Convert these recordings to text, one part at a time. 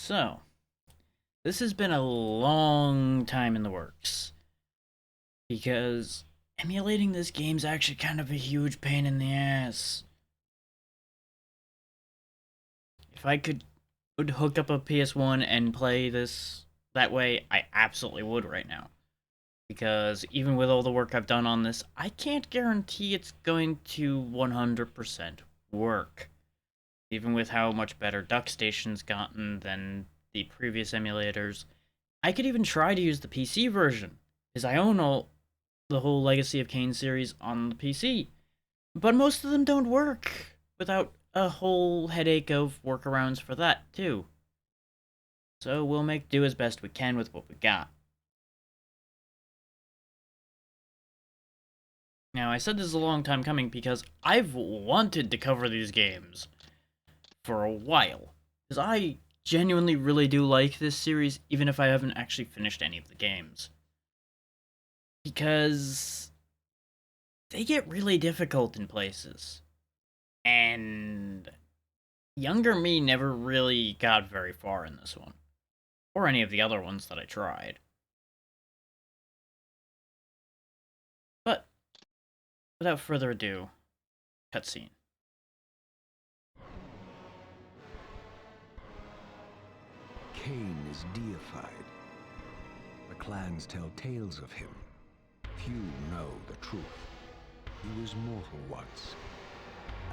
So, this has been a long time in the works because emulating this game's actually kind of a huge pain in the ass. If I would hook up a PS1 and play this that way, I absolutely would right now. Because even with all the work I've done on this, I can't guarantee it's going to 100% work. Even with how much better DuckStation's gotten than the previous emulators, I could even try to use the PC version, because I own the whole Legacy of Kain series on the PC. But most of them don't work without a whole headache of workarounds for that, too. So we'll make do as best we can with what we got. Now, I said this is a long time coming because I've wanted to cover these games for a while. Because I genuinely really do like this series, even if I haven't actually finished any of the games. Because they get really difficult in places. And younger me never really got very far in this one. Or any of the other ones that I tried. But, without further ado, cutscene. Kain is deified. The clans tell tales of him. Few know the truth. He was mortal once,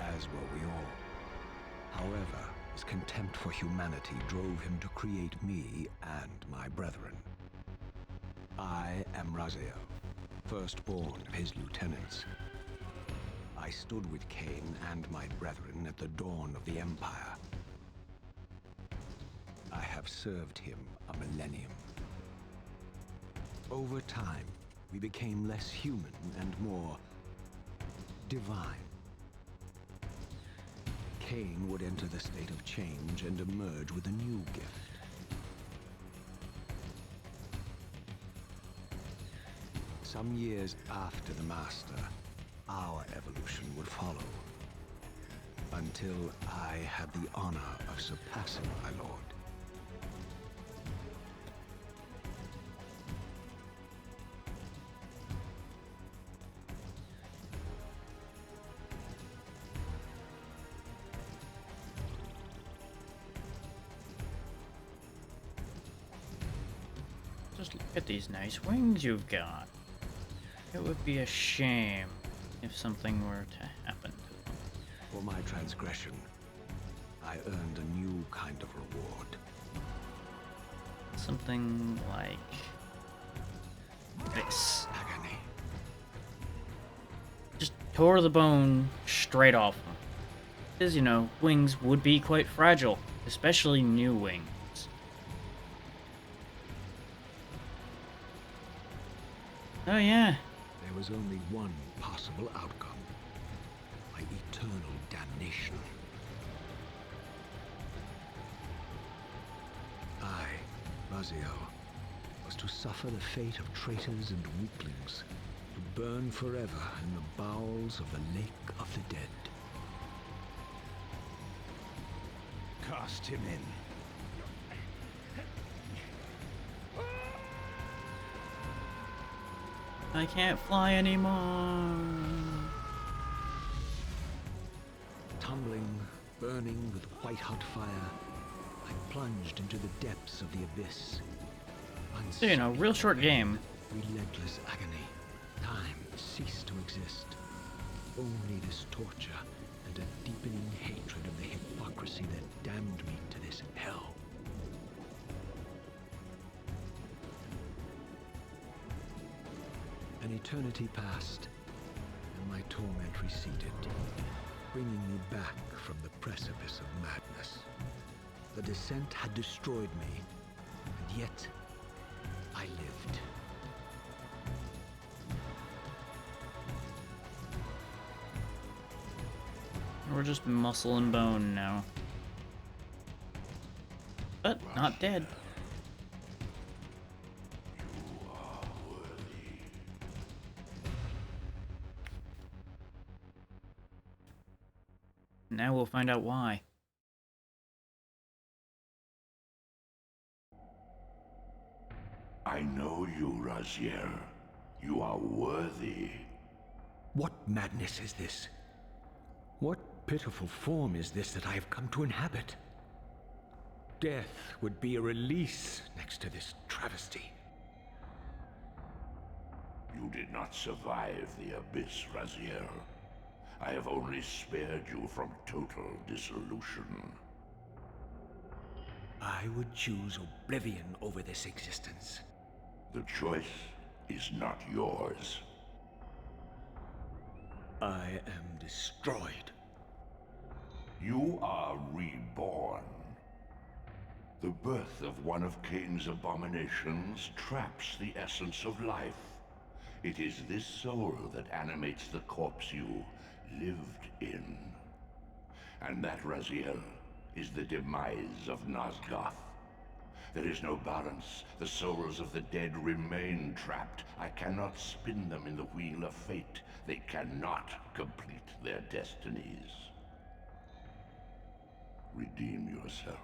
as were we all. However, his contempt for humanity drove him to create me and my brethren. I am Raziel, firstborn of his lieutenants. I stood with Kain and my brethren at the dawn of the Empire. I have served him a millennium. Over time, we became less human and more divine. Kain would enter the state of change and emerge with a new gift. Some years after the Master, our evolution would follow. Until I had the honor of surpassing my lord. Just look at these nice wings you've got. It would be a shame if something were to happen to them. For my transgression, I earned a new kind of reward. Something like this. Agony. Just tore the bone straight off them. Because, you know, wings would be quite fragile, especially new wings. Oh yeah, There was only one possible outcome. My eternal damnation. I, Raziel, was to suffer the fate of traitors and weaklings, to burn forever in the bowels of the Lake of the Dead. Cast him in. I can't fly anymore. Tumbling, burning with white-hot fire, I plunged into the depths of the abyss. So, you know, real short game. Relentless agony. Time ceased to exist. Only this torture and a deepening hatred of the hypocrisy that damned me to this hell. An eternity passed, and my torment receded, bringing me back from the precipice of madness. The descent had destroyed me, and yet I lived. We're just muscle and bone now. But not dead. Now we'll find out why. I know you, Raziel. You are worthy. What madness is this? What pitiful form is this that I have come to inhabit? Death would be a release next to this travesty. You did not survive the abyss, Raziel. I have only spared you from total dissolution. I would choose oblivion over this existence. The choice is not yours. I am destroyed. You are reborn. The birth of one of Kain's abominations traps the essence of life. It is this soul that animates the corpse you lived in. And that, Raziel, is the demise of Nosgoth. There is no balance. The souls of the dead remain trapped. I cannot spin them in the wheel of fate. They cannot complete their destinies. Redeem yourself.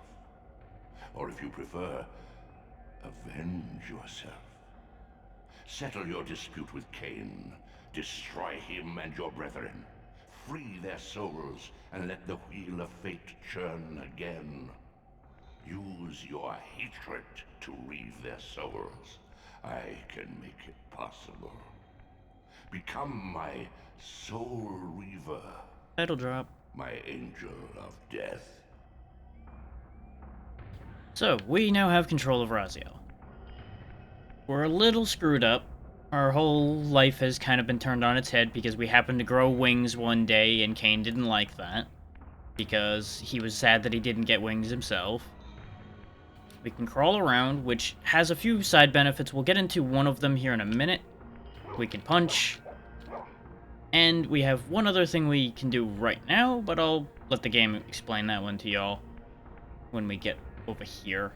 Or if you prefer, avenge yourself. Settle your dispute with Kain. Destroy him and your brethren. Free their souls and let the wheel of fate churn again. Use your hatred to reave their souls. I can make it possible. Become my soul reaver, Title drop. my angel of death. So, we now have control of Raziel. We're a little screwed up. Our whole life has kind of been turned on its head because we happened to grow wings one day and Kain didn't like that. Because he was sad that he didn't get wings himself. We can crawl around, which has a few side benefits. We'll get into one of them here in a minute. We can punch. And we have one other thing we can do right now, but I'll let the game explain that one to y'all when we get over here.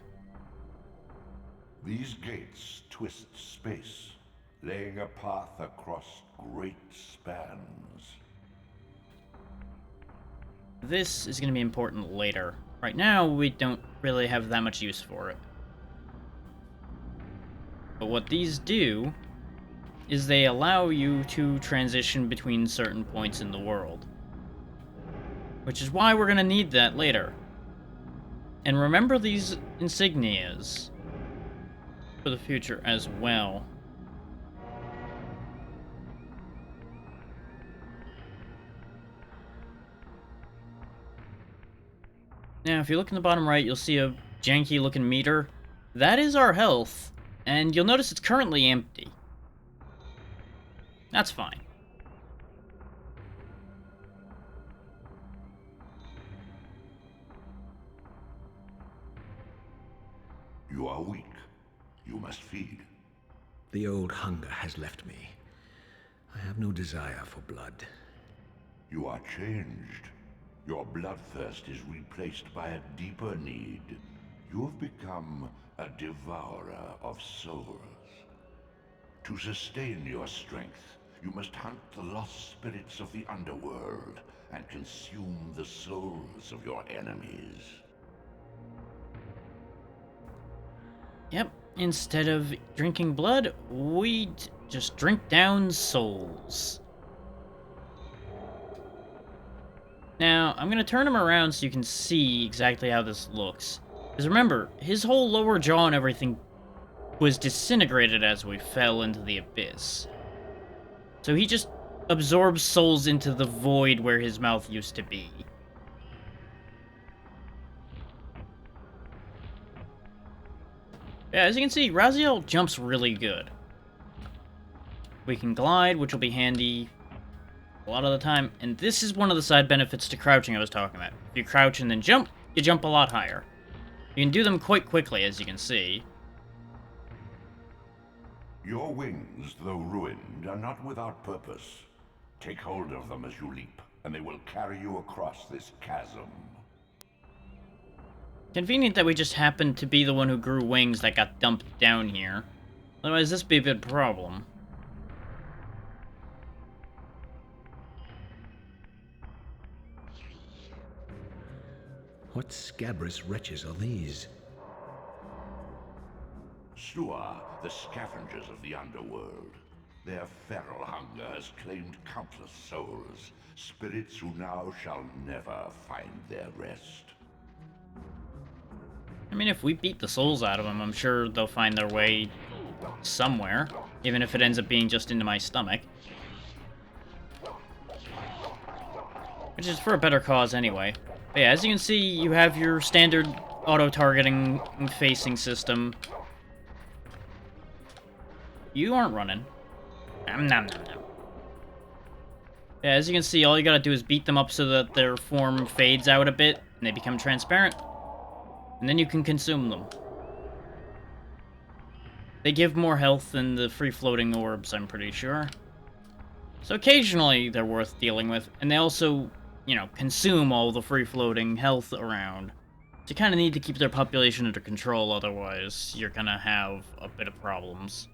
These gates twist space, laying a path across great spans. This is going to be important later. Right now, we don't really have that much use for it. But what these do is they allow you to transition between certain points in the world. Which is why we're going to need that later. And remember these insignias for the future as well. Now, if you look in the bottom right, you'll see a janky-looking meter. That is our health, and you'll notice it's currently empty. That's fine. You are weak. You must feed. The old hunger has left me. I have no desire for blood. You are changed. Your bloodthirst is replaced by a deeper need. You have become a devourer of souls. To sustain your strength, you must hunt the lost spirits of the underworld and consume the souls of your enemies. Yep, instead of drinking blood, we just drink down souls. Now, I'm going to turn him around so you can see exactly how this looks. Because remember, his whole lower jaw and everything was disintegrated as we fell into the abyss. So he just absorbs souls into the void where his mouth used to be. Yeah, as you can see, Raziel jumps really good. We can glide, which will be handy a lot of the time, and this is one of the side benefits to crouching I was talking about. If you crouch and then jump, you jump a lot higher. You can do them quite quickly, as you can see. Your wings, though ruined, are not without purpose. Take hold of them as you leap, and they will carry you across this chasm. Convenient that we just happened to be the one who grew wings that got dumped down here. Otherwise, this would be a big problem. What scabrous wretches are these? Slua, the scavengers of the underworld. Their feral hunger has claimed countless souls, spirits who now shall never find their rest. I mean, if we beat the souls out of them, I'm sure they'll find their way somewhere, even if it ends up being just into my stomach. Which is for a better cause anyway. But yeah, as you can see, you have your standard auto-targeting facing system. You aren't running. Nom nom nom nom. Yeah, as you can see, all you gotta do is beat them up so that their form fades out a bit, and they become transparent. And then you can consume them. They give more health than the free-floating orbs, I'm pretty sure. So occasionally they're worth dealing with, and they also, you know, consume all the free-floating health around. So you kind of need to keep their population under control, otherwise you're gonna have a bit of problems.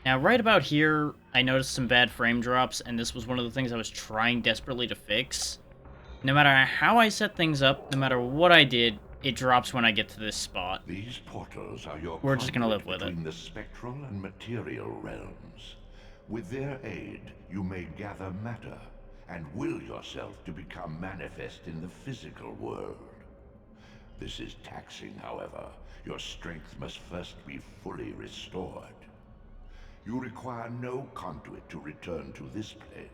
Now, right about here, I noticed some bad frame drops, and this was one of the things I was trying desperately to fix. No matter how I set things up, no matter what I did, it drops when I get to this spot. These portals are your We're just gonna conduit live with it. between the spectral and material realms. With their aid, you may gather matter and will yourself to become manifest in the physical world. This is taxing, however. Your strength must first be fully restored. You require no conduit to return to this plane.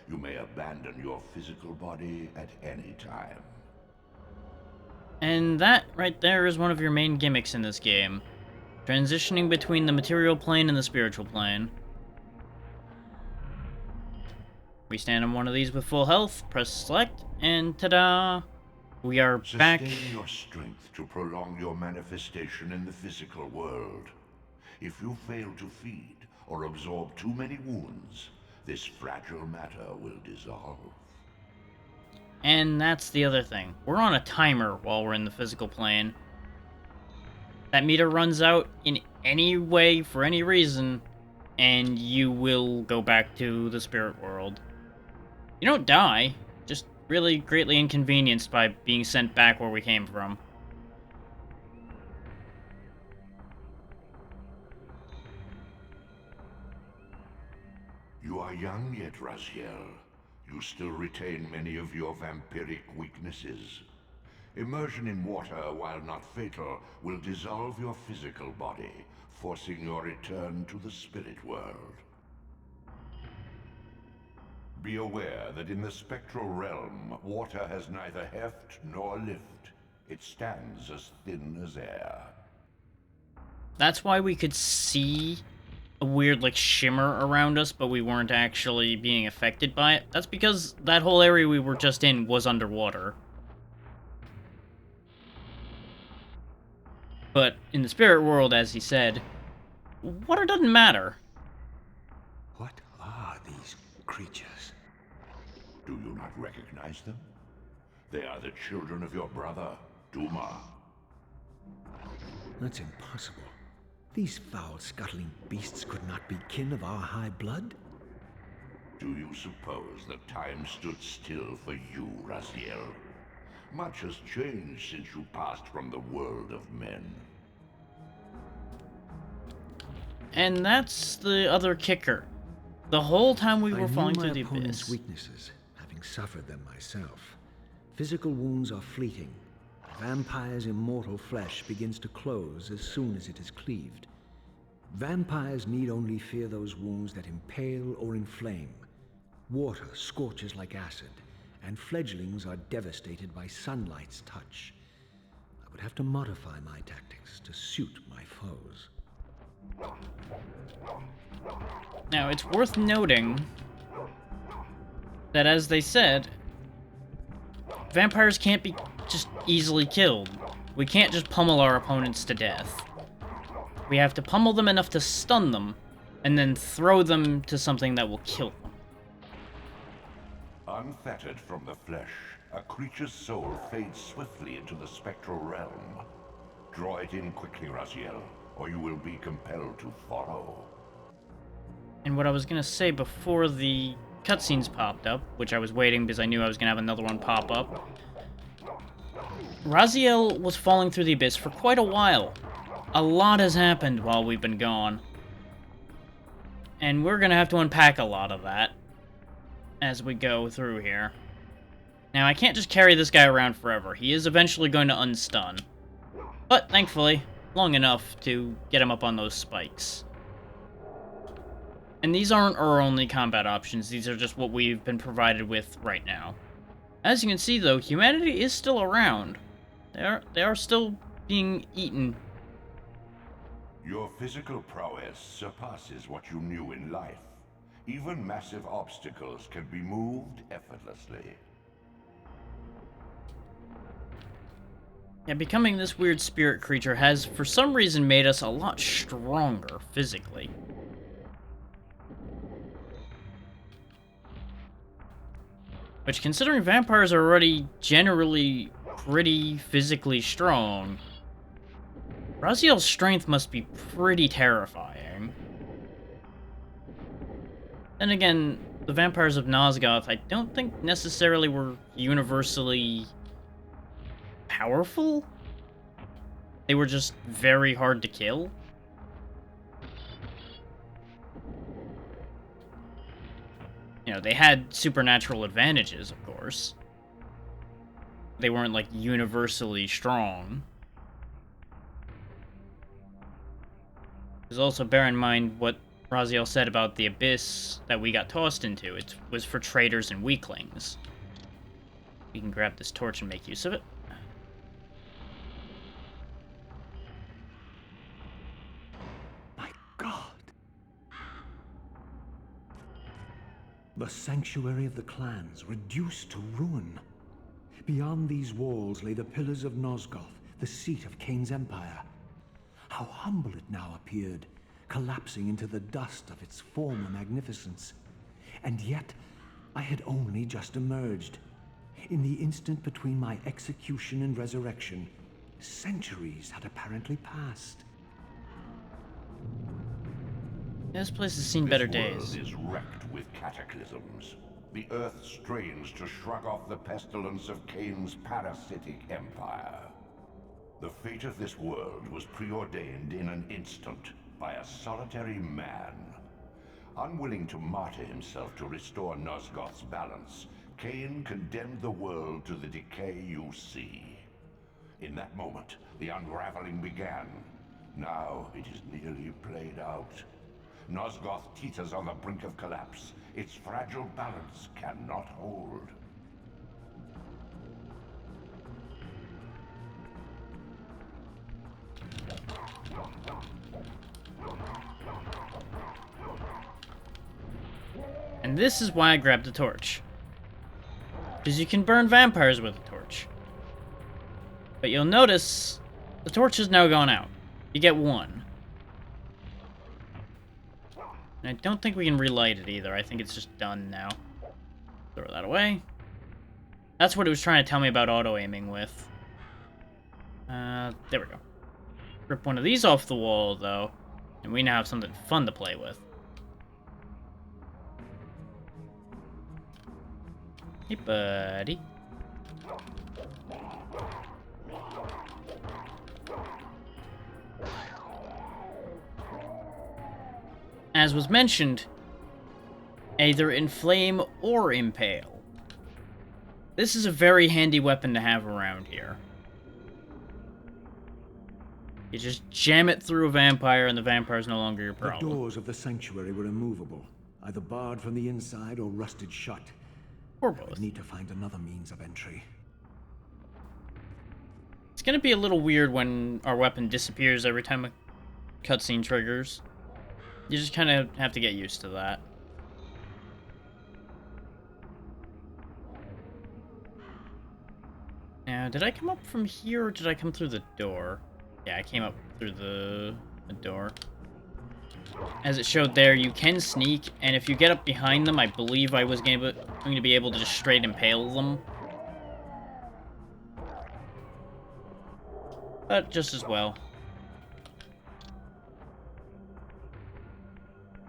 You may abandon your physical body at any time. And that right there is one of your main gimmicks in this game. Transitioning between the material plane and the spiritual plane. We stand on one of these with full health, press select, and ta-da! We are back. Sustain your strength to prolong your manifestation in the physical world. If you fail to feed or absorb too many wounds, this fragile matter will dissolve. And that's the other thing. We're on a timer while we're in the physical plane. That meter runs out in any way, for any reason, and you will go back to the spirit world. You don't die, just really greatly inconvenienced by being sent back where we came from. You are young yet, Raziel. You still retain many of your vampiric weaknesses. Immersion in water, while not fatal, will dissolve your physical body, forcing your return to the spirit world. Be aware that in the spectral realm, water has neither heft nor lift. It stands as thin as air. That's why we could see a weird, like, shimmer around us, but we weren't actually being affected by it. That's because that whole area we were just in was underwater. But in the spirit world, as he said, water doesn't matter. What are these creatures? Do you not recognize them? They are the children of your brother, Duma. That's impossible. These foul, scuttling beasts could not be kin of our high blood? Do you suppose that time stood still for you, Raziel? Much has changed since you passed from the world of men. And that's the other kicker. The whole time we were falling through the I knew my opponent's abyss. weaknesses, having suffered them myself. Physical wounds are fleeting. A vampire's immortal flesh begins to close as soon as it is cleaved. Vampires need only fear those wounds that impale or inflame. Water scorches like acid, and fledglings are devastated by sunlight's touch. I would have to modify my tactics to suit my foes. Now, it's worth noting that, as they said, vampires can't be just easily killed. We can't just pummel our opponents to death. We have to pummel them enough to stun them, and then throw them to something that will kill them. Unfettered from the flesh, a creature's soul fades swiftly into the spectral realm. Draw it in quickly, Raziel, or you will be compelled to follow. And what I was gonna say before the cutscenes popped up, which I was waiting because I knew I was going to have another one pop up. Raziel was falling through the abyss for quite a while. A lot has happened while we've been gone. And we're going to have to unpack a lot of that as we go through here. Now, I can't just carry this guy around forever. He is eventually going to unstun. But, thankfully, long enough to get him up on those spikes. And these aren't our only combat options. These are just what we've been provided with right now. As you can see, though, humanity is still around. They are still being eaten. Your physical prowess surpasses what you knew in life. Even massive obstacles can be moved effortlessly. Yeah, becoming this weird spirit creature has, for some reason, made us a lot stronger physically. Which, considering vampires are already generally pretty physically strong, Raziel's strength must be pretty terrifying. Then again, the vampires of Nosgoth I don't think necessarily were universally powerful. They were just very hard to kill. You know, they had supernatural advantages, of course. They weren't, like, universally strong. Because also bear in mind what Raziel said about the abyss that we got tossed into. It was for traitors and weaklings. We can grab this torch and make use of it. My God! The sanctuary of the clans reduced to ruin. Beyond these walls lay the pillars of Nosgoth, the seat of Kain's empire. How humble it now appeared, collapsing into the dust of its former magnificence. And yet, I had only just emerged. In the instant between my execution and resurrection, centuries had apparently passed. This place has seen better This days. world is wrecked with cataclysms. The earth strains to shrug off the pestilence of Kain's parasitic empire. The fate of this world was preordained in an instant by a solitary man. Unwilling to martyr himself to restore Nosgoth's balance, Kain condemned the world to the decay you see. In that moment, the unraveling began. Now it is nearly played out. Nosgoth teeters on the brink of collapse. Its fragile balance cannot hold. And this is why I grabbed the torch. Because you can burn vampires with a torch. But you'll notice the torch has now gone out. You get one. And I don't think we can relight it either. I think it's just done now. Throw that away. That's what it was trying to tell me about auto-aiming with. There we go. Rip one of these off the wall, though. And we now have something fun to play with. Hey, buddy. As was mentioned, either inflame or impale. This is a very handy weapon to have around here. You just jam it through a vampire and the vampire's no longer your problem. The doors of the sanctuary were immovable, either barred from the inside or rusted shut. Or I would both. need to find another means of entry. It's gonna be a little weird when our weapon disappears every time a cutscene triggers. You just kind of have to get used to that. Now, did I come up from here or did I come through the door? Yeah, I came up through the door. As it showed there, you can sneak, and if you get up behind them, I believe I was going to be able to just straight impale them. But just as well.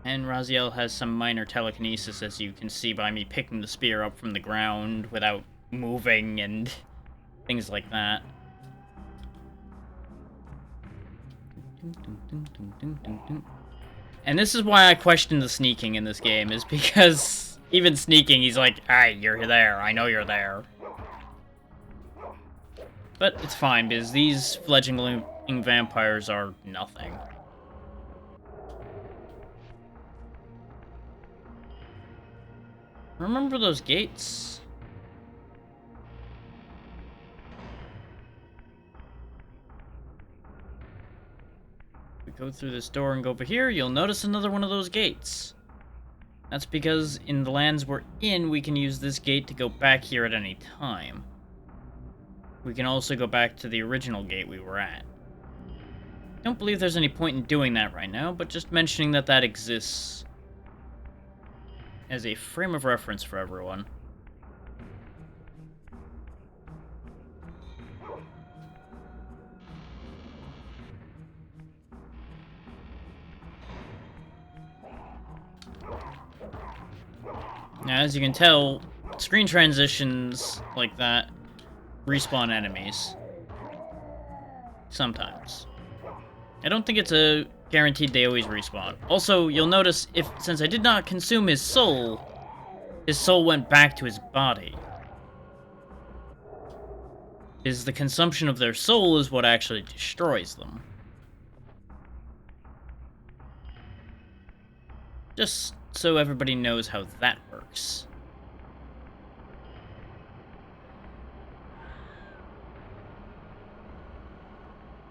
And Raziel has some minor telekinesis, as you can see by me picking the spear up from the ground without moving and things like that. And this is why I question the sneaking in this game, is because even sneaking, he's like, "Hey, you're there. I know you're there." But it's fine, because these fledgling vampires are nothing. Remember those gates? If we go through this door and go over here, you'll notice another one of those gates. That's because in the lands we're in, we can use this gate to go back here at any time. We can also go back to the original gate we were at. Don't believe there's any point in doing that right now, but just mentioning that that exists as a frame of reference for everyone. Now, as you can tell, screen transitions like that respawn enemies. Sometimes. I don't think it's a guaranteed they always respawn. Also, you'll notice since I did not consume his soul went back to his body. The consumption of their soul is what actually destroys them. Just so everybody knows how that works.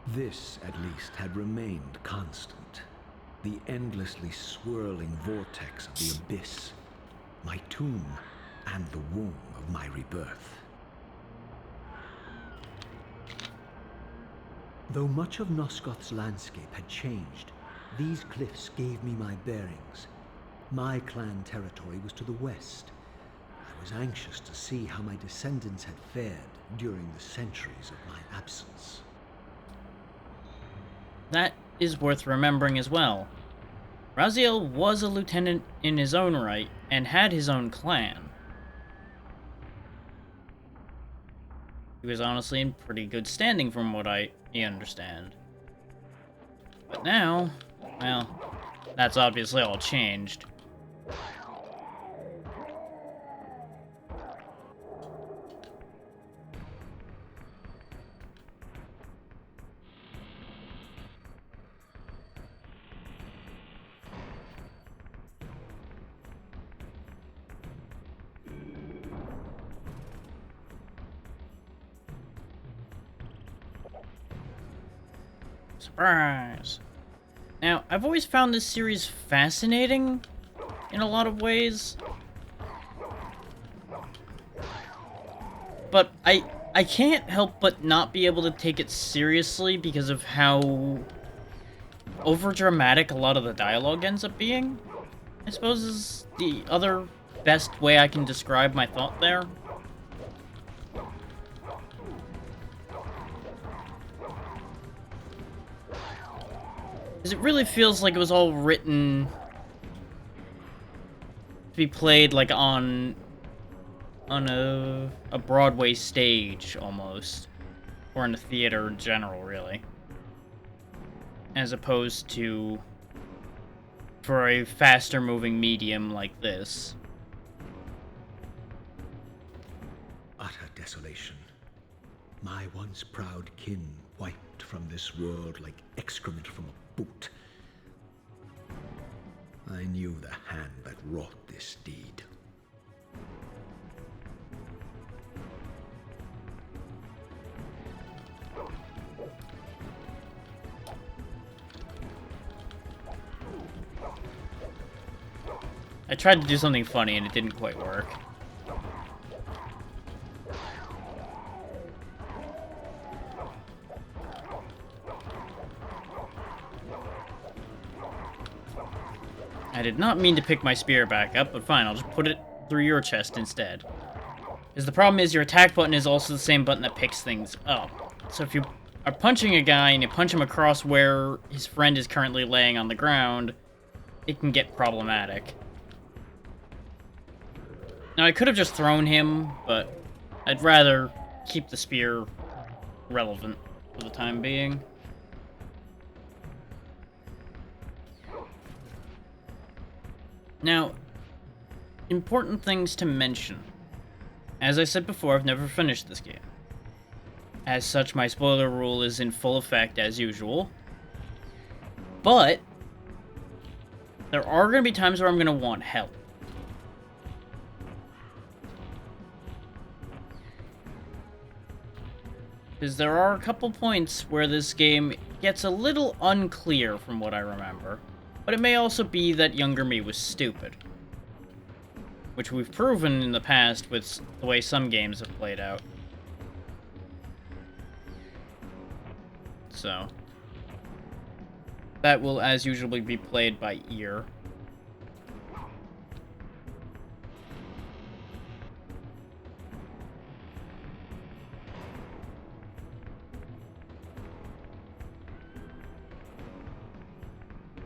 This, at least, had remained constant. The endlessly swirling vortex of the abyss, my tomb, and the womb of my rebirth. Though much of Nosgoth's landscape had changed, these cliffs gave me my bearings. My clan territory was to the west. I was anxious to see how my descendants had fared during the centuries of my absence. That is worth remembering as well. Raziel was a lieutenant in his own right, and had his own clan. He was honestly in pretty good standing from what I understand. But now, well, that's obviously all changed. Surprise! Now, I've always found this series fascinating in a lot of ways. But I can't help but not be able to take it seriously because of how overdramatic a lot of the dialogue ends up being. I suppose is the other best way I can describe my thought there. Because it really feels like it was all written to be played like on a Broadway stage almost, or in a theater in general, really, as opposed to for a faster moving medium like this. Utter desolation. My once proud kin wiped from this world like excrement from a boot. I knew the hand that wrought this deed. I tried to do something funny and it didn't quite work. I did not mean to pick my spear back up, but fine, I'll just put it through your chest instead. Because the problem is your attack button is also the same button that picks things up. So if you are punching a guy and you punch him across where his friend is currently laying on the ground, it can get problematic. Now, I could have just thrown him, but I'd rather keep the spear relevant for the time being. Now, important things to mention. As I said before, I've never finished this game. As such, my spoiler rule is in full effect as usual. But there are going to be times where I'm going to want help. Because there are a couple points where this game gets a little unclear from what I remember. But it may also be that younger me was stupid. Which we've proven in the past with the way some games have played out. So that will, as usually, be played by ear.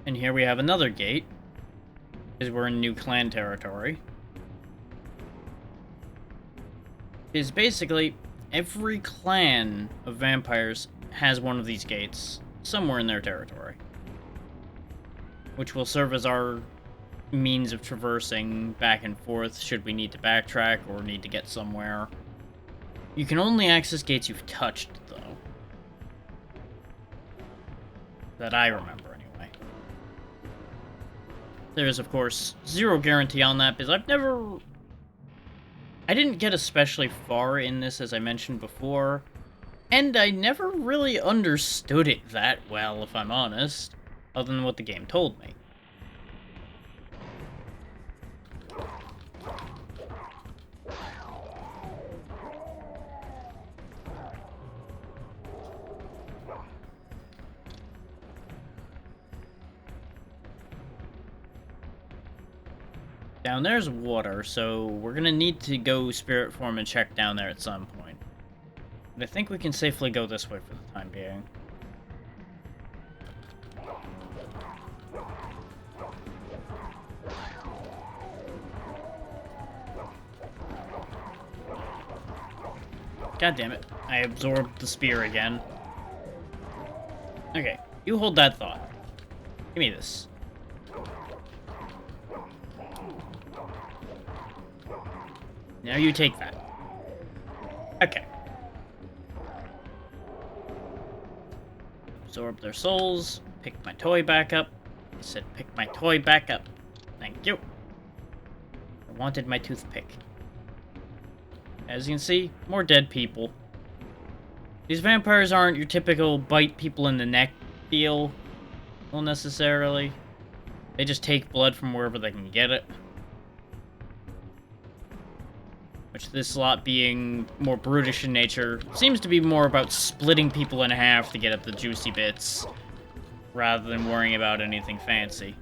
And here we have another gate, because we're in new clan territory. Is basically every clan of vampires has one of these gates somewhere in their territory, which will serve as our means of traversing back and forth should we need to backtrack or need to get somewhere. You can only access gates you've touched, though. That I remember, anyway. There is, of course, zero guarantee on that, because I didn't get especially far in this, as I mentioned before, and I never really understood it that well, if I'm honest, other than what the game told me. Down there's water, so we're gonna need to go spirit form and check down there at some point. But I think we can safely go this way for the time being. God damn it. I absorbed the spear again. Okay, you hold that thought. Give me this. Now you take that. Okay. Absorb their souls. Pick my toy back up. I said pick my toy back up. Thank you. I wanted my toothpick. As you can see, more dead people. These vampires aren't your typical bite people in the neck deal, well, necessarily. They just take blood from wherever they can get it. Which, this lot being more brutish in nature, seems to be more about splitting people in half to get at the juicy bits, rather than worrying about anything fancy.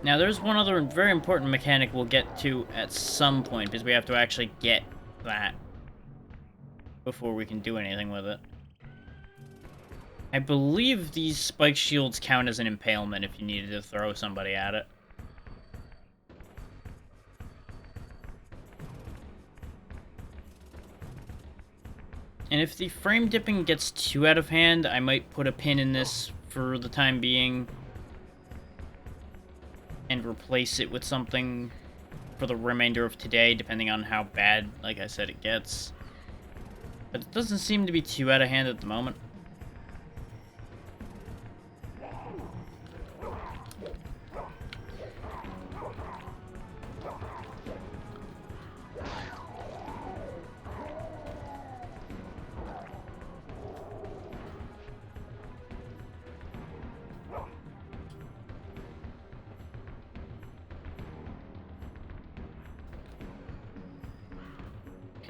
Now, there's one other very important mechanic we'll get to at some point, because we have to actually get that before we can do anything with it. I believe these spike shields count as an impalement if you needed to throw somebody at it. And if the frame dipping gets too out of hand, I might put a pin in this for the time being and replace it with something for the remainder of today, depending on how bad, like I said, it gets. But it doesn't seem to be too out of hand at the moment.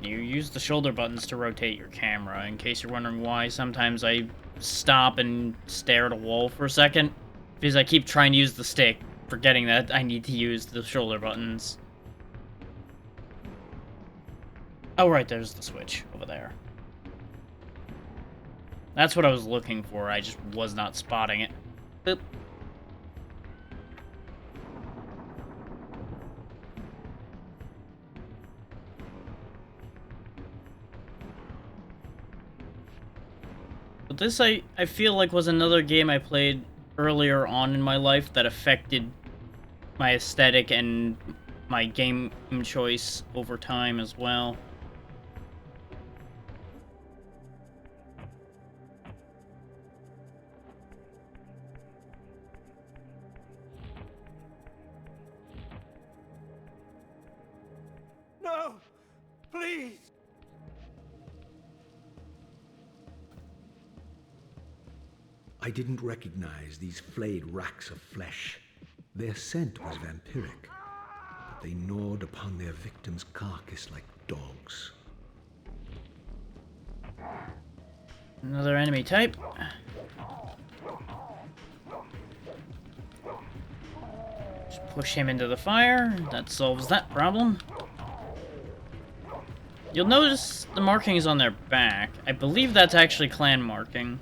You use the shoulder buttons to rotate your camera, in case you're wondering why sometimes I stop and stare at a wall for a second. Because I keep trying to use the stick, forgetting that I need to use the shoulder buttons. Oh, right, there's the switch over there. That's what I was looking for. I just was not spotting it. Boop. But this, I feel like, was another game I played earlier on in my life that affected my aesthetic and my game choice over time as well. No! Please! I didn't recognize these flayed racks of flesh. Their scent was vampiric, but they gnawed upon their victim's carcass like dogs. Another enemy type. Just push him into the fire. That solves that problem. You'll notice the markings on their back. I believe that's actually clan marking.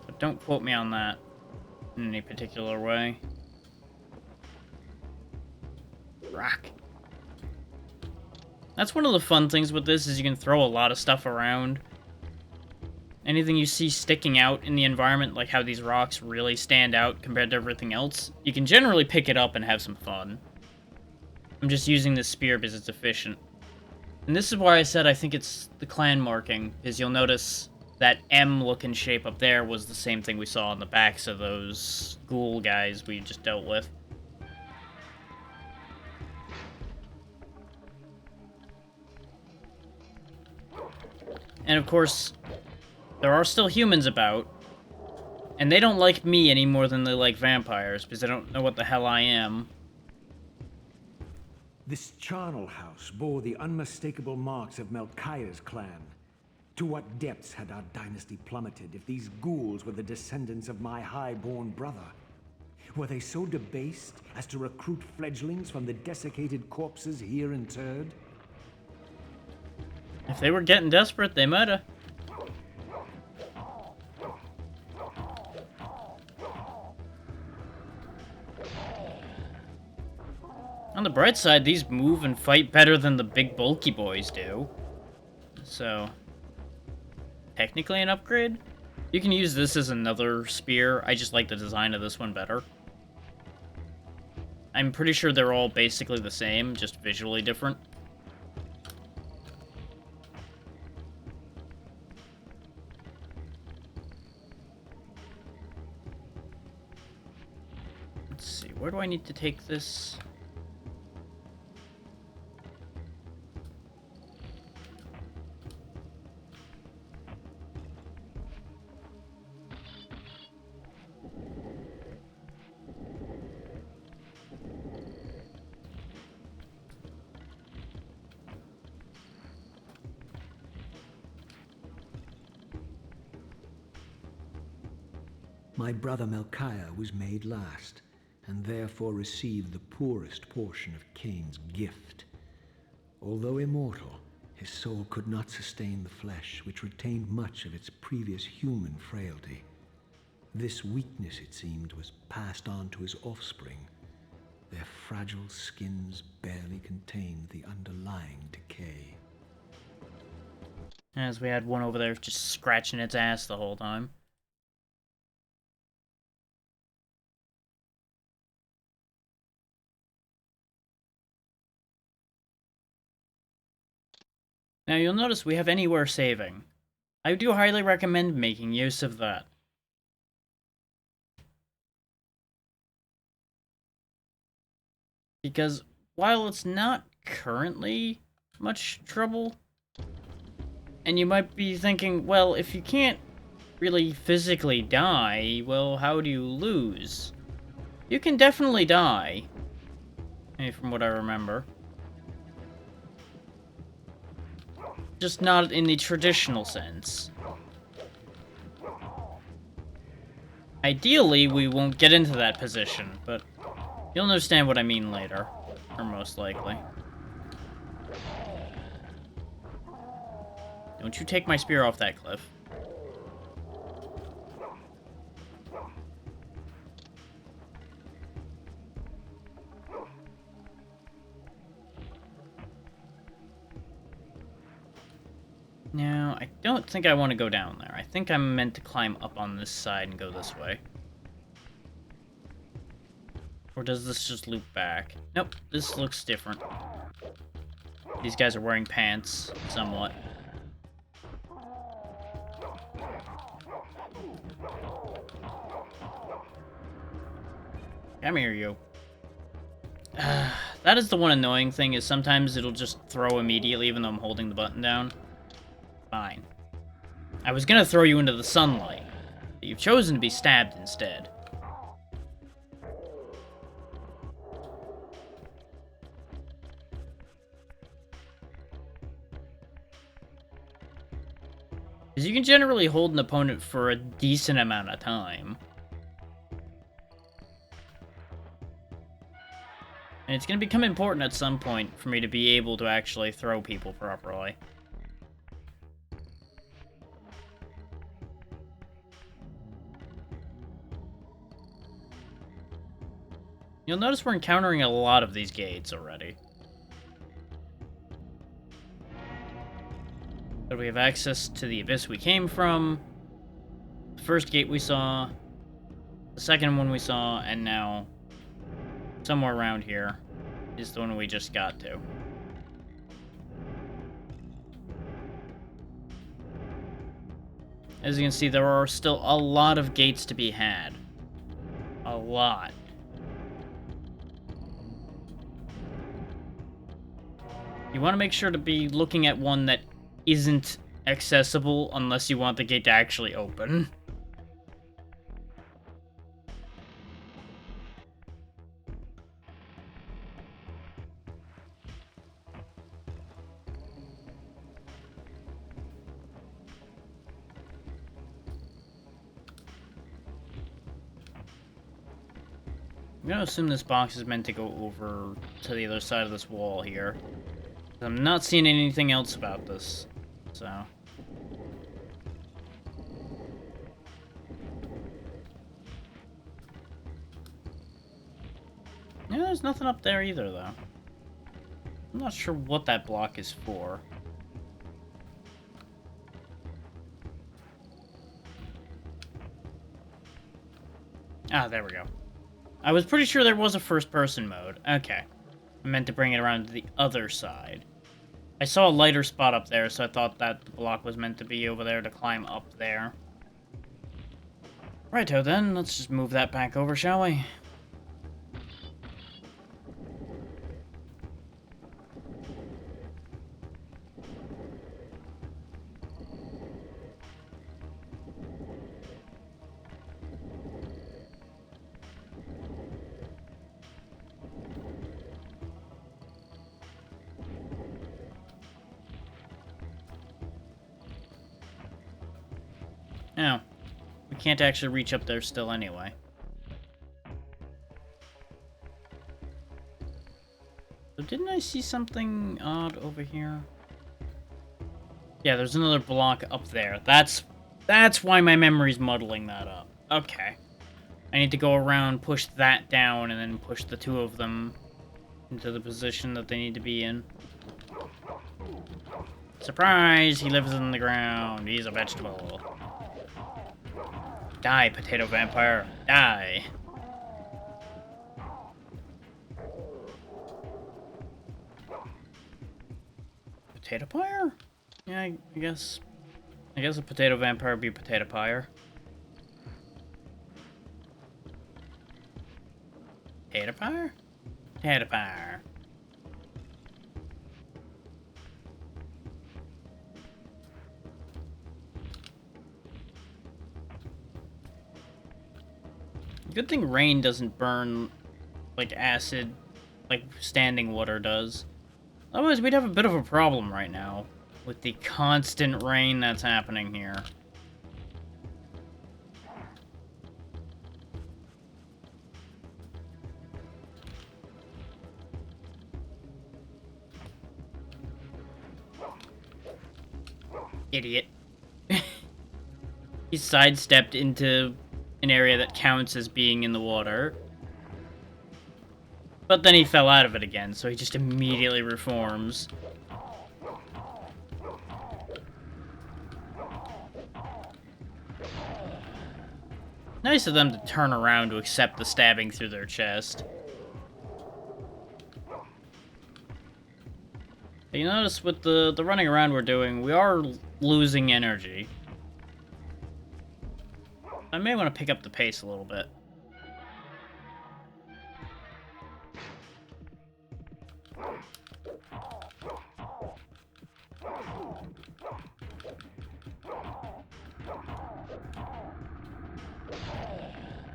But don't quote me on that in any particular way. Rock. That's one of the fun things with this, is you can throw a lot of stuff around. Anything you see sticking out in the environment, like how these rocks really stand out compared to everything else, you can generally pick it up and have some fun. I'm just using this spear because it's efficient. And this is why I said I think it's the clan marking, because you'll notice that M-looking shape up there was the same thing we saw on the backs of those ghoul guys we just dealt with. And of course, there are still humans about, and they don't like me any more than they like vampires, because they don't know what the hell I am. This charnel house bore the unmistakable marks of Melchiah's clan. To what depths had our dynasty plummeted if these ghouls were the descendants of my high-born brother? Were they so debased as to recruit fledglings from the desiccated corpses here interred? If they were getting desperate, they mighta. On the bright side, these move and fight better than the big bulky boys do. So, technically an upgrade? You can use this as another spear. I just like the design of this one better. I'm pretty sure they're all basically the same, just visually different. Let's see, where do I need to take this? My brother Melchiah was made last, and therefore received the poorest portion of Cain's gift. Although immortal, his soul could not sustain the flesh, which retained much of its previous human frailty. This weakness, it seemed, was passed on to his offspring. Their fragile skins barely contained the underlying decay. As we had one over there just scratching its ass the whole time. Now you'll notice we have anywhere saving. I do highly recommend making use of that. Because while it's not currently much trouble, and you might be thinking, well, if you can't really physically die, well, how do you lose? You can definitely die, from what I remember. Just not in the traditional sense. Ideally, we won't get into that position, but you'll understand what I mean later. Or most likely. Don't you take my spear off that cliff. No, I don't think I want to go down there. I think I'm meant to climb up on this side and go this way. Or does this just loop back? Nope, this looks different. These guys are wearing pants, somewhat. Come here, you. That is the one annoying thing, is sometimes it'll just throw immediately even though I'm holding the button down. Fine. I was gonna throw you into the sunlight, but you've chosen to be stabbed instead. Because you can generally hold an opponent for a decent amount of time. And it's going to become important at some point for me to be able to actually throw people properly. You'll notice we're encountering a lot of these gates already. But we have access to the abyss we came from, the first gate we saw, the second one we saw, and now somewhere around here is the one we just got to. As you can see, there are still a lot of gates to be had. A lot. You want to make sure to be looking at one that isn't accessible unless you want the gate to actually open. I'm gonna assume this box is meant to go over to the other side of this wall here. I'm not seeing anything else about this, so... Yeah, there's nothing up there either, though. I'm not sure what that block is for. Ah, there we go. I was pretty sure there was a first-person mode. Okay. I meant to bring it around to the other side. I saw a lighter spot up there, so I thought that the block was meant to be over there to climb up there. Righto then, let's just move that back over, shall we? No. We can't actually reach up there still anyway. So didn't I see something odd over here? Yeah, there's another block up there. That's why my memory's muddling that up. Okay. I need to go around, push that down, and then push the two of them into the position that they need to be in. Surprise! He lives in the ground. He's a vegetable. Die, potato vampire. Die. Potato pyre? Yeah, I guess a potato vampire would be potato pyre. Potato pyre? Potato pyre. Good thing rain doesn't burn like acid, like standing water does. Otherwise, we'd have a bit of a problem right now with the constant rain that's happening here. Idiot. He sidestepped into an area that counts as being in the water. But then he fell out of it again, so he just immediately reforms. Nice of them to turn around to accept the stabbing through their chest. But you notice with the running around we're doing, we are losing energy. I may want to pick up the pace a little bit.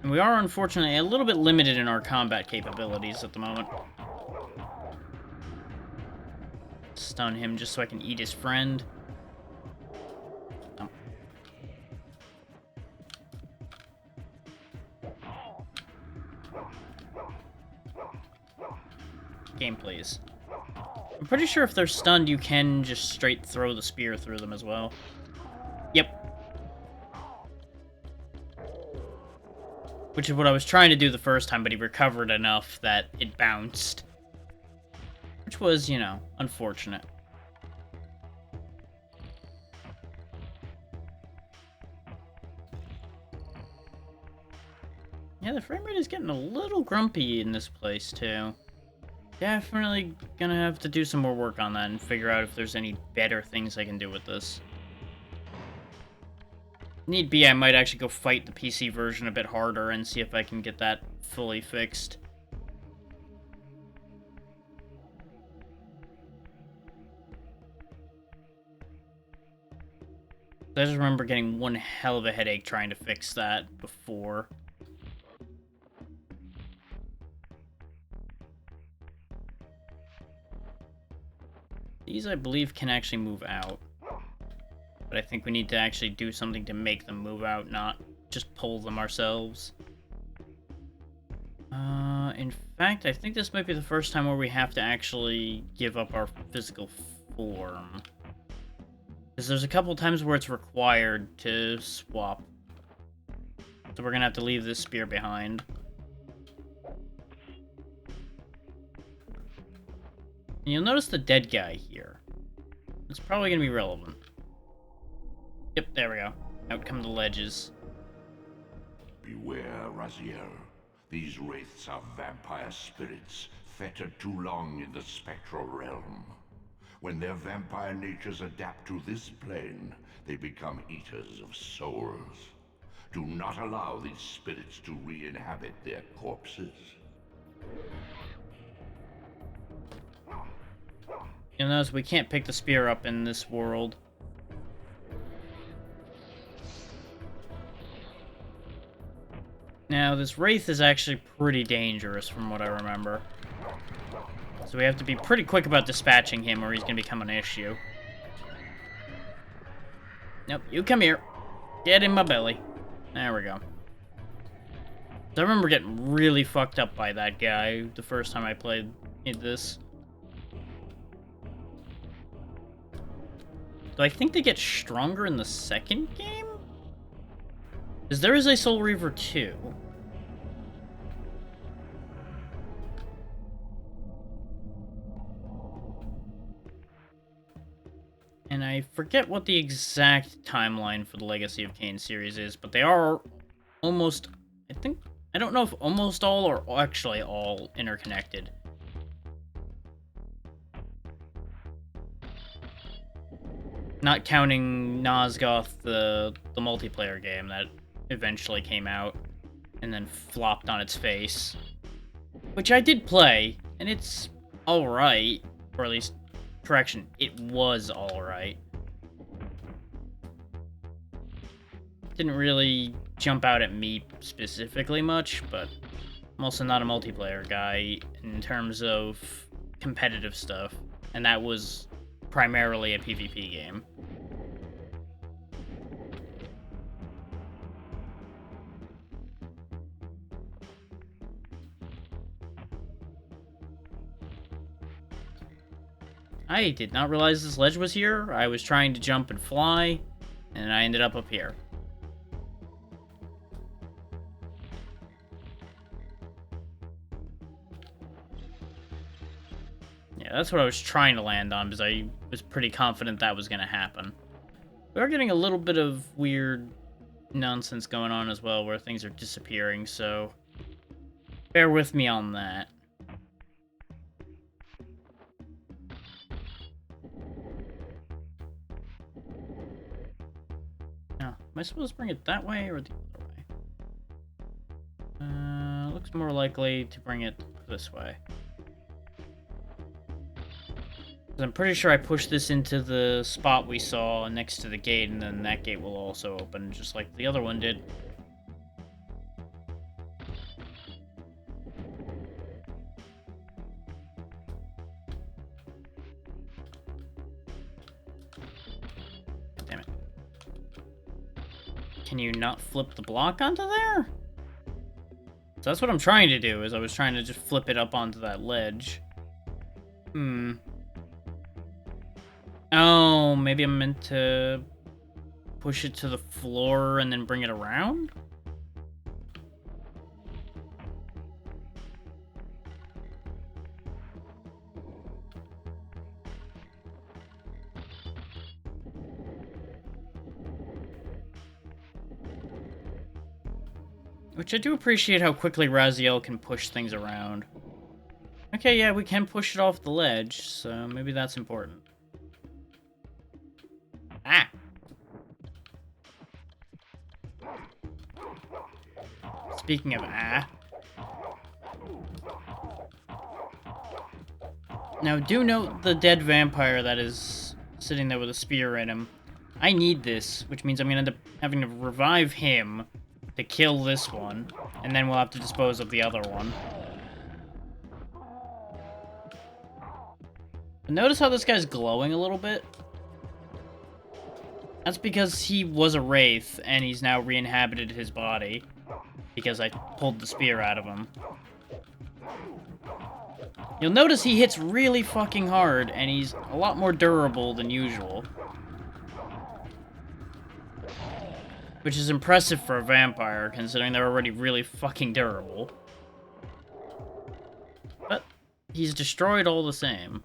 And we are, unfortunately, a little bit limited in our combat capabilities at the moment. Stun him just so I can eat his friend. Oh. Game, please. I'm pretty sure if they're stunned, you can just straight throw the spear through them as well. Yep. Which is what I was trying to do the first time, but he recovered enough that it bounced. Which was, you know, unfortunate. Yeah, the frame rate is getting a little grumpy in this place, too. Definitely gonna have to do some more work on that and figure out if there's any better things I can do with this. Need be, I might actually go fight the PC version a bit harder and see if I can get that fully fixed. I just remember getting one hell of a headache trying to fix that before. These, I believe, can actually move out. But I think we need to actually do something to make them move out, not just pull them ourselves. In fact, I think this might be the first time where we have to actually give up our physical form. Because there's a couple times where it's required to swap. So we're gonna have to leave this spear behind. And you'll notice the dead guy here. It's probably gonna be relevant. Yep, there we go. Out come the ledges. Beware, Raziel. These wraiths are vampire spirits, fettered too long in the spectral realm. When their vampire natures adapt to this plane, they become eaters of souls. Do not allow these spirits to re-inhabit their corpses. You'll notice we can't pick the spear up in this world. Now, this wraith is actually pretty dangerous from what I remember. So we have to be pretty quick about dispatching him or he's going to become an issue. Nope, you come here. Get in my belly. There we go. So I remember getting really fucked up by that guy the first time I played this. Do I think they get stronger in the second game? Because there is a Soul Reaver 2. And I forget what the exact timeline for the Legacy of Kain series is, but they are almost, I don't know if almost all or actually all interconnected. Not counting Nosgoth, the multiplayer game that eventually came out and then flopped on its face. Which I did play, and it's alright, or at least, correction, it was alright. Didn't really jump out at me specifically much, but I'm also not a multiplayer guy in terms of competitive stuff, and that was primarily a PvP game. I did not realize this ledge was here. I was trying to jump and fly, and I ended up here. Yeah, that's what I was trying to land on, because I was pretty confident that was going to happen. We are getting a little bit of weird nonsense going on as well, where things are disappearing, so bear with me on that. Now, am I supposed to bring it that way or the other way? Looks more likely to bring it this way. I'm pretty sure I pushed this into the spot we saw next to the gate, and then that gate will also open, just like the other one did. Damn it. Can you not flip the block onto there? So that's what I'm trying to do, is I was trying to just flip it up onto that ledge. Oh, maybe I'm meant to push it to the floor and then bring it around? Which I do appreciate how quickly Raziel can push things around. Okay, yeah, we can push it off the ledge, so maybe that's important. Ah! Speaking of Now, do note the dead vampire that is sitting there with a spear in him. I need this, which means I'm gonna end up having to revive him to kill this one, and then we'll have to dispose of the other one. Notice how this guy's glowing a little bit? That's because he was a wraith, and he's now re-inhabited his body, because I pulled the spear out of him. You'll notice he hits really fucking hard, and he's a lot more durable than usual. Which is impressive for a vampire, considering they're already really fucking durable. But he's destroyed all the same.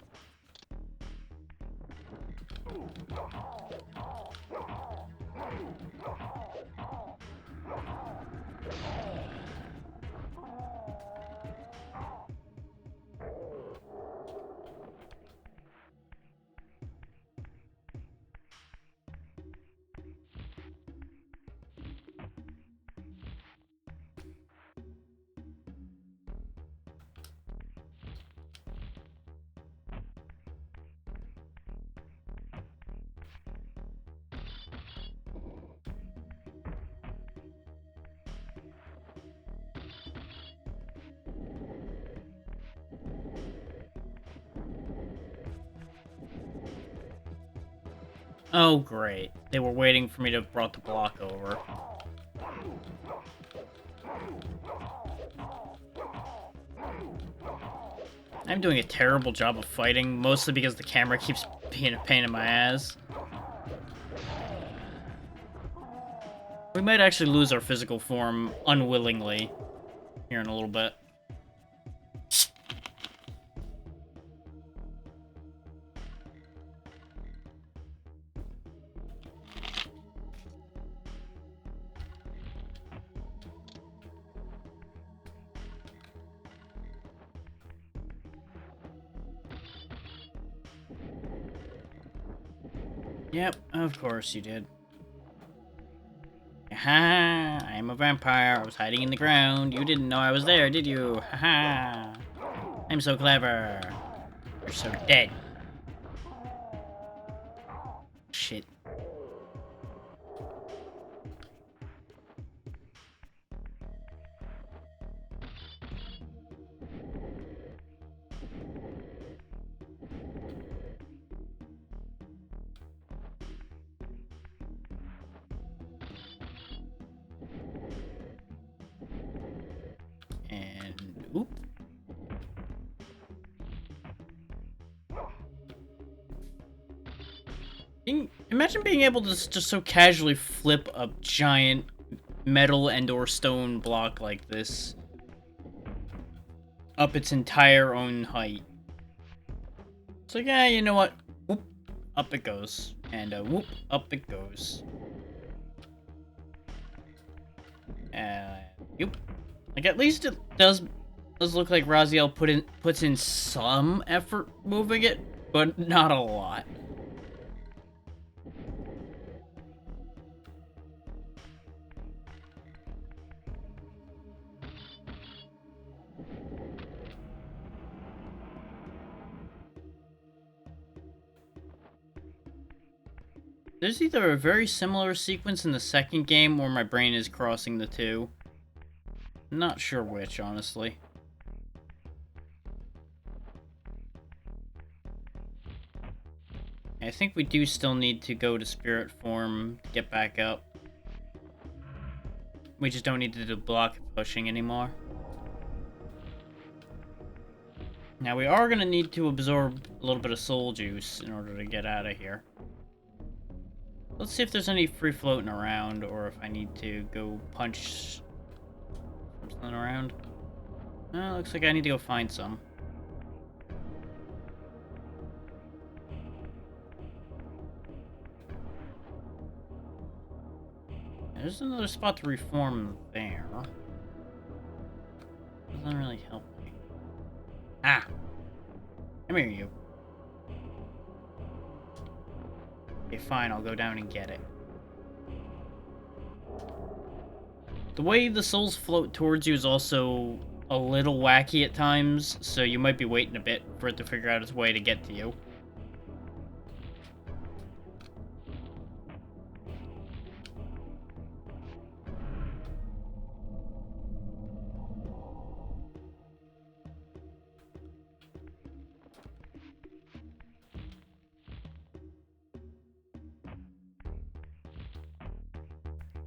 Oh, great. They were waiting for me to have brought the block over. I'm doing a terrible job of fighting, mostly because the camera keeps being a pain in my ass. We might actually lose our physical form unwillingly here in a little bit. Yep, of course you did. Ha! I'm a vampire. I was hiding in the ground. You didn't know I was there, did you? Ha! I'm so clever. You're so dead. Shit. And oop. Imagine being able to just so casually flip a giant metal and or stone block like this up its entire own height. It's like, yeah, you know what? Whoop, up it goes. And whoop, up it goes. Yep. Like, at least it does look like Raziel puts in some effort moving it, but not a lot. There's either a very similar sequence in the second game or my brain is crossing the two. Not sure which, honestly. I think we do still need to go to spirit form to get back up. We just don't need to do block pushing anymore. Now we are going to need to absorb a little bit of soul juice in order to get out of here. Let's see if there's any free floating around, or if I need to go punch something around. Looks like I need to go find some. There's another spot to reform there. Doesn't really help me. Ah! Come here, you. Okay, fine, I'll go down and get it. The way the souls float towards you is also a little wacky at times, so you might be waiting a bit for it to figure out its way to get to you.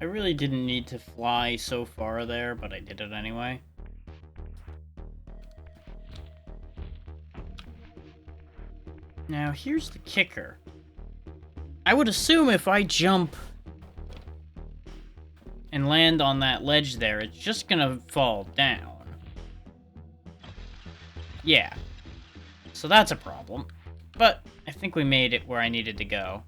I really didn't need to fly so far there, but I did it anyway. Now, here's the kicker. I would assume if I jump and land on that ledge there, it's just gonna fall down. Yeah. So that's a problem. But I think we made it where I needed to go.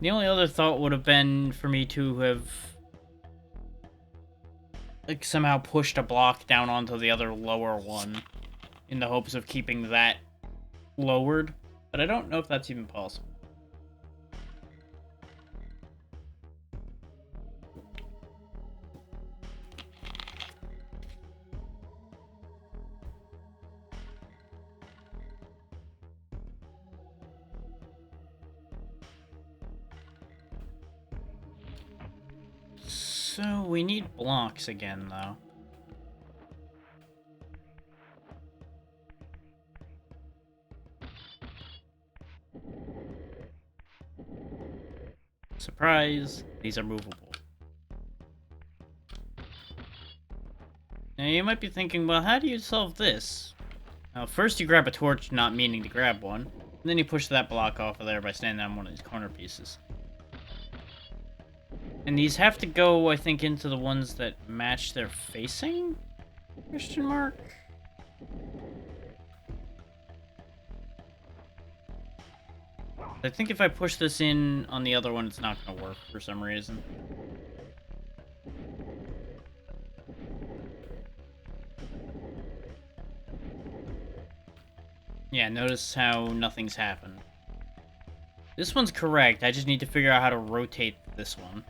The only other thought would have been for me to have like somehow pushed a block down onto the other lower one in the hopes of keeping that lowered, but I don't know if that's even possible. So, we need blocks again, though. Surprise! These are movable. Now, you might be thinking, well, how do you solve this? Well, first you grab a torch, not meaning to grab one, and then you push that block off of there by standing on one of these corner pieces. And these have to go, I think, into the ones that match their facing? Question mark? I think if I push this in on the other one, it's not going to work for some reason. Yeah, notice how nothing's happened. This one's correct, I just need to figure out how to rotate this one.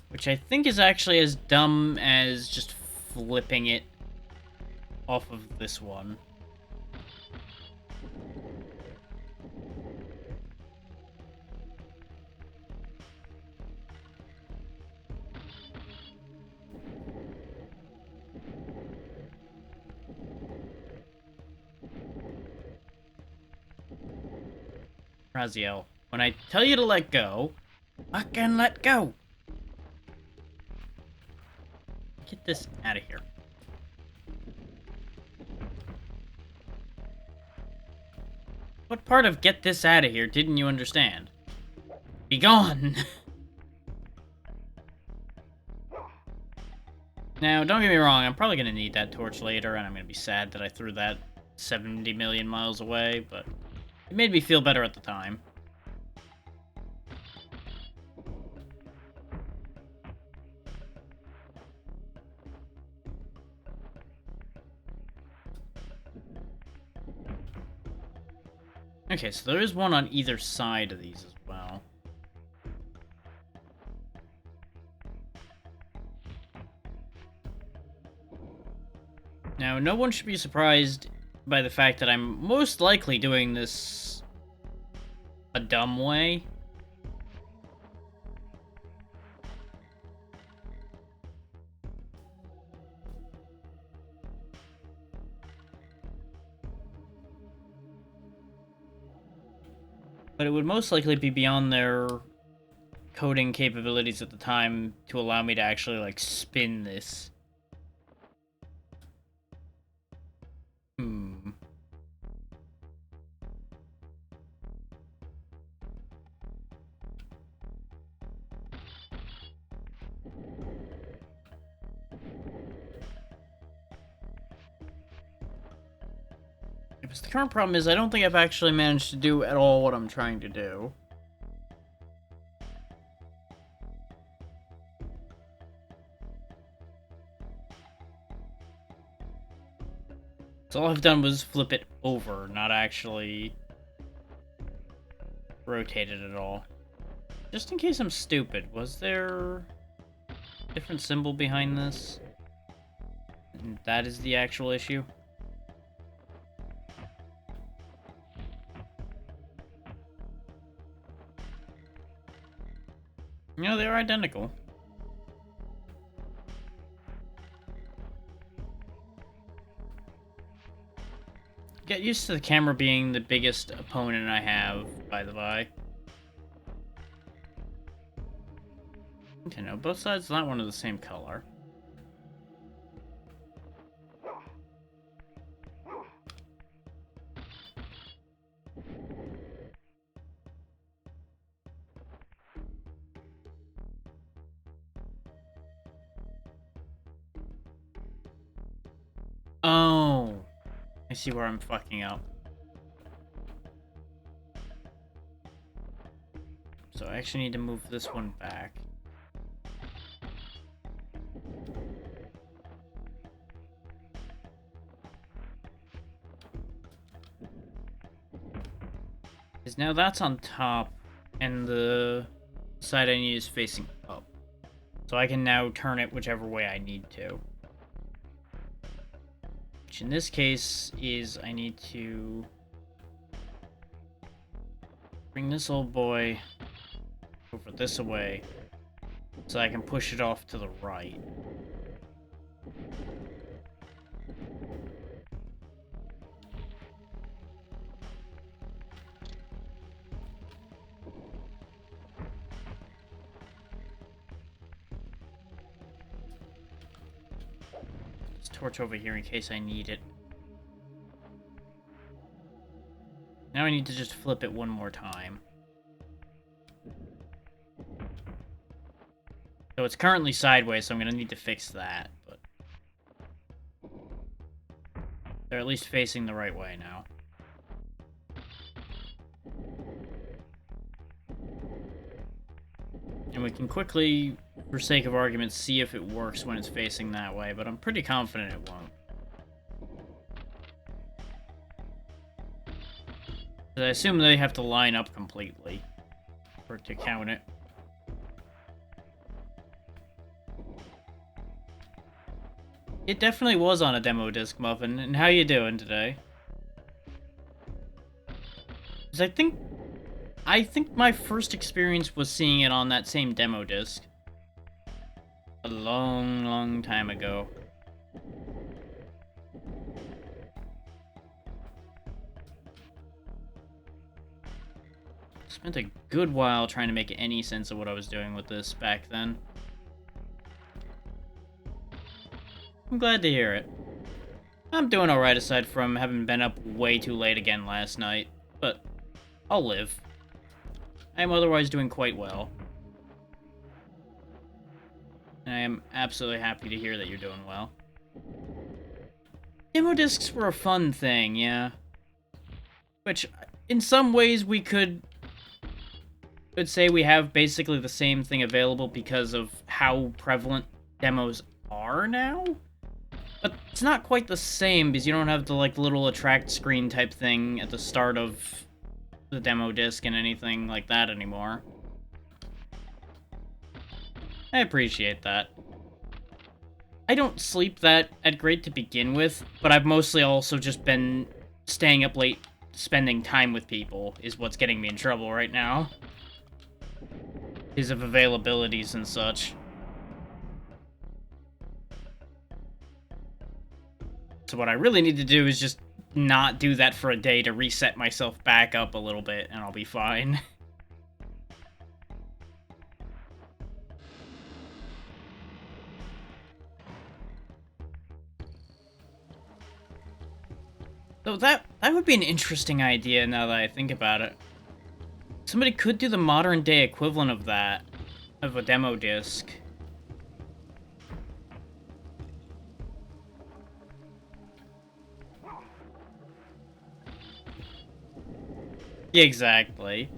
Which I think is actually as dumb as just flipping it off of this one. Raziel, when I tell you to let go, I can let go. Get this out of here. What part of get this out of here didn't you understand? Be gone! Now, don't get me wrong, I'm probably going to need that torch later, and I'm going to be sad that I threw that 70 million miles away, but it made me feel better at the time. Okay, so there is one on either side of these as well. Now, no one should be surprised by the fact that I'm most likely doing this a dumb way. But it would most likely be beyond their coding capabilities at the time to allow me to actually, like, spin this. Because the current problem is I don't think I've actually managed to do at all what I'm trying to do. So all I've done was flip it over, not actually rotate it at all. Just in case I'm stupid, was there a different symbol behind this? And that is the actual issue? No, they're identical. Get used to the camera being the biggest opponent I have, by the by. Okay, no, both sides of that one are the same color. Oh, I see where I'm fucking up. So I actually need to move this one back. Because now that's on top, and the side I need is facing up. So I can now turn it whichever way I need to. Which in this case is I need to bring this old boy over this way so I can push it off to the right. Torch over here in case I need it. Now I need to just flip it one more time. So it's currently sideways, so I'm going to need to fix that, but they're at least facing the right way now. And we can quickly, for sake of argument, see if it works when it's facing that way, but I'm pretty confident it won't. I assume they have to line up completely for it to count it. It definitely was on a demo disc, Muffin, and how you doing today? 'Cause I think my first experience was seeing it on that same demo disc. A long, long time ago. Spent a good while trying to make any sense of what I was doing with this back then. I'm glad to hear it. I'm doing alright aside from having been up way too late again last night, but I'll live. I am otherwise doing quite well. And I am absolutely happy to hear that you're doing well. Demo discs were a fun thing, yeah. Which, in some ways, we could say we have basically the same thing available because of how prevalent demos are now. But it's not quite the same because you don't have the like little attract screen type thing at the start of the demo disc and anything like that anymore. I appreciate that. I don't sleep that at great to begin with, but I've mostly also just been staying up late spending time with people is what's getting me in trouble right now. Because of availabilities and such. So what I really need to do is just not do that for a day to reset myself back up a little bit, and I'll be fine. So that would be an interesting idea now that I think about it. Somebody could do the modern day equivalent of that, of a demo disc. Yeah, exactly.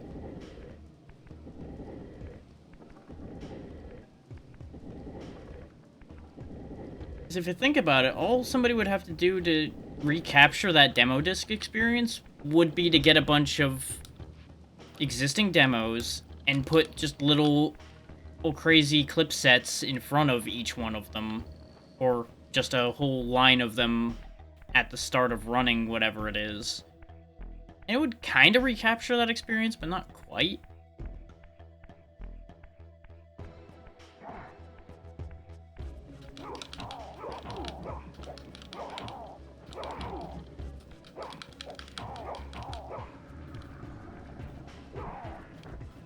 Because if you think about it, all somebody would have to do to recapture that demo disc experience would be to get a bunch of existing demos and put just little crazy clip sets in front of each one of them, or just a whole line of them at the start of running whatever it is. And it would kind of recapture that experience, but not quite.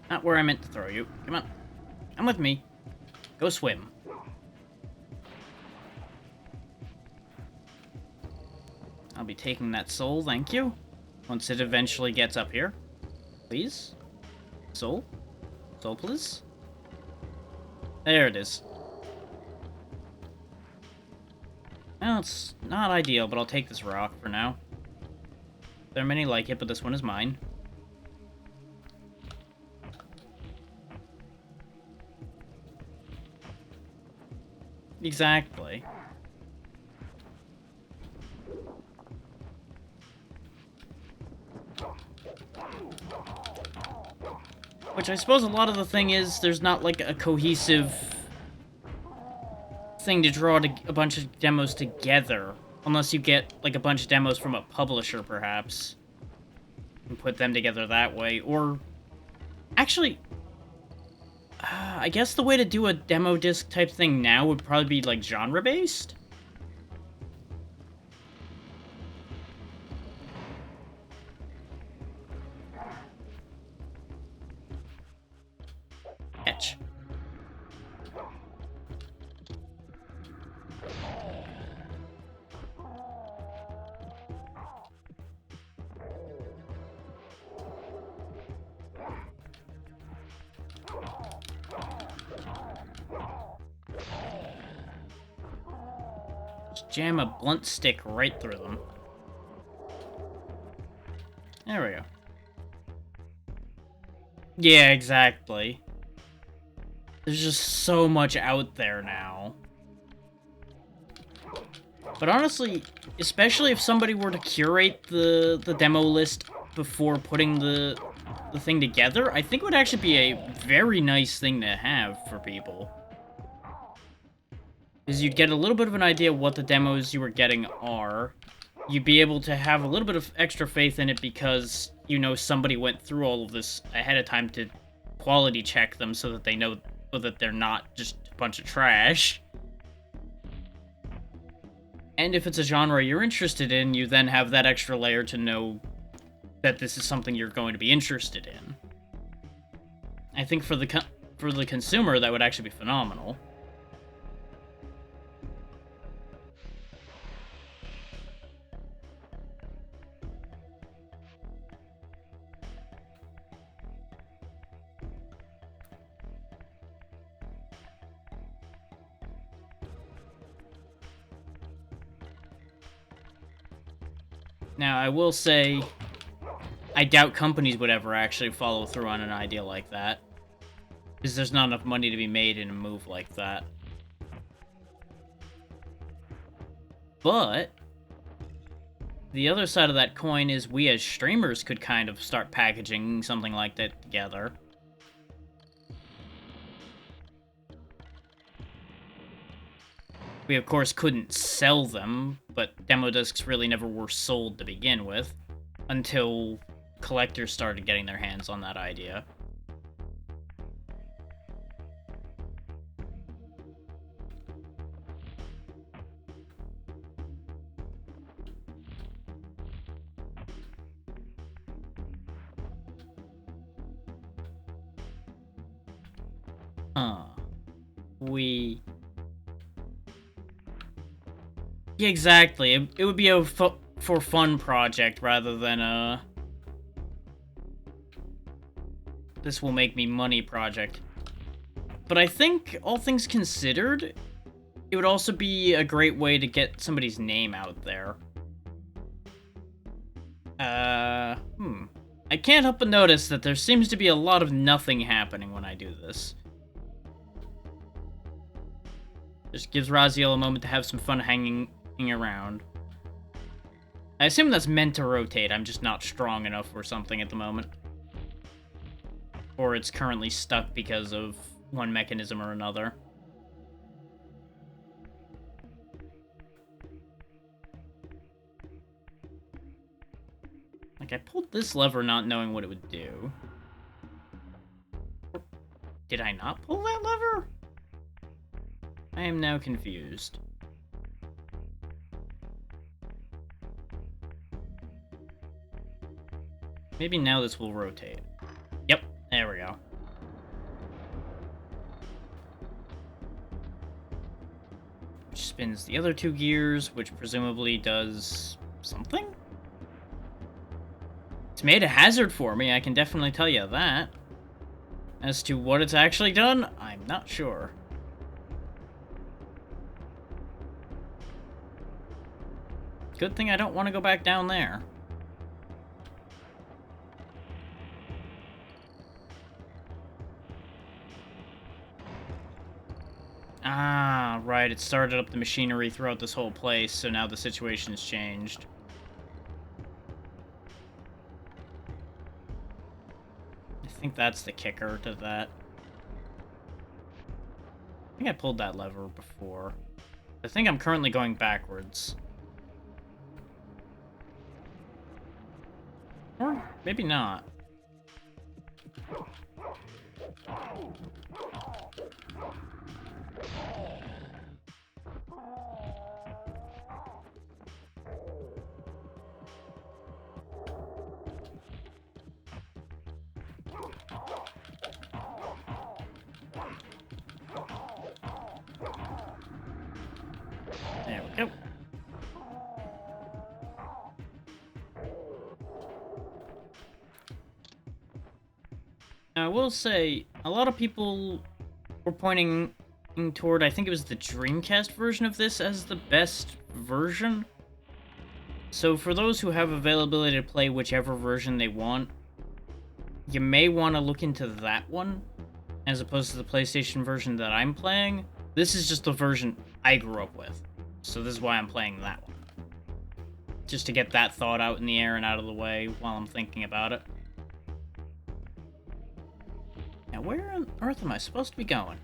Not where I meant to throw you. Come on. Come with me. Go swim. I'll be taking that soul, thank you. Once it eventually gets up here. Please? Soul? Soul, please? There it is. Well, it's not ideal, but I'll take this rock for now. There are many like it, but this one is mine. Exactly. Which I suppose a lot of the thing is, there's not like a cohesive thing to draw a bunch of demos together. Unless you get like a bunch of demos from a publisher, perhaps. And put them together that way. Or, actually, I guess the way to do a demo disc type thing now would probably be like genre-based? Etch. Just jam a blunt stick right through them. There we go. Yeah, exactly. There's just so much out there now. But honestly, especially if somebody were to curate the demo list before putting the thing together, I think it would actually be a very nice thing to have for people. Because you'd get a little bit of an idea of what the demos you were getting are. You'd be able to have a little bit of extra faith in it because you know somebody went through all of this ahead of time to quality check them so that they know that they're not just a bunch of trash. And if it's a genre you're interested in, you then have that extra layer to know that this is something you're going to be interested in. I think for the consumer, that would actually be phenomenal. Now, I will say, I doubt companies would ever actually follow through on an idea like that. Because there's not enough money to be made in a move like that. But the other side of that coin is we as streamers could kind of start packaging something like that together. We, of course, couldn't sell them, but demo discs really never were sold to begin with, until collectors started getting their hands on that idea. We... Yeah, exactly. It would be a for fun project rather than a... this will make me money project. But I think, all things considered, it would also be a great way to get somebody's name out there. I can't help but notice that there seems to be a lot of nothing happening when I do this. Just gives Raziel a moment to have some fun hanging around. I assume that's meant to rotate, I'm just not strong enough or something at the moment. Or it's currently stuck because of one mechanism or another. Like, I pulled this lever not knowing what it would do. Did I not pull that lever? I am now confused. Maybe now this will rotate. Yep, there we go. Which spins the other two gears, which presumably does something? It's made a hazard for me, I can definitely tell you that. As to what it's actually done, I'm not sure. Good thing I don't want to go back down there. Ah, right, it started up the machinery throughout this whole place, so now the situation's changed. I think that's the kicker to that. I think I pulled that lever before. I think I'm currently going backwards. Or maybe not. There we go. Now, I will say, a lot of people were pointing toward, I think it was the Dreamcast version of this as the best version. So for those who have availability to play whichever version they want, you may want to look into that one, as opposed to the PlayStation version that I'm playing. This is just the version I grew up with, so this is why I'm playing that one. Just to get that thought out in the air and out of the way while I'm thinking about it. Now, where on earth am I supposed to be going?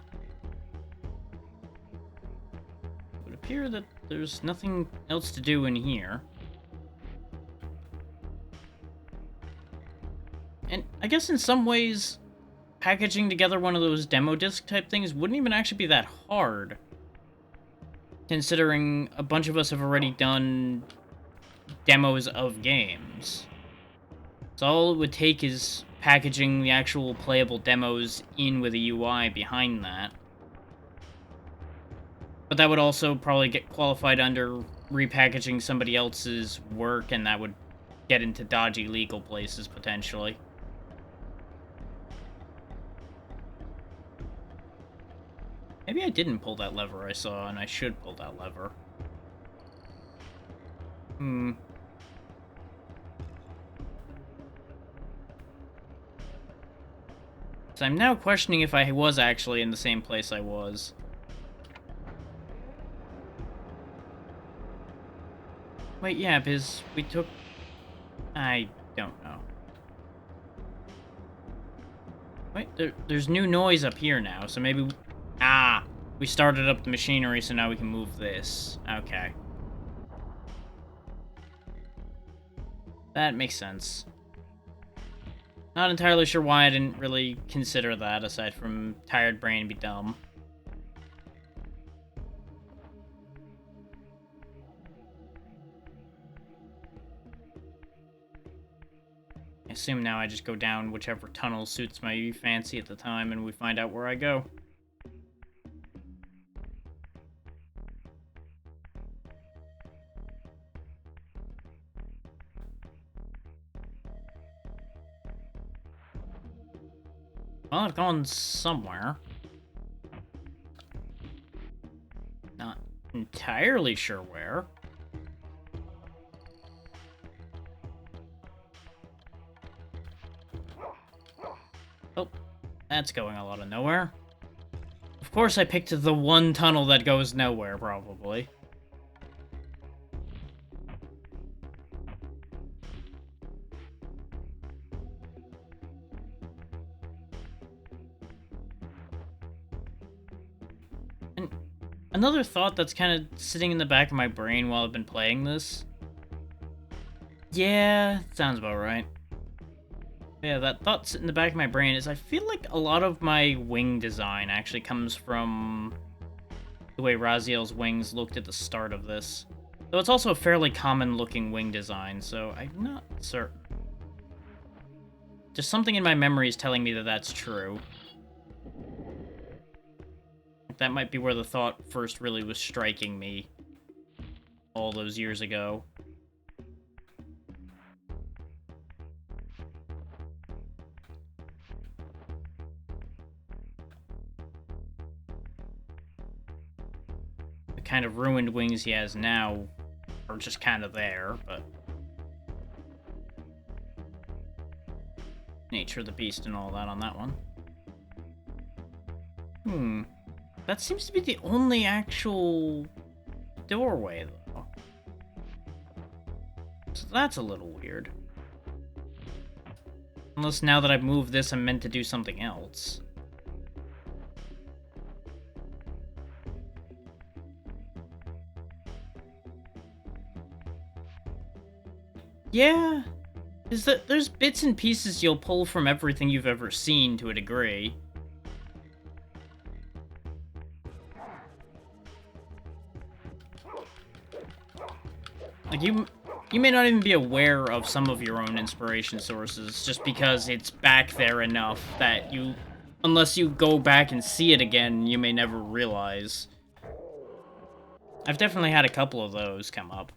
It would appear that there's nothing else to do in here. And I guess in some ways, packaging together one of those demo disc type things wouldn't even actually be that hard. Considering a bunch of us have already done demos of games. So all it would take is packaging the actual playable demos in with a UI behind that. But that would also probably get qualified under repackaging somebody else's work, and that would get into dodgy legal places, potentially. Maybe I didn't pull that lever I saw, and I should pull that lever. So I'm now questioning if I was actually in the same place I was. Wait, yeah, because we took... I don't know. Wait, there's new noise up here now, so maybe... Ah! We started up the machinery, so now we can move this. Okay. That makes sense. Not entirely sure why I didn't really consider that, aside from tired brain be dumb. I assume now I just go down whichever tunnel suits my fancy at the time, and we find out where I go. Well, I've gone somewhere. Not entirely sure where. Oh, that's going a lot of nowhere. Of course I picked the one tunnel that goes nowhere, probably. And another thought that's kind of sitting in the back of my brain while I've been playing this. Yeah, sounds about right. Yeah, that thought in the back of my brain is I feel like a lot of my wing design actually comes from the way Raziel's wings looked at the start of this. Though it's also a fairly common looking wing design, so I'm not certain. Just something in my memory is telling me that that's true. That might be where the thought first really was striking me all those years ago. The kind of ruined wings he has now are just kind of there, but... Nature of the beast and all that on that one. That seems to be the only actual doorway, though. So that's a little weird. Unless now that I've moved this, I'm meant to do something else. Yeah, there's bits and pieces you'll pull from everything you've ever seen to a degree. Like, you may not even be aware of some of your own inspiration sources, just because it's back there enough that you... Unless you go back and see it again, you may never realize. I've definitely had a couple of those come up.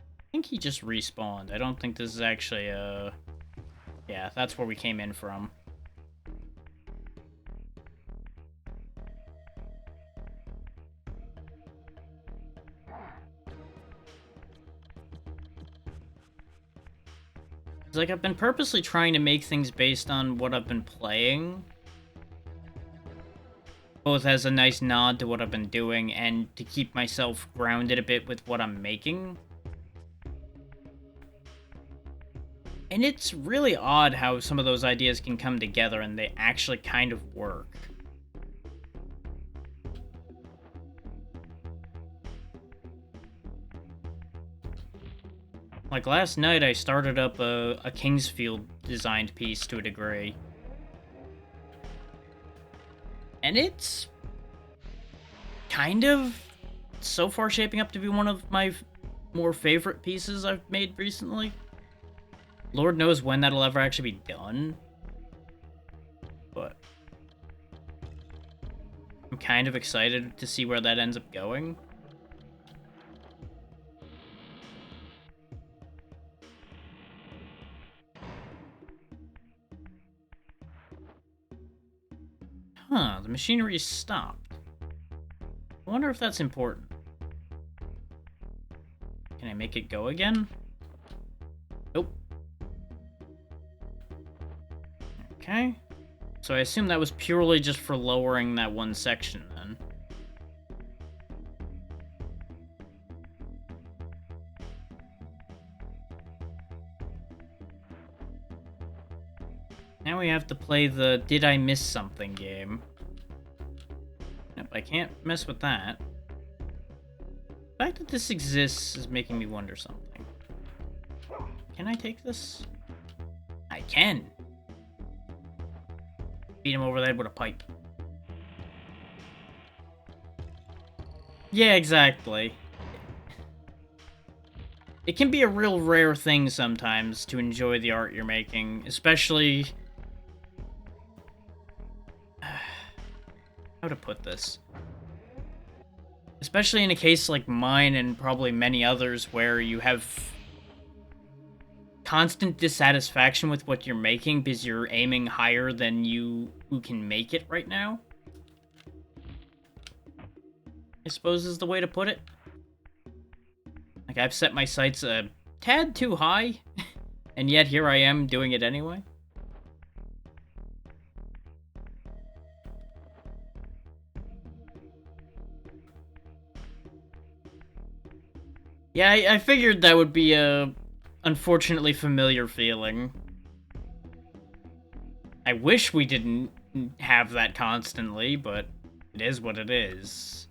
I think he just respawned. I don't think this is actually, Yeah, that's where we came in from. It's like I've been purposely trying to make things based on what I've been playing. Both as a nice nod to what I've been doing and to keep myself grounded a bit with what I'm making. And it's really odd how some of those ideas can come together and they actually kind of work. Like last night, I started up a Kingsfield designed piece to a degree. And it's kind of so far shaping up to be one of my more favorite pieces I've made recently. Lord knows when that'll ever actually be done. But I'm kind of excited to see where that ends up going. Huh, the machinery is stopped. I wonder if that's important. Can I make it go again? Nope. Okay. So I assume that was purely just for lowering that one section then. Now we have to play the Did I Miss Something game. Nope, I can't mess with that. The fact that this exists is making me wonder something. Can I take this? I can! Beat him over the head with a pipe. Yeah, exactly. It can be a real rare thing sometimes to enjoy the art you're making, especially... How to put this? Especially in a case like mine and probably many others where you have constant dissatisfaction with what you're making because you're aiming higher than you who can make it right now. I suppose is the way to put it. Like, I've set my sights a tad too high, and yet here I am doing it anyway. Yeah, I figured that would be a unfortunately familiar feeling. I wish we didn't have that constantly, but it is what it is.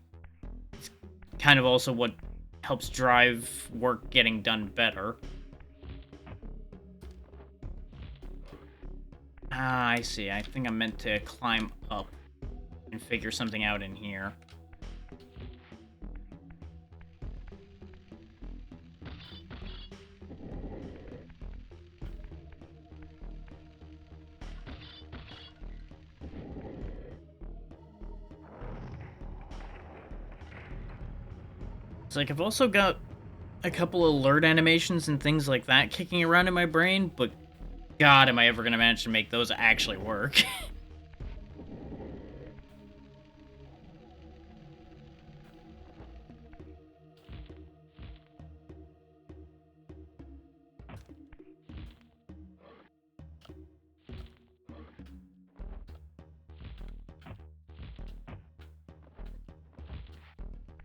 It's kind of also what helps drive work getting done better. Ah, I see. I think I'm meant to climb up and figure something out in here. It's like I've also got a couple alert animations and things like that kicking around in my brain, but God, am I ever going to manage to make those actually work?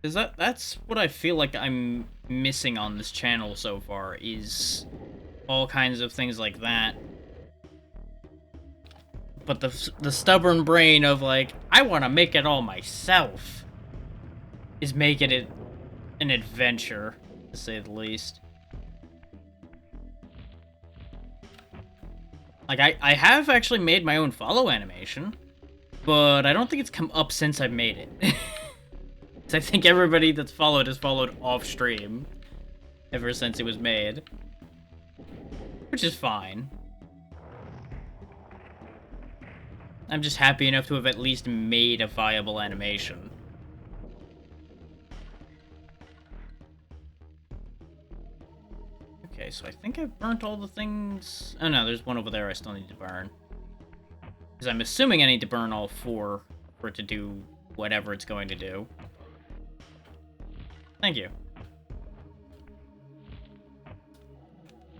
Is that's what I feel like I'm missing on this channel so far, is all kinds of things like that. But the stubborn brain of, like, I want to make it all myself is making it an adventure, to say the least. Like, I have actually made my own follow animation, but I don't think it's come up since I've made it. I think everybody that's followed has followed off-stream ever since it was made. Which is fine. I'm just happy enough to have at least made a viable animation. Okay, so I think I've burnt all the things... Oh no, there's one over there I still need to burn. Because I'm assuming I need to burn all 4 for it to do whatever it's going to do. Thank you.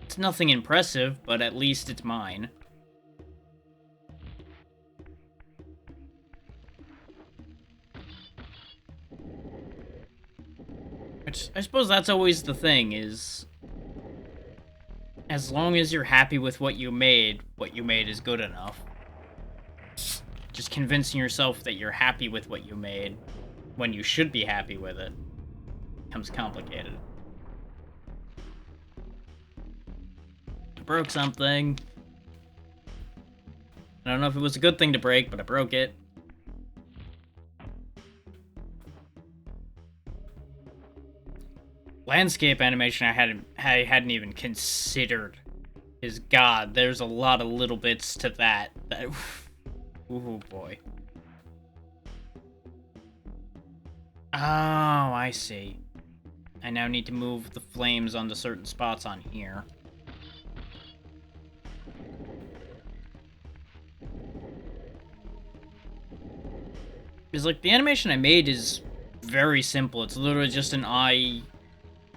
It's nothing impressive, but at least it's mine. Which, I suppose that's always the thing, is... As long as you're happy with what you made is good enough. Just convincing yourself that you're happy with what you made, when you should be happy with it, becomes complicated. I broke something. I don't know if it was a good thing to break, but I broke it. Landscape animation I hadn't even considered. Is God, there's a lot of little bits to that. Ooh boy. Oh, I see. I now need to move the flames onto certain spots on here. Because, like, the animation I made is very simple. It's literally just an eye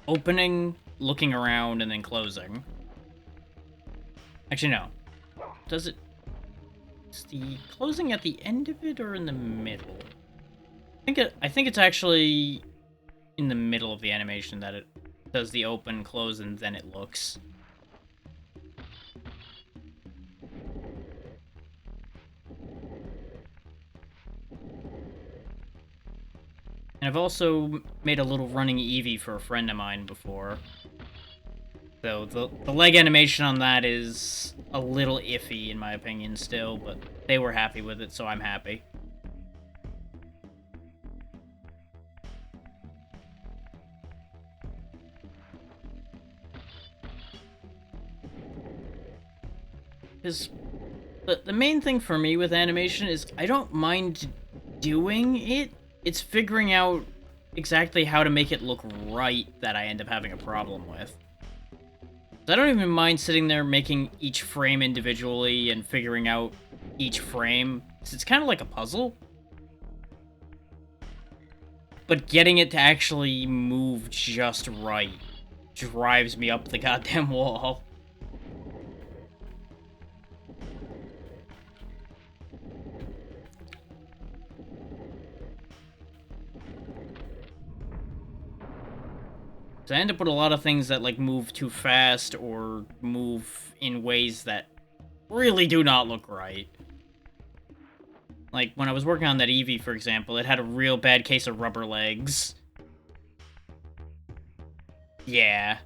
opening looking around and then closing. Actually, no. Does it... Is the closing at the end of it or in the middle? I think it's actually in the middle of the animation that it does the open, close, and then it looks. And I've also made a little running Eevee for a friend of mine before. So the leg animation on that is a little iffy in my opinion still, but they were happy with it, so I'm happy. Because the main thing for me with animation is I don't mind doing it. It's figuring out exactly how to make it look right that I end up having a problem with. I don't even mind sitting there making each frame individually and figuring out each frame. It's kind of like a puzzle. But getting it to actually move just right drives me up the goddamn wall. So I end up with a lot of things that, like, move too fast or move in ways that really do not look right. Like, when I was working on that Eevee, for example, it had a real bad case of rubber legs. Yeah.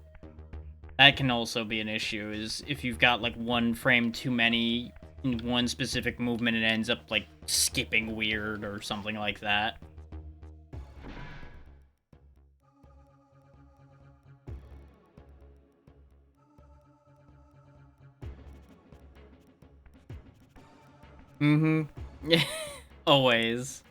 That can also be an issue, is if you've got, like, one frame too many in one specific movement, it ends up, like, skipping weird or something like that. Mm-hmm. Yeah. Always.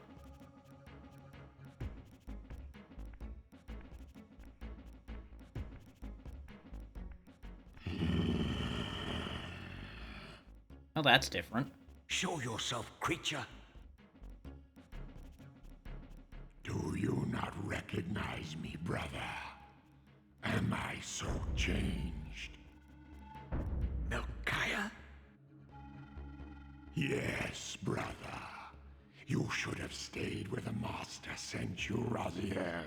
Oh, that's different. Show yourself, creature. Do you not recognize me, brother? Am I so changed? Melchiah? Yes, brother. You should have stayed where the Master sent you, Raziel.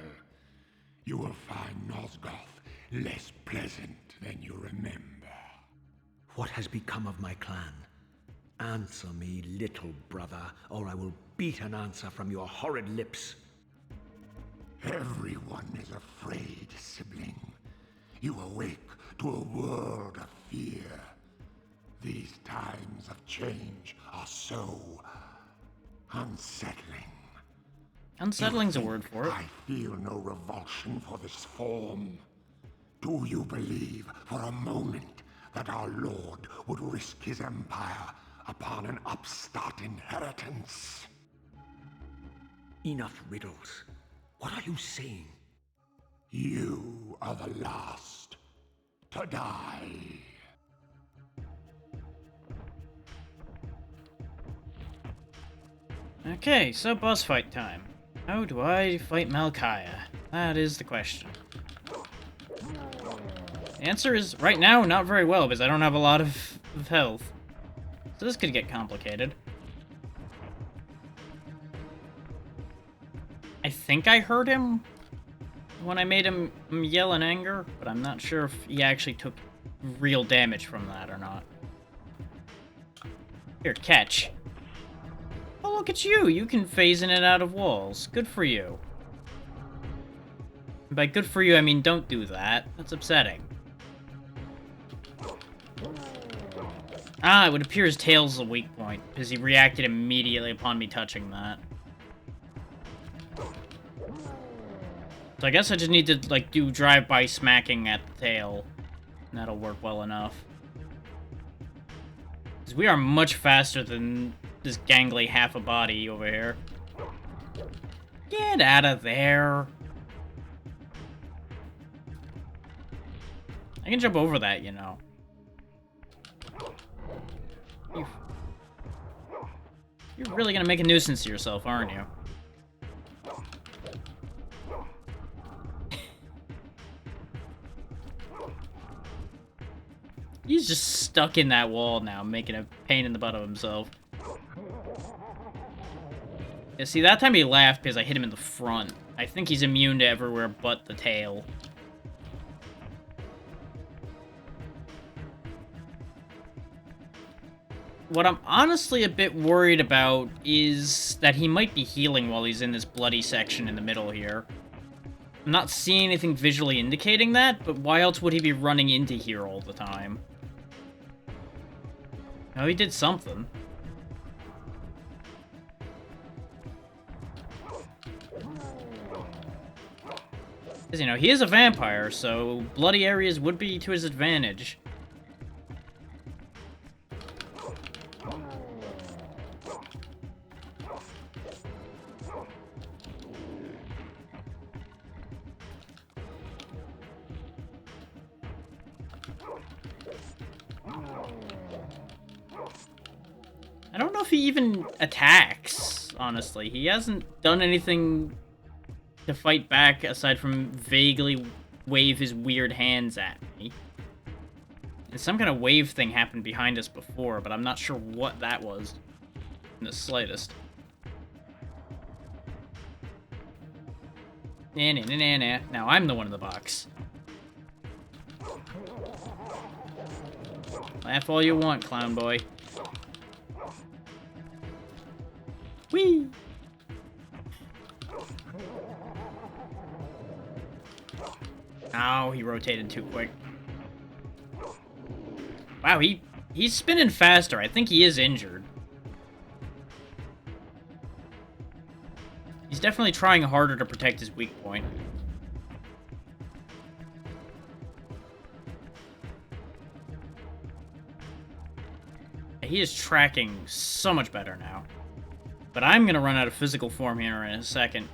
You will find Nosgoth less pleasant than you remember. What has become of my clan? Answer me, little brother, or I will beat an answer from your horrid lips. Everyone is afraid, sibling. You awake to a world of fear. These times of change are so unsettling. Unsettling's a word for it. I feel no revulsion for this form. Do you believe for a moment that our Lord would risk his empire upon an upstart inheritance? Enough riddles. What are you saying? You are the last to die. Okay, so boss fight time. How do I fight Melchiah? That is the question. The answer is, right now, not very well, because I don't have a lot of health. So this could get complicated. I think I heard him when I made him yell in anger, but I'm not sure if he actually took real damage from that or not. Here, catch. Oh, look at you! You can phase in and out of walls. Good for you. And by good for you, I mean don't do that. That's upsetting. Ah, it would appear his tail's a weak point, because he reacted immediately upon me touching that. So I guess I just need to, like, do drive-by smacking at the tail. And that'll work well enough. Because we are much faster than this gangly half a body over here. Get out of there. I can jump over that, you know. You're really gonna make a nuisance of yourself, aren't you? He's just stuck in that wall now, making a pain in the butt of himself. Yeah, see, that time he laughed because I hit him in the front. I think he's immune to everywhere but the tail. What I'm honestly a bit worried about is that he might be healing while he's in this bloody section in the middle here. I'm not seeing anything visually indicating that, but why else would he be running into here all the time? Oh, he did something. Because, you know, he is a vampire, so bloody areas would be to his advantage. I don't know if he even attacks, honestly. He hasn't done anything to fight back aside from vaguely wave his weird hands at me. And some kind of wave thing happened behind us before, but I'm not sure what that was in the slightest. Nah, nah, nah, nah, nah. Now I'm the one in the box. Laugh all you want, clown boy. Whee! Oh, he rotated too quick. Wow, he's spinning faster. I think he is injured. He's definitely trying harder to protect his weak point. He is tracking so much better now. But I'm gonna run out of physical form here in a second.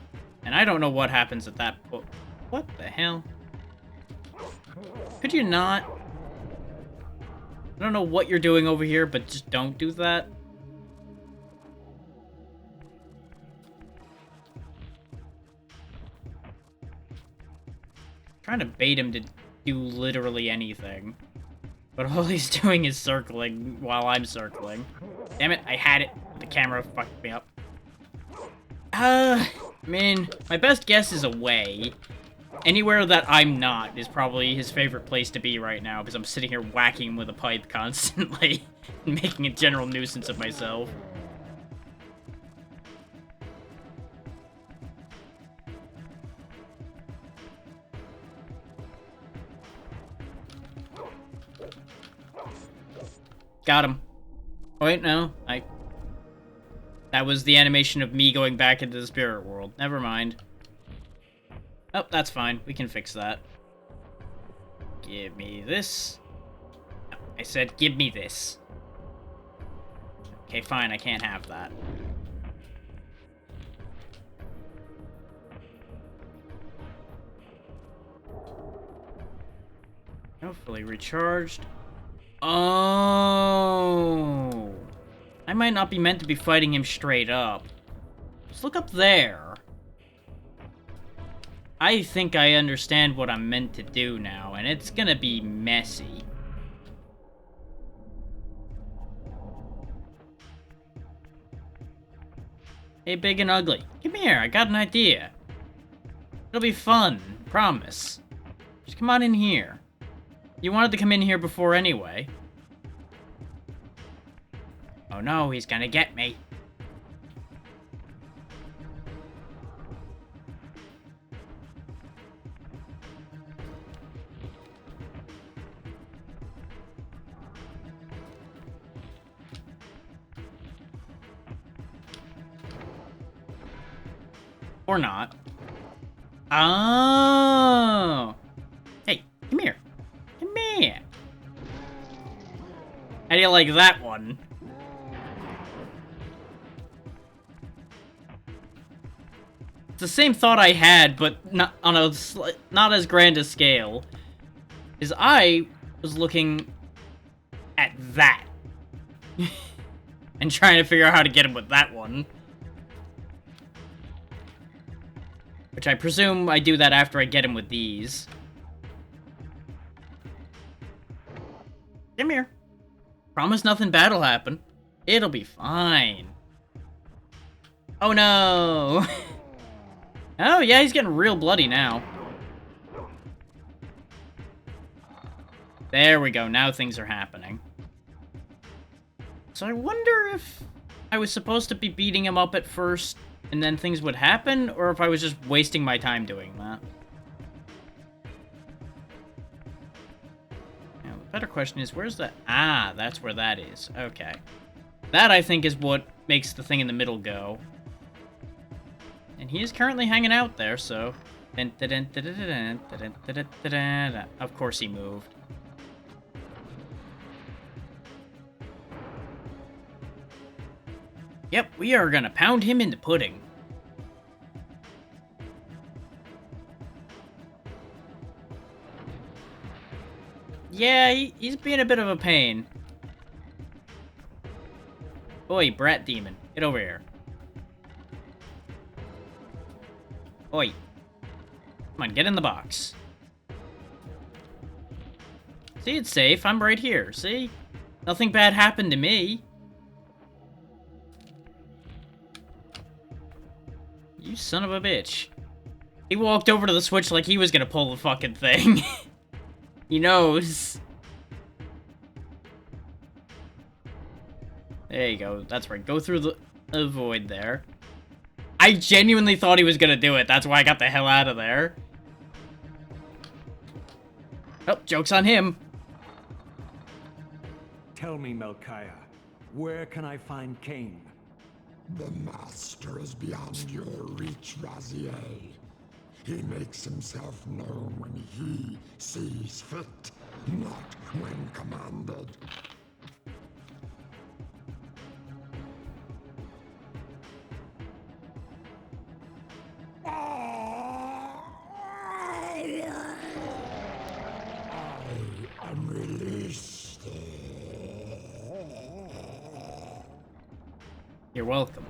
And I don't know what happens at that point. What the hell? Could you not? I don't know what you're doing over here, but just don't do that. Trying to bait him to do literally anything. But all he's doing is circling while I'm circling. Damn it, I had it. The camera fucked me up. I mean, my best guess is away. Anywhere that I'm not is probably his favorite place to be right now, because I'm sitting here whacking him with a pipe constantly, and making a general nuisance of myself. Got him. Oh, wait, no. That was the animation of me going back into the spirit world. Never mind. Oh, that's fine. We can fix that. Give me this. No, I said give me this. Okay, fine. I can't have that. Hopefully recharged. Oh. I might not be meant to be fighting him straight up. Just look up there. I think I understand what I'm meant to do now, and it's gonna be messy. Hey, Big and Ugly. Come here, I got an idea. It'll be fun, promise. Just come on in here. You wanted to come in here before anyway. Oh no, he's gonna get me. Or not. Oh! Hey, come here. Come here. How do you like that one? It's the same thought I had, but not on a not as grand a scale. Is I was looking at that. And trying to figure out how to get him with that one. Which I presume I do that after I get him with these. Come here. Promise nothing bad'll happen. It'll be fine. Oh no! Oh yeah, he's getting real bloody now. There we go, now things are happening. So I wonder if I was supposed to be beating him up at first, and then things would happen, or if I was just wasting my time doing that. Now, the better question is, where's the... Ah, that's where that is. Okay. That, I think, is what makes the thing in the middle go. And he is currently hanging out there, so... Of course he moved. Yep, we are gonna pound him into pudding. Yeah, he's being a bit of a pain. Oi, brat demon, get over here. Oi. Come on, get in the box. See, it's safe. I'm right here, see? Nothing bad happened to me. You son of a bitch. He walked over to the switch like he was gonna pull the fucking thing. He knows. There you go. That's right. Go through the void there. I genuinely thought he was gonna do it. That's why I got the hell out of there. Oh, joke's on him. Tell me, Melchiah, where can I find Kain? The Master is beyond your reach, Raziel. He makes himself known when he sees fit, not when commanded. I am released. You're welcome.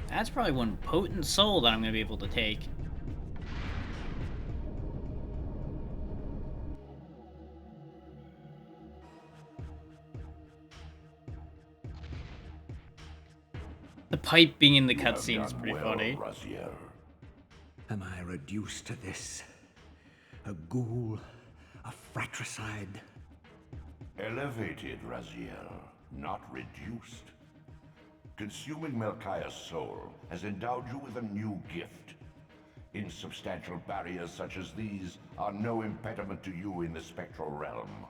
That's probably one potent soul that I'm going to be able to take. The pipe being in the cutscene is pretty funny. Raziel. Am I reduced to this? A ghoul? A fratricide? Elevated, Raziel, not reduced. Consuming Melchiah's soul has endowed you with a new gift. Insubstantial barriers such as these are no impediment to you in the spectral realm.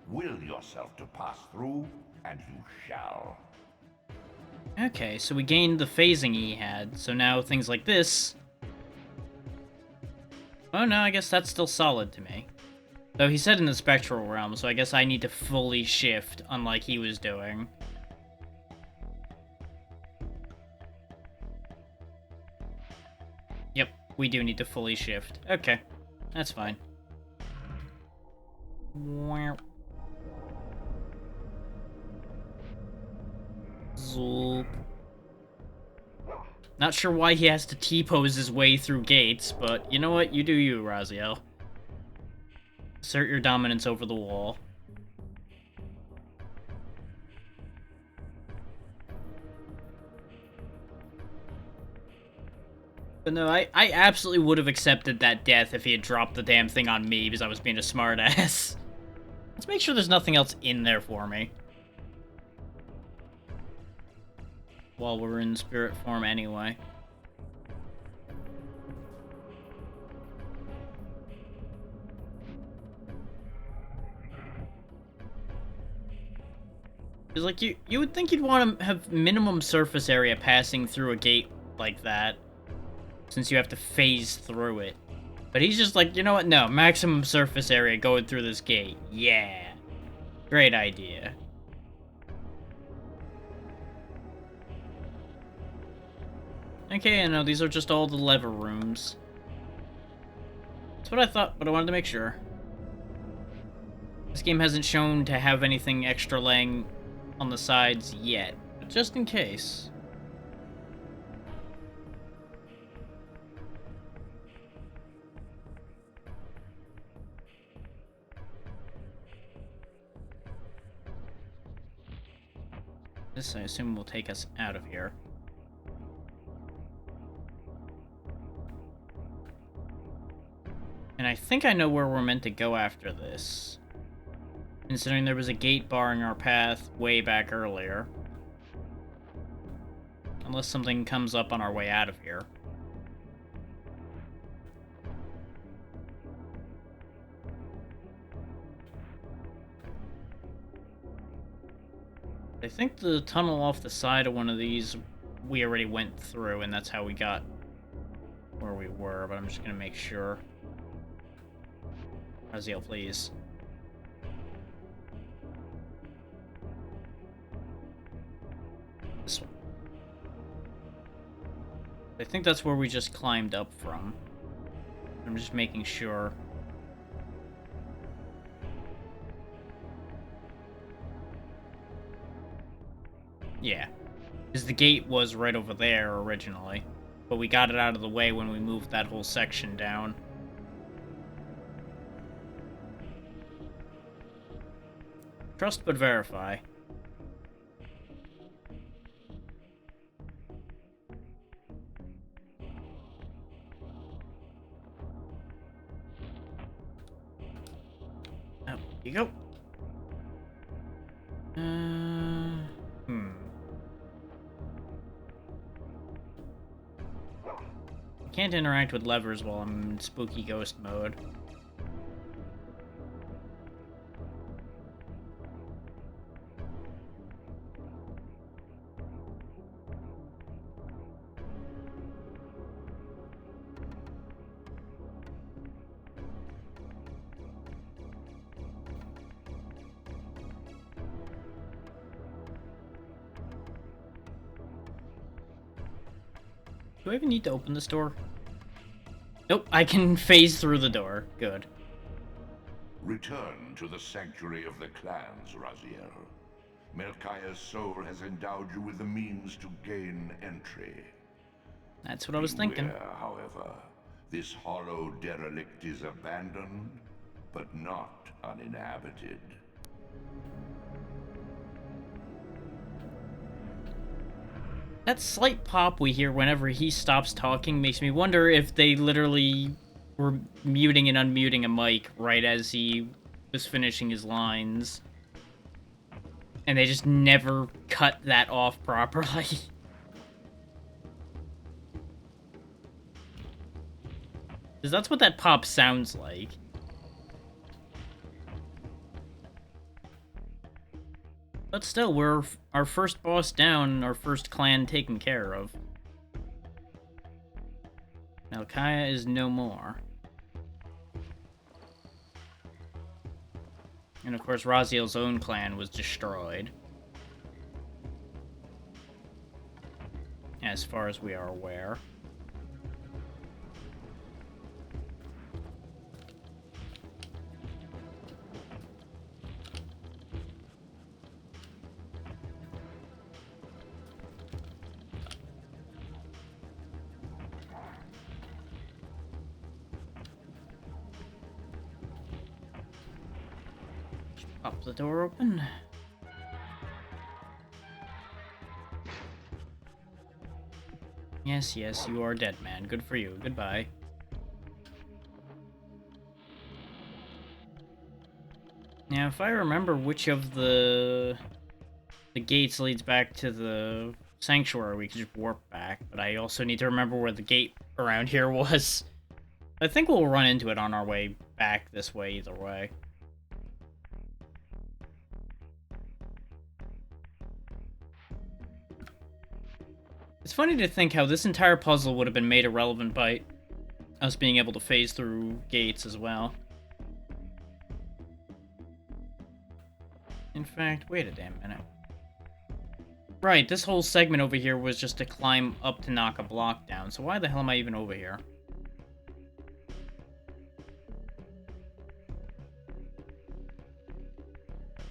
Will yourself to pass through, and you shall. Okay, so we gained the phasing he had, so now things like this... Oh no, I guess that's still solid to me. Though he said in the spectral realm, so I guess I need to fully shift, unlike he was doing. Yep, we do need to fully shift. Okay, that's fine. Zoop. Not sure why he has to T-pose his way through gates, but you know what? You do you, Raziel. Assert your dominance over the wall. But no, I absolutely would have accepted that death if he had dropped the damn thing on me because I was being a smartass. Let's make sure there's nothing else in there for me. While we're in spirit form anyway. Because, like, you would think you'd want to have minimum surface area passing through a gate like that, since you have to phase through it. But he's just like, you know what? No, maximum surface area going through this gate. Yeah. Great idea. Okay, I know these are just all the lever rooms. That's what I thought, but I wanted to make sure. This game hasn't shown to have anything extra laying on the sides yet, but just in case. This, I assume, will take us out of here. And I think I know where we're meant to go after this, considering there was a gate barring our path way back earlier. Unless something comes up on our way out of here. I think the tunnel off the side of one of these we already went through, and that's how we got where we were, but I'm just gonna make sure. Raziel, please. This one. I think that's where we just climbed up from. I'm just making sure. Yeah. Because the gate was right over there originally. But we got it out of the way when we moved that whole section down. Trust but verify. Oh, here you go. Can't interact with levers while I'm in spooky ghost mode. Do I even need to open this door? Nope, I can phase through the door. Good. Return to the sanctuary of the clans, Raziel. Melchiah's soul has endowed you with the means to gain entry. That's what I was thinking. Beware, however, this hollow derelict is abandoned, but not uninhabited. That slight pop we hear whenever he stops talking makes me wonder if they literally were muting and unmuting a mic right as he was finishing his lines. And they just never cut that off properly. Because that's what that pop sounds like. But still, we're our first boss down, our first clan taken care of. Melchiah is no more. And of course, Raziel's own clan was destroyed. As far as we are aware. Pop the door open. Yes, yes, you are dead, man. Good for you. Goodbye. Now, if I remember which of the gates leads back to the sanctuary, we could just warp back. But I also need to remember where the gate around here was. I think we'll run into it on our way back this way either way. It's funny to think how this entire puzzle would have been made irrelevant by us being able to phase through gates as well. In fact, wait a damn minute. Right, this whole segment over here was just to climb up to knock a block down, so why the hell am I even over here?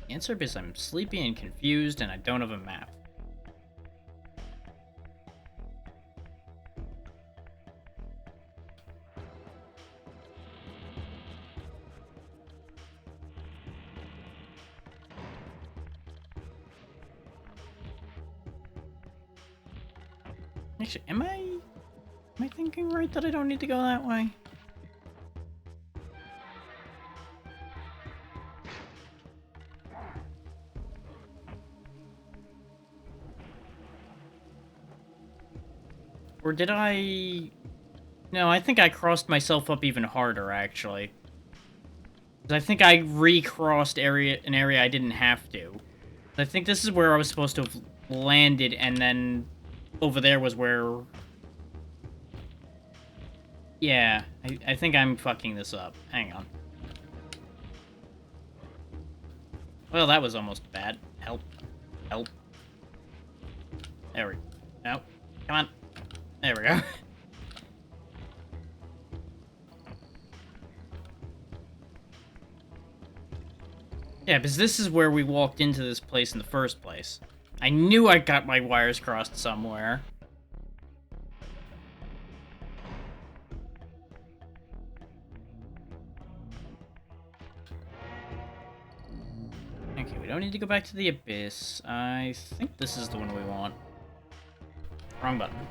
The answer is I'm sleepy and confused and I don't have a map. Actually, am I thinking right that I don't need to go that way? Or did I... No, I think I crossed myself up even harder, actually. 'Cause I think I recrossed an area I didn't have to. I think this is where I was supposed to have landed, and then over there was where... Yeah, I think I'm fucking this up. Hang on. Well, that was almost bad. Help. Help. There we go. No. Come on. There we go. Yeah, because this is where we walked into this place in the first place. I knew I got my wires crossed somewhere. Okay, we don't need to go back to the abyss. I think this is the one we want. Wrong button.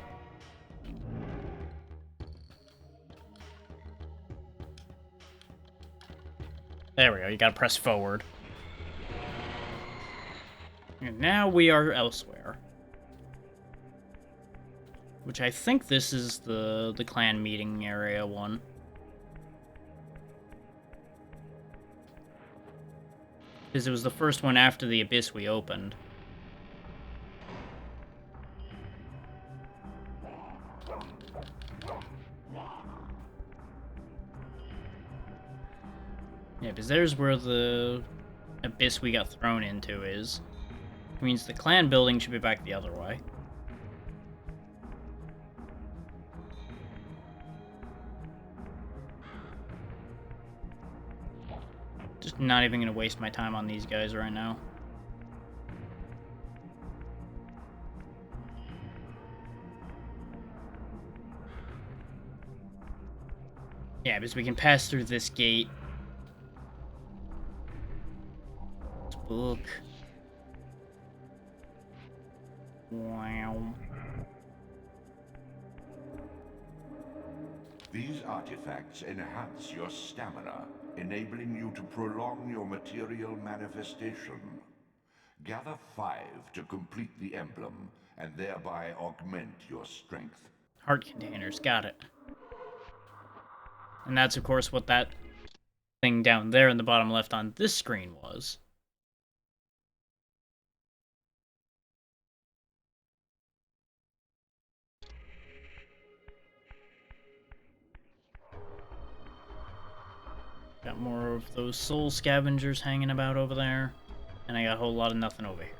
There we go, you gotta press forward. And now we are elsewhere. Which I think this is the clan meeting area one. Because it was the first one after the abyss we opened. Yeah, because there's where the abyss we got thrown into is. Which means the clan building should be back the other way. Just not even gonna waste my time on these guys right now. Yeah, because we can pass through this gate. Book. Wow. These artifacts enhance your stamina, enabling you to prolong your material manifestation. Gather 5 to complete the emblem, and thereby augment your strength. Heart containers, got it. And that's, of course, what that thing down there in the bottom left on this screen was. Got more of those soul scavengers hanging about over there. And I got a whole lot of nothing over here.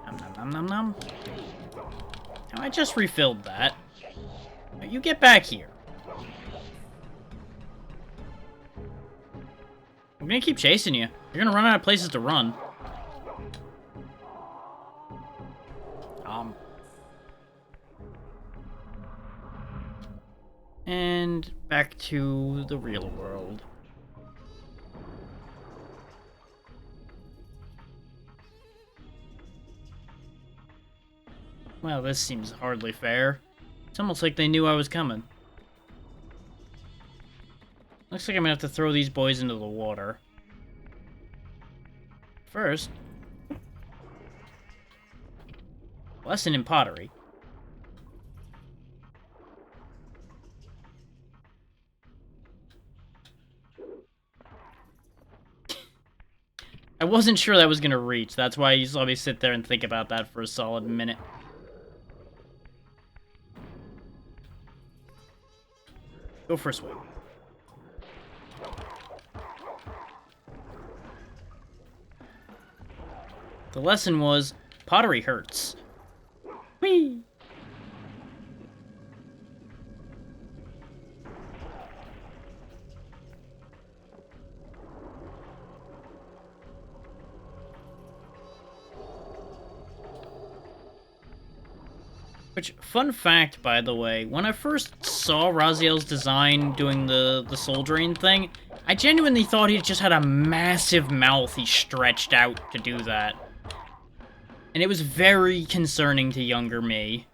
Nom nom nom nom nom. Now, I just refilled that. Now, you get back here. I'm gonna keep chasing you. You're gonna run out of places to run. And back to the real world. Well, this seems hardly fair. It's almost like they knew I was coming. Looks like I'm gonna have to throw these boys into the water. First, lesson in pottery. I wasn't sure that was gonna reach. That's why you saw me sit there and think about that for a solid minute. Go for a swim. The lesson was, pottery hurts. Whee! Which, fun fact, by the way, when I first saw Raziel's design doing the soul drain thing, I genuinely thought he just had a massive mouth he stretched out to do that. And it was very concerning to younger me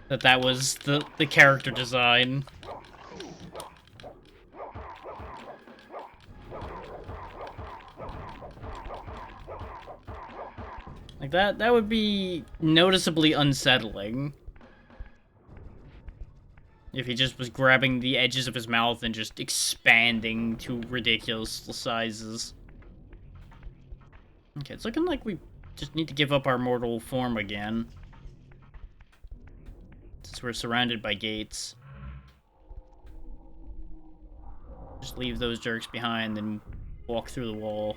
that that was the character design. Like, that would be noticeably unsettling. If he just was grabbing the edges of his mouth and just expanding to ridiculous sizes. Okay, it's looking like we just need to give up our mortal form again. Since we're surrounded by gates. Just leave those jerks behind and walk through the wall.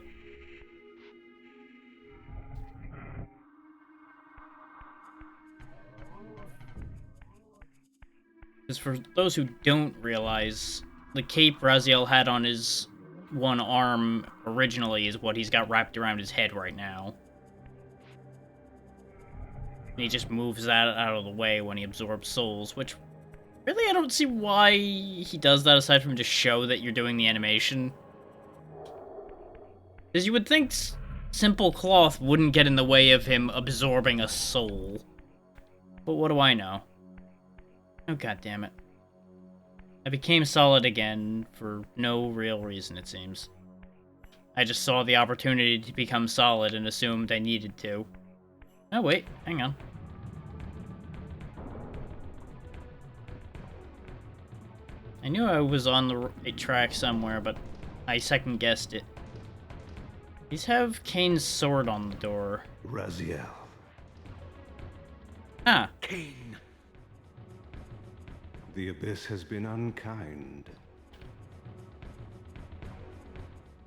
Because for those who don't realize, the cape Raziel had on his one arm originally is what he's got wrapped around his head right now. And he just moves that out of the way when he absorbs souls, which, really, I don't see why he does that aside from just show that you're doing the animation. Because you would think simple cloth wouldn't get in the way of him absorbing a soul. But what do I know? Oh, god damn it. I became solid again for no real reason, it seems. I just saw the opportunity to become solid and assumed I needed to. Oh, wait, hang on. I knew I was on the right track somewhere, but I second-guessed it. These have Kain's sword on the door. Raziel. Ah. Kain. The Abyss has been unkind.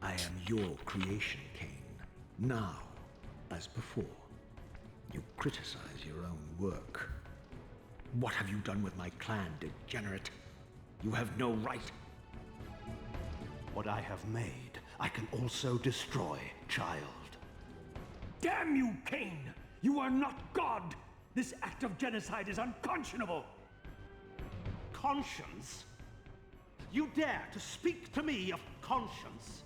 I am your creation, Kain. Now, as before, you criticize your own work. What have you done with my clan, degenerate? You have no right. What I have made, I can also destroy, child. Damn you, Kain! You are not God! This act of genocide is unconscionable! Conscience? You dare to speak to me of conscience?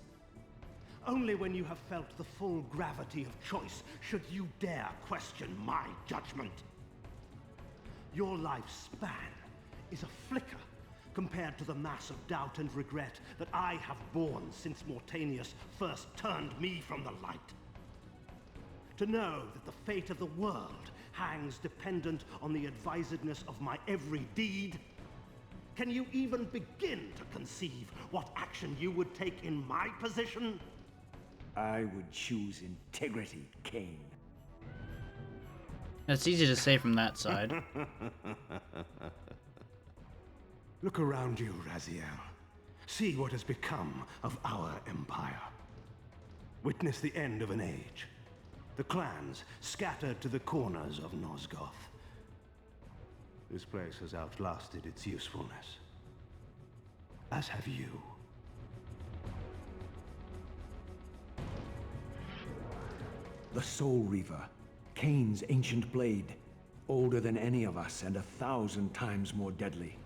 Only when you have felt the full gravity of choice should you dare question my judgment. Your lifespan is a flicker compared to the mass of doubt and regret that I have borne since Mortanius first turned me from the light. To know that the fate of the world hangs dependent on the advisedness of my every deed. Can you even begin to conceive what action you would take in my position? I would choose integrity, Kain. That's easy to say from that side. Look around you, Raziel. See what has become of our empire. Witness the end of an age. The clans scattered to the corners of Nosgoth. This place has outlasted its usefulness. As have you. The Soul Reaver, Kain's ancient blade, older than any of us and 1,000 times more deadly.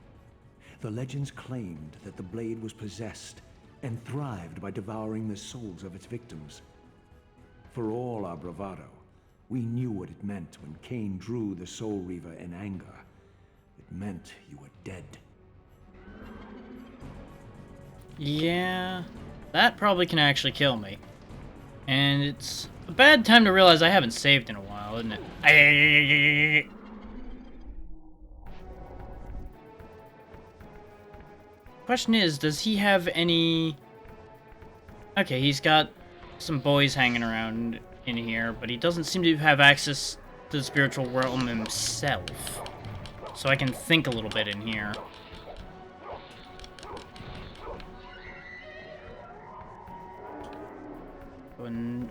The legends claimed that the blade was possessed and thrived by devouring the souls of its victims. For all our bravado, we knew what it meant when Kain drew the Soul Reaver in anger. It meant you were dead. Yeah, that probably can actually kill me. And it's a bad time to realize I haven't saved in a while, isn't it? Question is, does he have any... Okay, he's got some boys hanging around in here, but he doesn't seem to have access to the spiritual realm himself. So I can think a little bit in here. Go and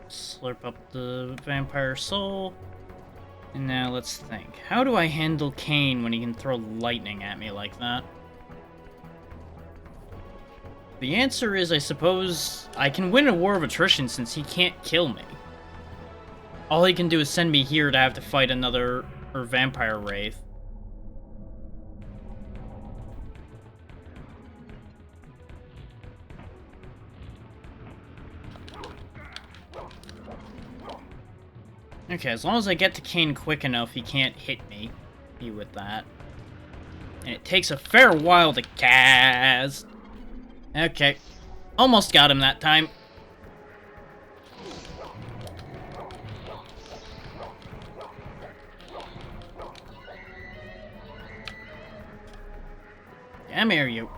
slurp up the vampire soul. And now let's think. How do I handle Kain when he can throw lightning at me like that? The answer is, I suppose, I can win a war of attrition since he can't kill me. All he can do is send me here to have to fight another Or vampire wraith. Okay, as long as I get to Kain quick enough, he can't hit me with that. And it takes a fair while to cast. Okay. Almost got him that time. Damn here, you.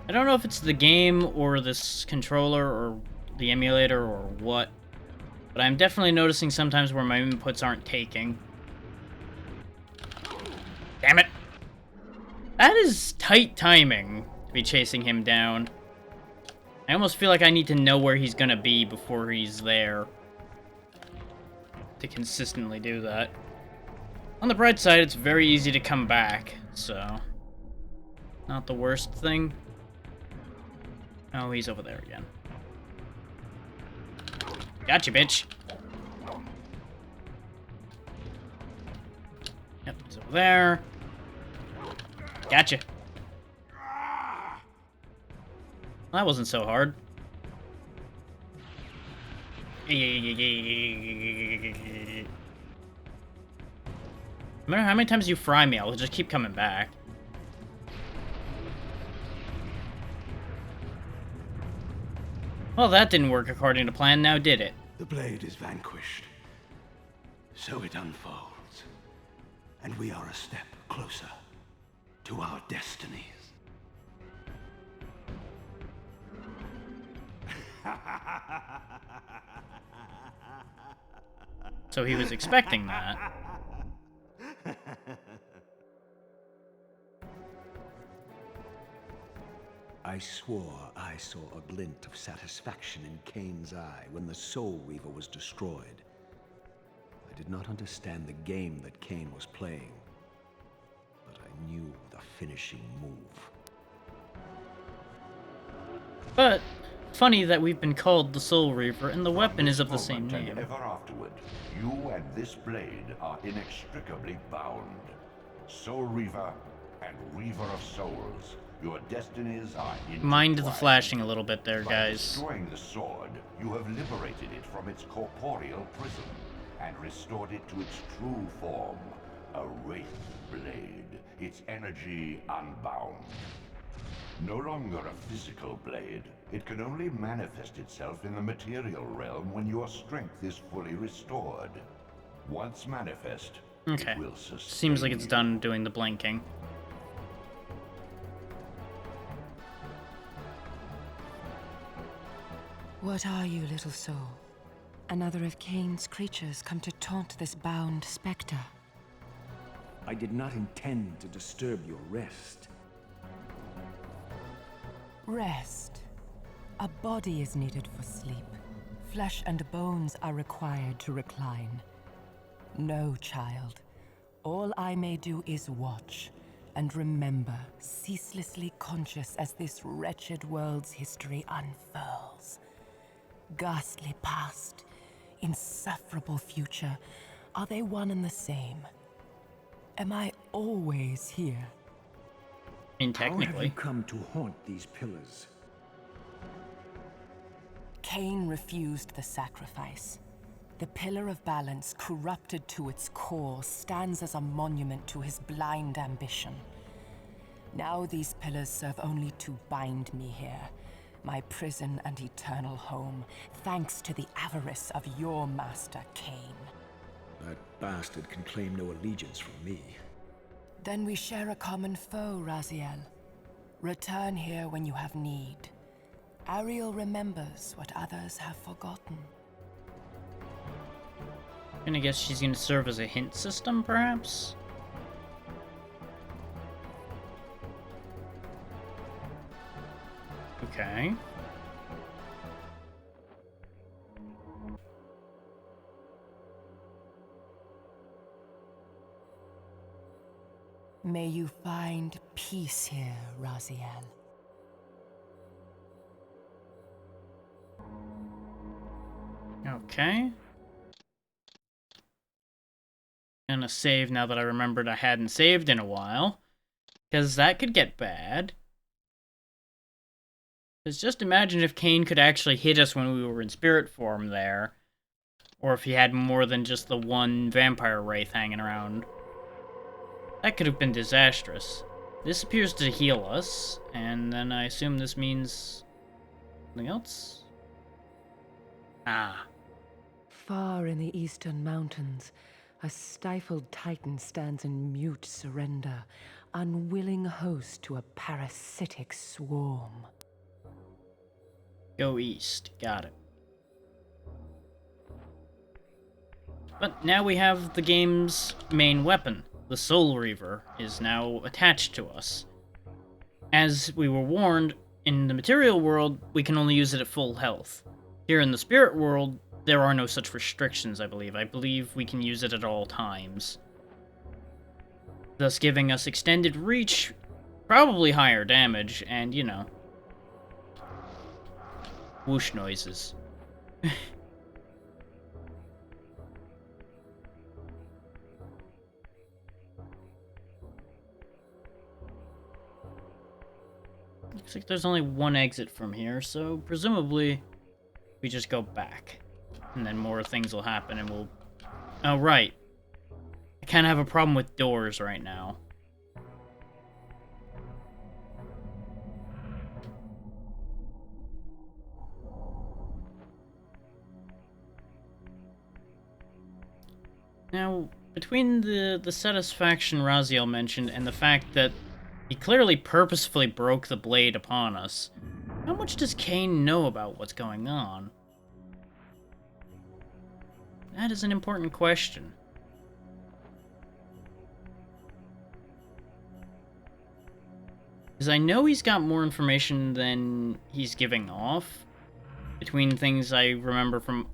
I don't know if it's the game or this controller or the emulator or what, but I'm definitely noticing sometimes where my inputs aren't taking. Damn it! That is tight timing to be chasing him down. I almost feel like I need to know where he's gonna be before he's there to consistently do that. On the bright side, it's very easy to come back, so not the worst thing. Oh, he's over there again. Gotcha, bitch. Yep, he's over there. Gotcha. Well, that wasn't so hard. No matter how many times you fry me, I'll just keep coming back. Well, that didn't work according to plan, now did it? The blade is vanquished. So it unfolds. And we are a step closer to our destinies. So he was expecting that. I swore I saw a glint of satisfaction in Kain's eye when the Soul Reaver was destroyed. I did not understand the game that Kain was playing, but I knew the finishing move. But, funny that we've been called the Soul Reaver, and the weapon is of the same Moment name. and ever afterward, you and this blade are inextricably bound. Soul Reaver and Reaver of Souls, your destinies are intertwined. Mind the flashing a little bit there, By guys. destroying the sword, you have liberated it from its corporeal prison and restored it to its true form, a wraith blade, its energy unbound. No longer a physical blade, it can only manifest itself in the material realm when your strength is fully restored. Once manifest, Okay. it will sustain Seems like it's you. done doing the blinking. What are you, little soul? Another of Kain's creatures come to taunt this bound specter. I did not intend to disturb your rest. Rest. A body is needed for sleep. Flesh and bones are required to recline. No, child. All I may do is watch and remember, ceaselessly conscious as this wretched world's history unfurls. Ghastly past, insufferable future, are they one and the same? Am I always here? I mean, How have technically. you come to haunt these pillars? Kain refused the sacrifice. The Pillar of Balance, corrupted to its core, stands as a monument to his blind ambition. Now these pillars serve only to bind me here, my prison and eternal home, thanks to the avarice of your master, Kain. That bastard can claim no allegiance from me. Then we share a common foe, Raziel. Return here when you have need. Ariel remembers what others have forgotten. And I guess she's gonna serve as a hint system, perhaps? Okay. May you find peace here, Raziel. Okay. gonna save now that I remembered I hadn't saved in a while. Because that could get bad. Because just imagine if Kain could actually hit us when we were in spirit form there. Or if he had more than just the one vampire wraith hanging around. That could have been disastrous. This appears to heal us, and then I assume this means something else? Ah. Far in the eastern mountains, a stifled titan stands in mute surrender, unwilling host to a parasitic swarm. Go east. Got it. But now we have the game's main weapon. The Soul Reaver is now attached to us. As we were warned, in the material world, we can only use it at full health. Here in the spirit world, there are no such restrictions, I believe. I believe we can use it at all times. Thus giving us extended reach, probably higher damage, and, you know, whoosh noises. Looks like there's only one exit from here, so presumably we just go back. And then more things will happen and we'll... Oh, right. I kind of have a problem with doors right now. Now, between the satisfaction Raziel mentioned and the fact that he clearly purposefully broke the blade upon us, how much does Kain know about what's going on? That is an important question. Because I know he's got more information than he's giving off, between things I remember from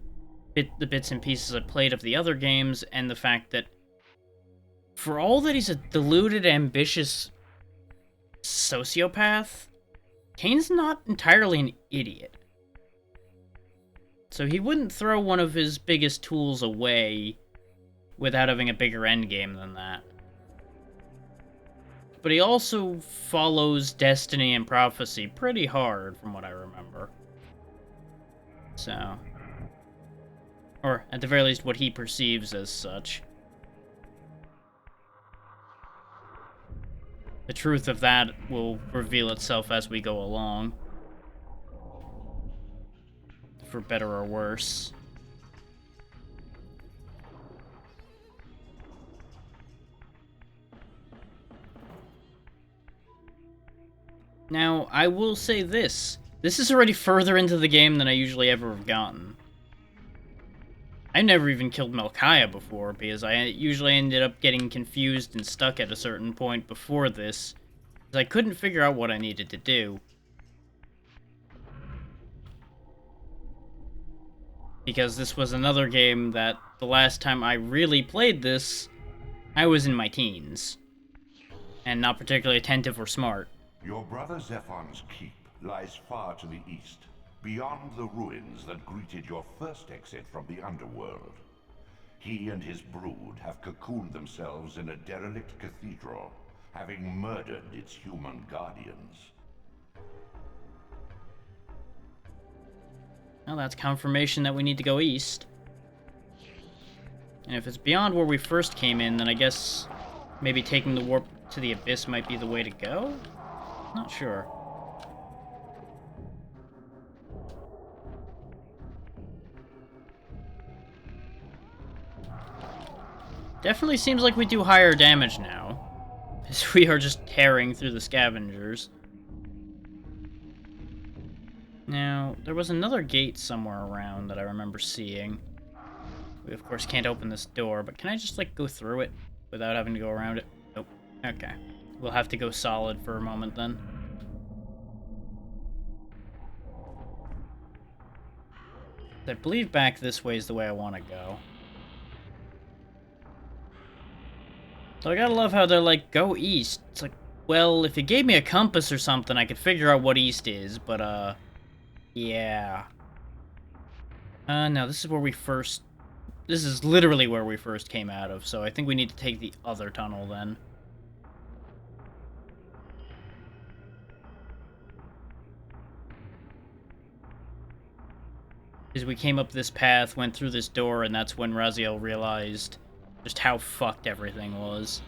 the bits and pieces I played of the other games, and the fact that for all that he's a deluded, ambitious sociopath, Kain's not entirely an idiot. So he wouldn't throw one of his biggest tools away without having a bigger endgame than that. But he also follows destiny and prophecy pretty hard, from what I remember. So... or, at the very least, what he perceives as such. The truth of that will reveal itself as we go along. For better or worse. Now, I will say this. This is already further into the game than I usually ever have gotten. I never even killed Melchiah before, because I usually ended up getting confused and stuck at a certain point before this, because I couldn't figure out what I needed to do. Because this was another game that, the last time I really played this, I was in my teens. And not particularly attentive or smart. Your brother Zephon's keep lies far to the east, beyond the ruins that greeted your first exit from the underworld. He and his brood have cocooned themselves in a derelict cathedral, having murdered its human guardians. Well, that's confirmation that we need to go east. And if it's beyond where we first came in, then I guess maybe taking the warp to the abyss might be the way to go? Not sure. Definitely seems like we do higher damage now, as we are just tearing through the scavengers. Now, there was another gate somewhere around that I remember seeing. We, of course, can't open this door, but can I just, like, go through it without having to go around it? Nope. Okay. We'll have to go solid for a moment, then. I believe back this way is the way I want to go. So I gotta love how they're like, go east. It's like, well, if you gave me a compass or something, I could figure out what east is, but, yeah. No, this is where we first this is literally where we first came out of, so I think we need to take the other tunnel then. Because we came up this path, went through this door, and that's when Raziel realized just how fucked everything was.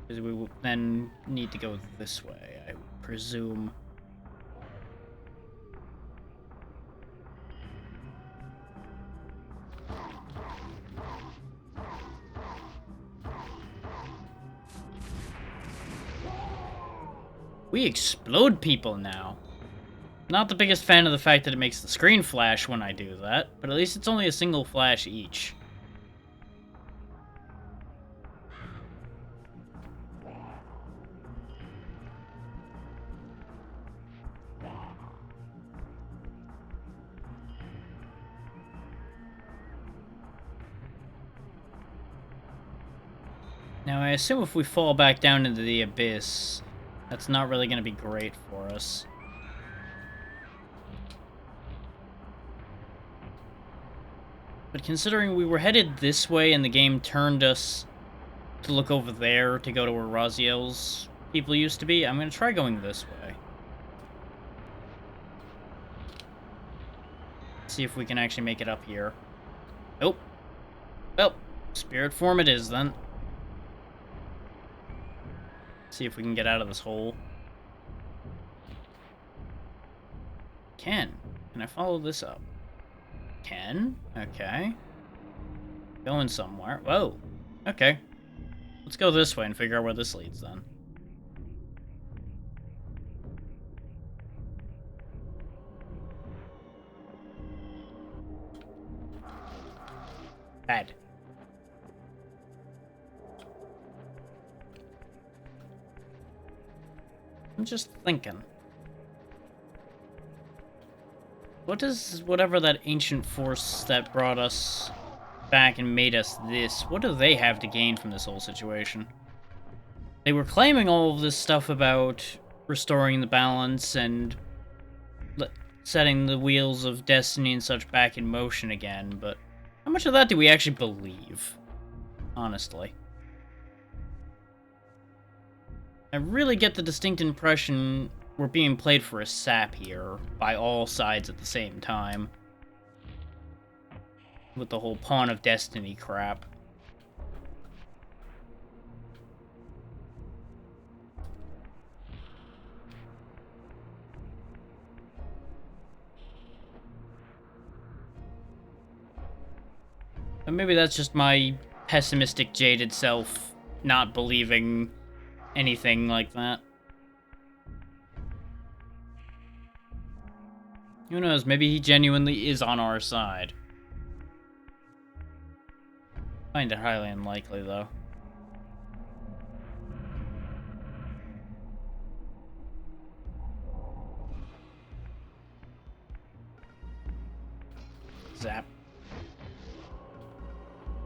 Because we will then need to go this way, I presume. We explode people now. Not the biggest fan of the fact that it makes the screen flash when I do that, but at least it's only a single flash each. Now, I assume if we fall back down into the abyss, that's not really going to be great for us. But considering we were headed this way and the game turned us to look over there to go to where Raziel's people used to be, I'm going to try going this way. See if we can actually make it up here. Nope. Well, spirit form it is then. See if we can get out of this hole. Can I follow this up? Can? Okay. Going somewhere. Whoa. Okay. Let's go this way and figure out where this leads then. Bad. I'm just thinking. What does whatever that ancient force that brought us back and made us this, what do they have to gain from this whole situation? They were claiming all of this stuff about restoring the balance and setting the wheels of destiny and such back in motion again, but how much of that do we actually believe? Honestly. I really get the distinct impression we're being played for a sap here, by all sides at the same time. With the whole Pawn of Destiny crap. But maybe that's just my pessimistic, jaded self not believing anything like that. Who knows, maybe he genuinely is on our side. Find it highly unlikely, though. Zap.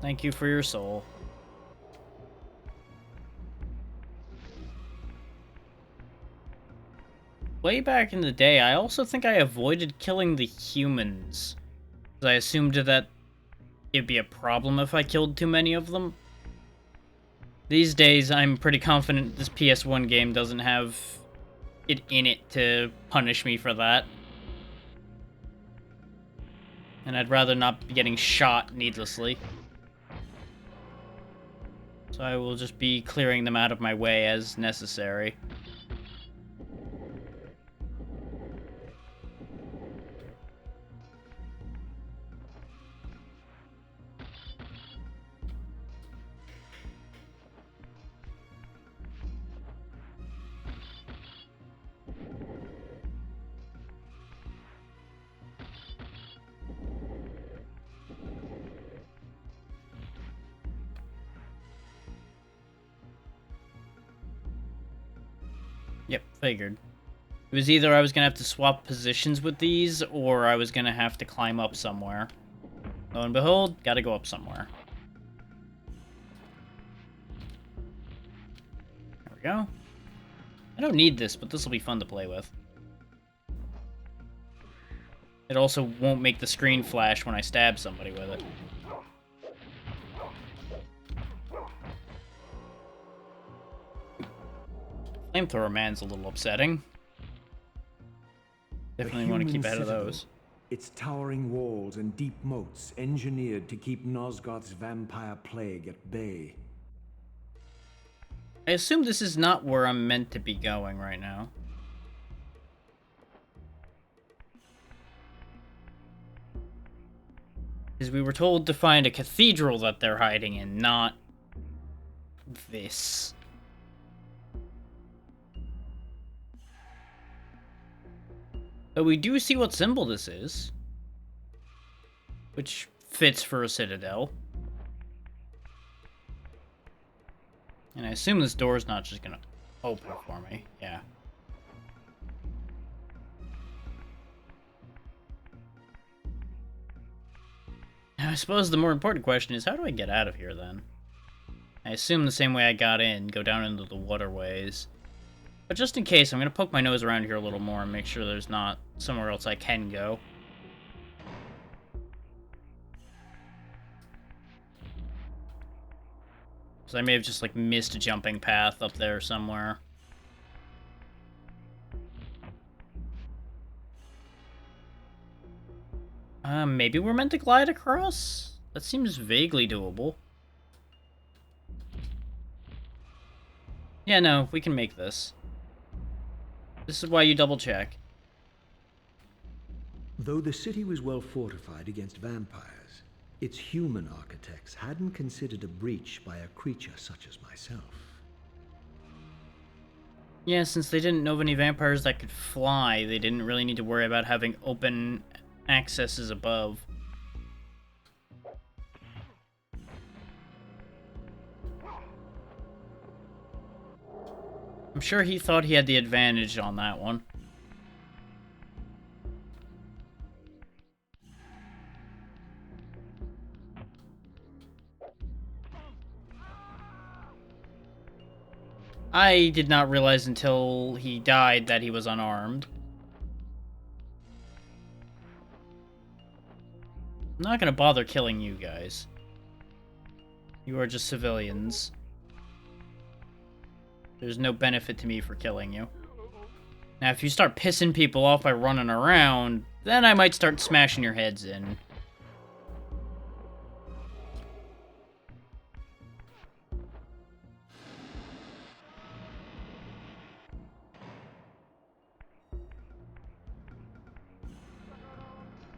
Thank you for your soul. Way back in the day, I also think I avoided killing the humans. Because I assumed that it'd be a problem if I killed too many of them. These days, I'm pretty confident this PS1 game doesn't have it in it to punish me for that. And I'd rather not be getting shot needlessly. So I will just be clearing them out of my way as necessary. Yep, figured. It was either I was gonna have to swap positions with these, or I was gonna have to climb up somewhere. Lo and behold, gotta go up somewhere. There we go. I don't need this, but this will be fun to play with. It also won't make the screen flash when I stab somebody with it. Flamethrower man's a little upsetting. Definitely want to keep ahead of those. Its towering walls and deep moats engineered to keep Nosgoth's vampire plague at bay. I assume this is not where I'm meant to be going right now. Because we were told to find a cathedral that they're hiding in, not this. But we do see what symbol this is. Which fits for a citadel. And I assume this door is not just gonna open for me. Yeah. Now, I suppose the more important question is, how do I get out of here, then? I assume the same way I got in, go down into the waterways. But just in case, I'm gonna poke my nose around here a little more and make sure there's not somewhere else I can go. So I may have just, like, missed a jumping path up there somewhere. Maybe we're meant to glide across? That seems vaguely doable. Yeah, no, we can make this. This is why you double check. Though the city was well fortified against vampires, its human architects hadn't considered a breach by a creature such as myself. Yeah, since they didn't know of any vampires that could fly, they didn't really need to worry about having open accesses above. I'm sure he thought he had the advantage on that one. I did not realize until he died that he was unarmed. I'm not gonna bother killing you guys. You are just civilians. There's no benefit to me for killing you. Now, if you start pissing people off by running around, then I might start smashing your heads in.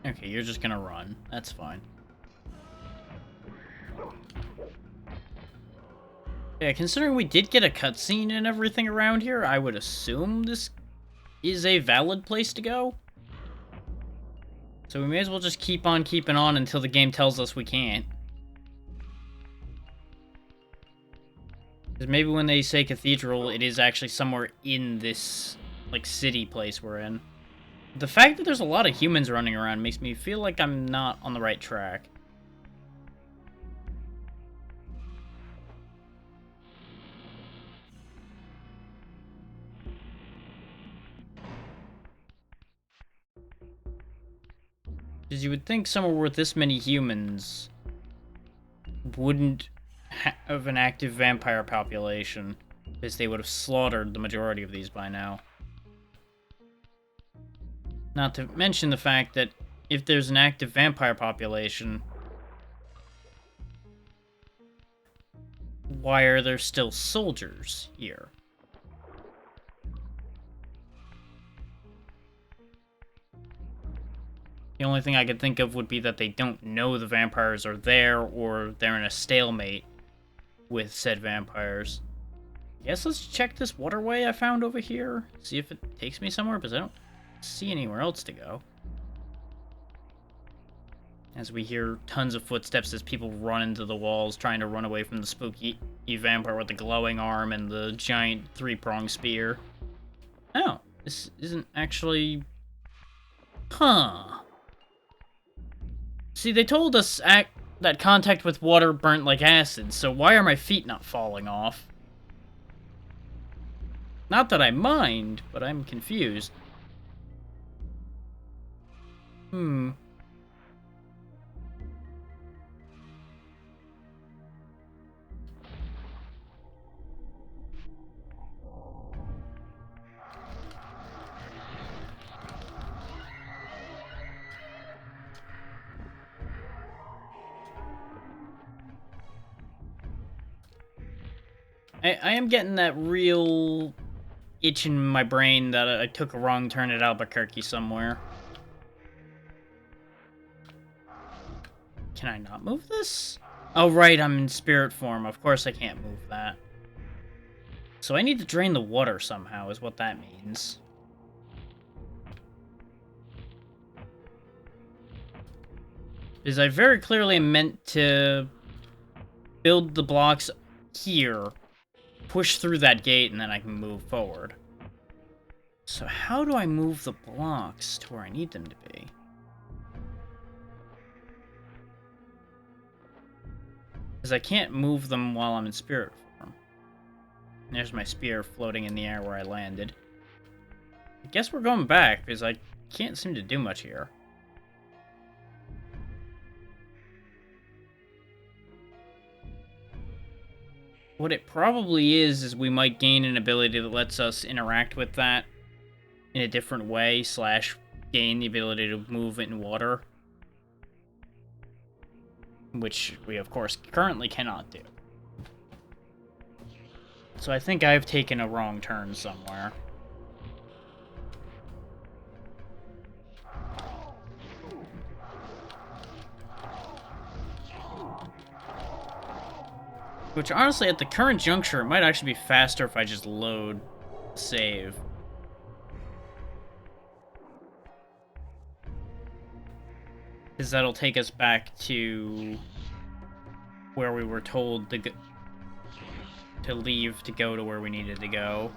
Okay, you're just gonna run. That's fine. Yeah, considering we did get a cutscene and everything around here, I would assume this is a valid place to go. So we may as well just keep on keeping on until the game tells us we can't. Because maybe when they say cathedral, it is actually somewhere in this, like, city place we're in. The fact that there's a lot of humans running around makes me feel like I'm not on the right track. Because you would think somewhere with this many humans wouldn't have an active vampire population, because they would have slaughtered the majority of these by now. Not to mention the fact that if there's an active vampire population, why are there still soldiers here? The only thing I could think of would be that they don't know the vampires are there, or they're in a stalemate with said vampires. Guess let's check this waterway I found over here, see if it takes me somewhere, because I don't see anywhere else to go. As we hear tons of footsteps as people run into the walls, trying to run away from the spooky vampire with the glowing arm and the giant three-pronged spear. Oh, this isn't actually... Huh. See, they told us that contact with water burnt like acid, so why are my feet not falling off? Not that I mind, but I'm confused. Hmm. I am getting that real itch in my brain that I took a wrong turn at Albuquerque somewhere. Can I not move this? Oh, right, I'm in spirit form. Of course I can't move that. So I need to drain the water somehow, is what that means. Because I very clearly meant to build the blocks here, push through that gate, and then I can move forward. So how do I move the blocks to where I need them to be? Because I can't move them while I'm in spirit form. And there's my spear floating in the air where I landed. I guess we're going back, because I can't seem to do much here. What it probably is we might gain an ability that lets us interact with that in a different way, slash gain the ability to move in water. Which we, of course, currently cannot do. So I think I've taken a wrong turn somewhere. Which, honestly, at the current juncture, it might actually be faster if I just load save. Because that'll take us back to where we were told to leave to go to where we needed to go.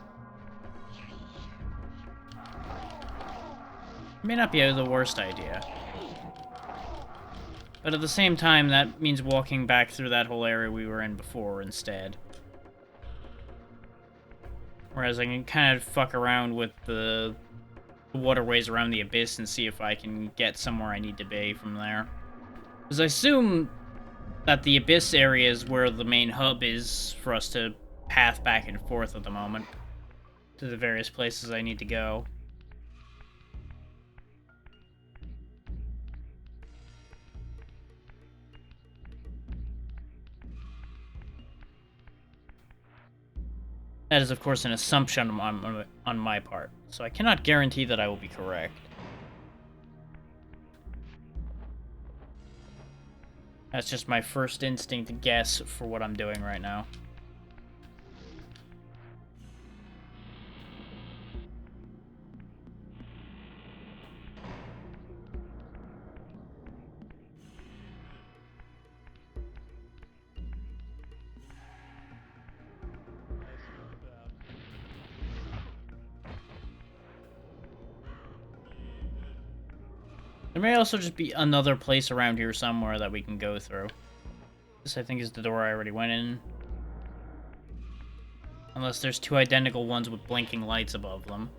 May not be the worst idea. But at the same time, that means walking back through that whole area we were in before instead. Whereas I can kind of fuck around with the waterways around the abyss and see if I can get somewhere I need to be from there. Because I assume that the abyss area is where the main hub is for us to path back and forth at the moment to the various places I need to go. That is, of course, an assumption on my part, so I cannot guarantee that I will be correct. That's just my first instinct guess for what I'm doing right now. There may also just be another place around here somewhere that we can go through. This, I think, is the door I already went in. Unless there's two identical ones with blinking lights above them.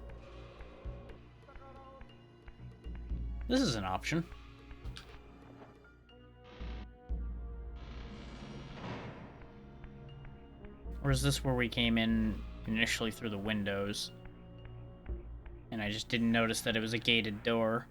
This is an option. Or is this where we came in initially through the windows? And I just didn't notice that it was a gated door.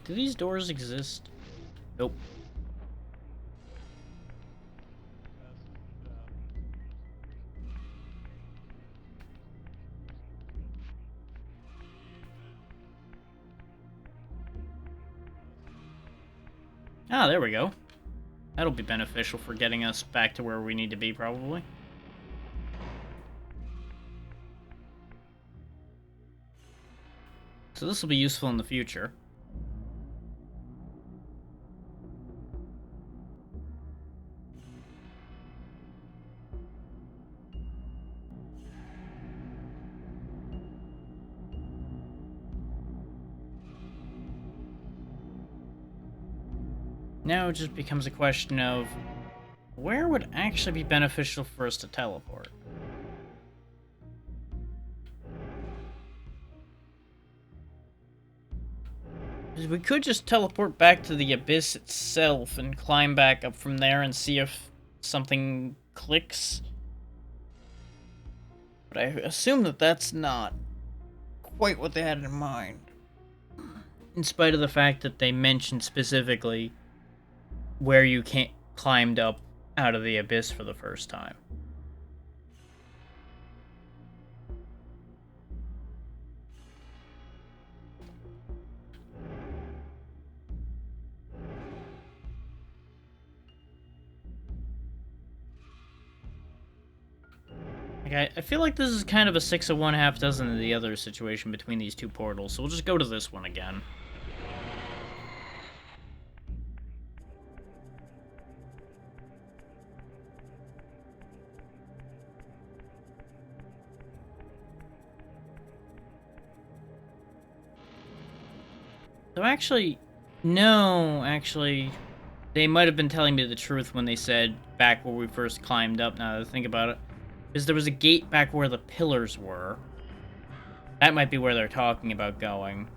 Do these doors exist? Nope. Ah, there we go. That'll be beneficial for getting us back to where we need to be, probably. So this will be useful in the future. Now it just becomes a question of where would actually be beneficial for us to teleport? 'Cause we could just teleport back to the abyss itself and climb back up from there and see if something clicks. But I assume that that's not quite what they had in mind. In spite of the fact that they mentioned specifically where you can't climbed up out of the abyss for the first time. Like, I feel like this is kind of a 6 of one, half dozen of the other situation between these two portals, so we'll just go to this one again. So actually, no, actually, they might have been telling me the truth when they said back where we first climbed up, now that I think about it. Because there was a gate back where the pillars were. That might be where they're talking about going.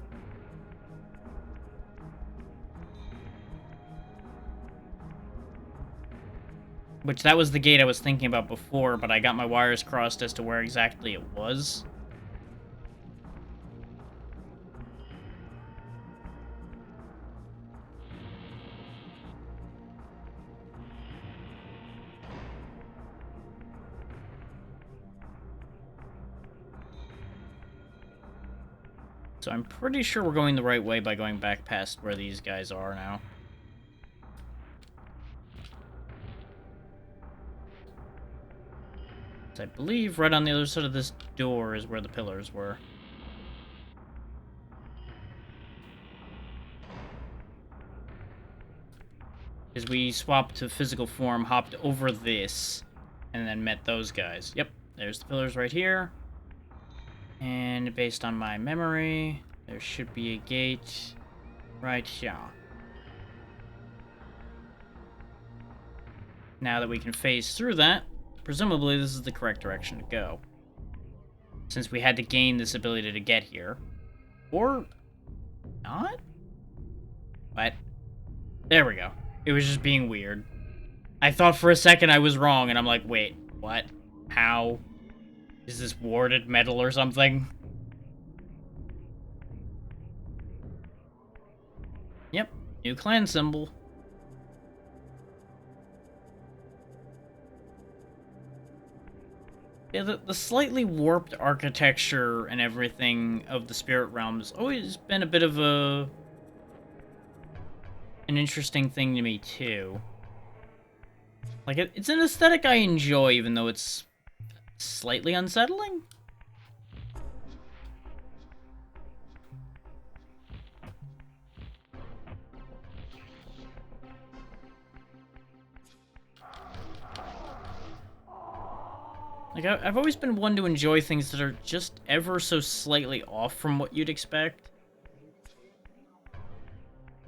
Which, that was the gate I was thinking about before, but I got my wires crossed as to where exactly it was. So I'm pretty sure we're going the right way by going back past where these guys are now. So I believe right on the other side of this door is where the pillars were. Because we swapped to physical form, hopped over this, and then met those guys. Yep, there's the pillars right here. And based on my memory, there should be a gate right here. Now that we can phase through that, presumably this is the correct direction to go. Since we had to gain this ability to get here. Or not? But there we go. It was just being weird. I thought for a second I was wrong, and I'm like, wait, what? How? Is this warded metal or something? Yep, new clan symbol. Yeah, the slightly warped architecture and everything of the spirit realm has always been a bit of an interesting thing to me, too. Like, it's an aesthetic I enjoy, even though it's slightly unsettling? Like, I've always been one to enjoy things that are just ever so slightly off from what you'd expect.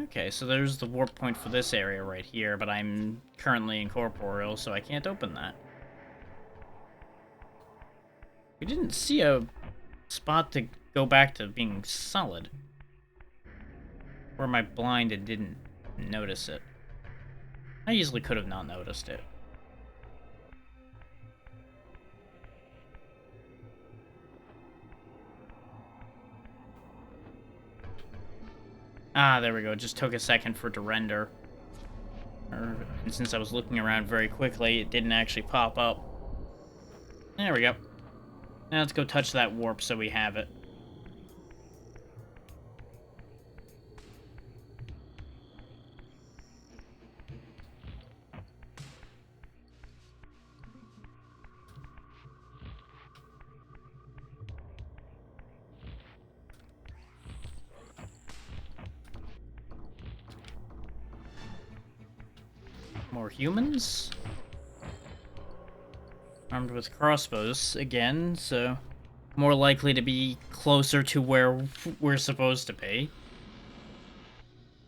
Okay, so there's the warp point for this area right here, but I'm currently incorporeal, so I can't open that. We didn't see a spot to go back to being solid. Or am I blind and didn't notice it? I easily could have not noticed it. Ah, there we go. It just took a second for it to render. And since I was looking around very quickly, it didn't actually pop up. There we go. Now let's go touch that warp so we have it. More humans. Armed with crossbows again, so more likely to be closer to where we're supposed to be.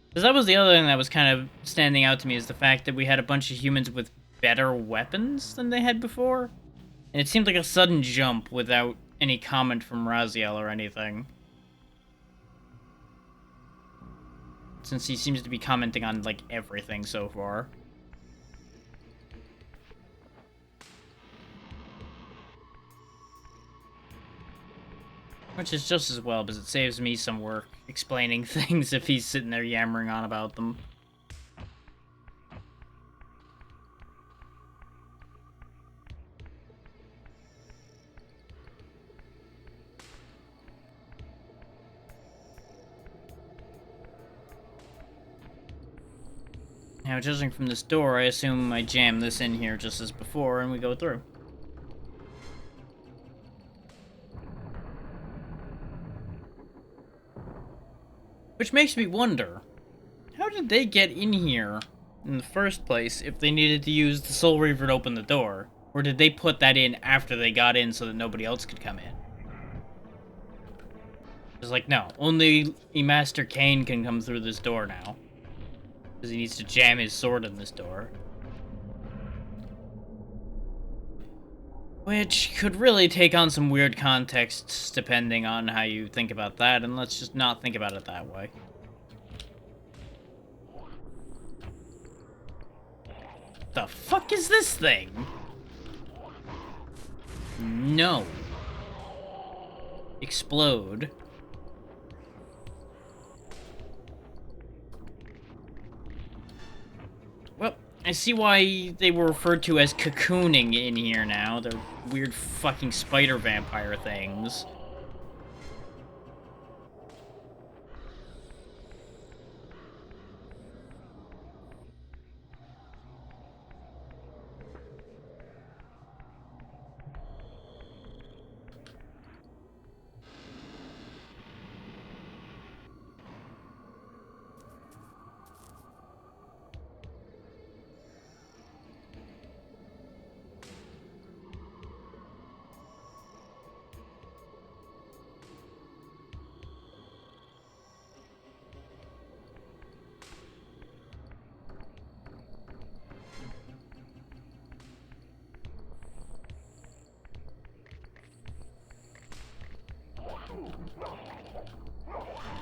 Because that was the other thing that was kind of standing out to me, is the fact that we had a bunch of humans with better weapons than they had before. And it seemed like a sudden jump without any comment from Raziel or anything. Since he seems to be commenting on, like, everything so far. Which is just as well, because it saves me some work explaining things if he's sitting there yammering on about them. Now, judging from this door, I assume I jam this in here just as before and we go through. Which makes me wonder, how did they get in here in the first place if they needed to use the Soul Reaver to open the door? Or did they put that in after they got in so that nobody else could come in? It's like, no, only Master Kain can come through this door now. Because he needs to jam his sword in this door. Which could really take on some weird contexts depending on how you think about that, and let's just not think about it that way. The fuck is this thing? No. Explode. Well, I see why they were referred to as cocooning in here now. They're weird fucking spider vampire things.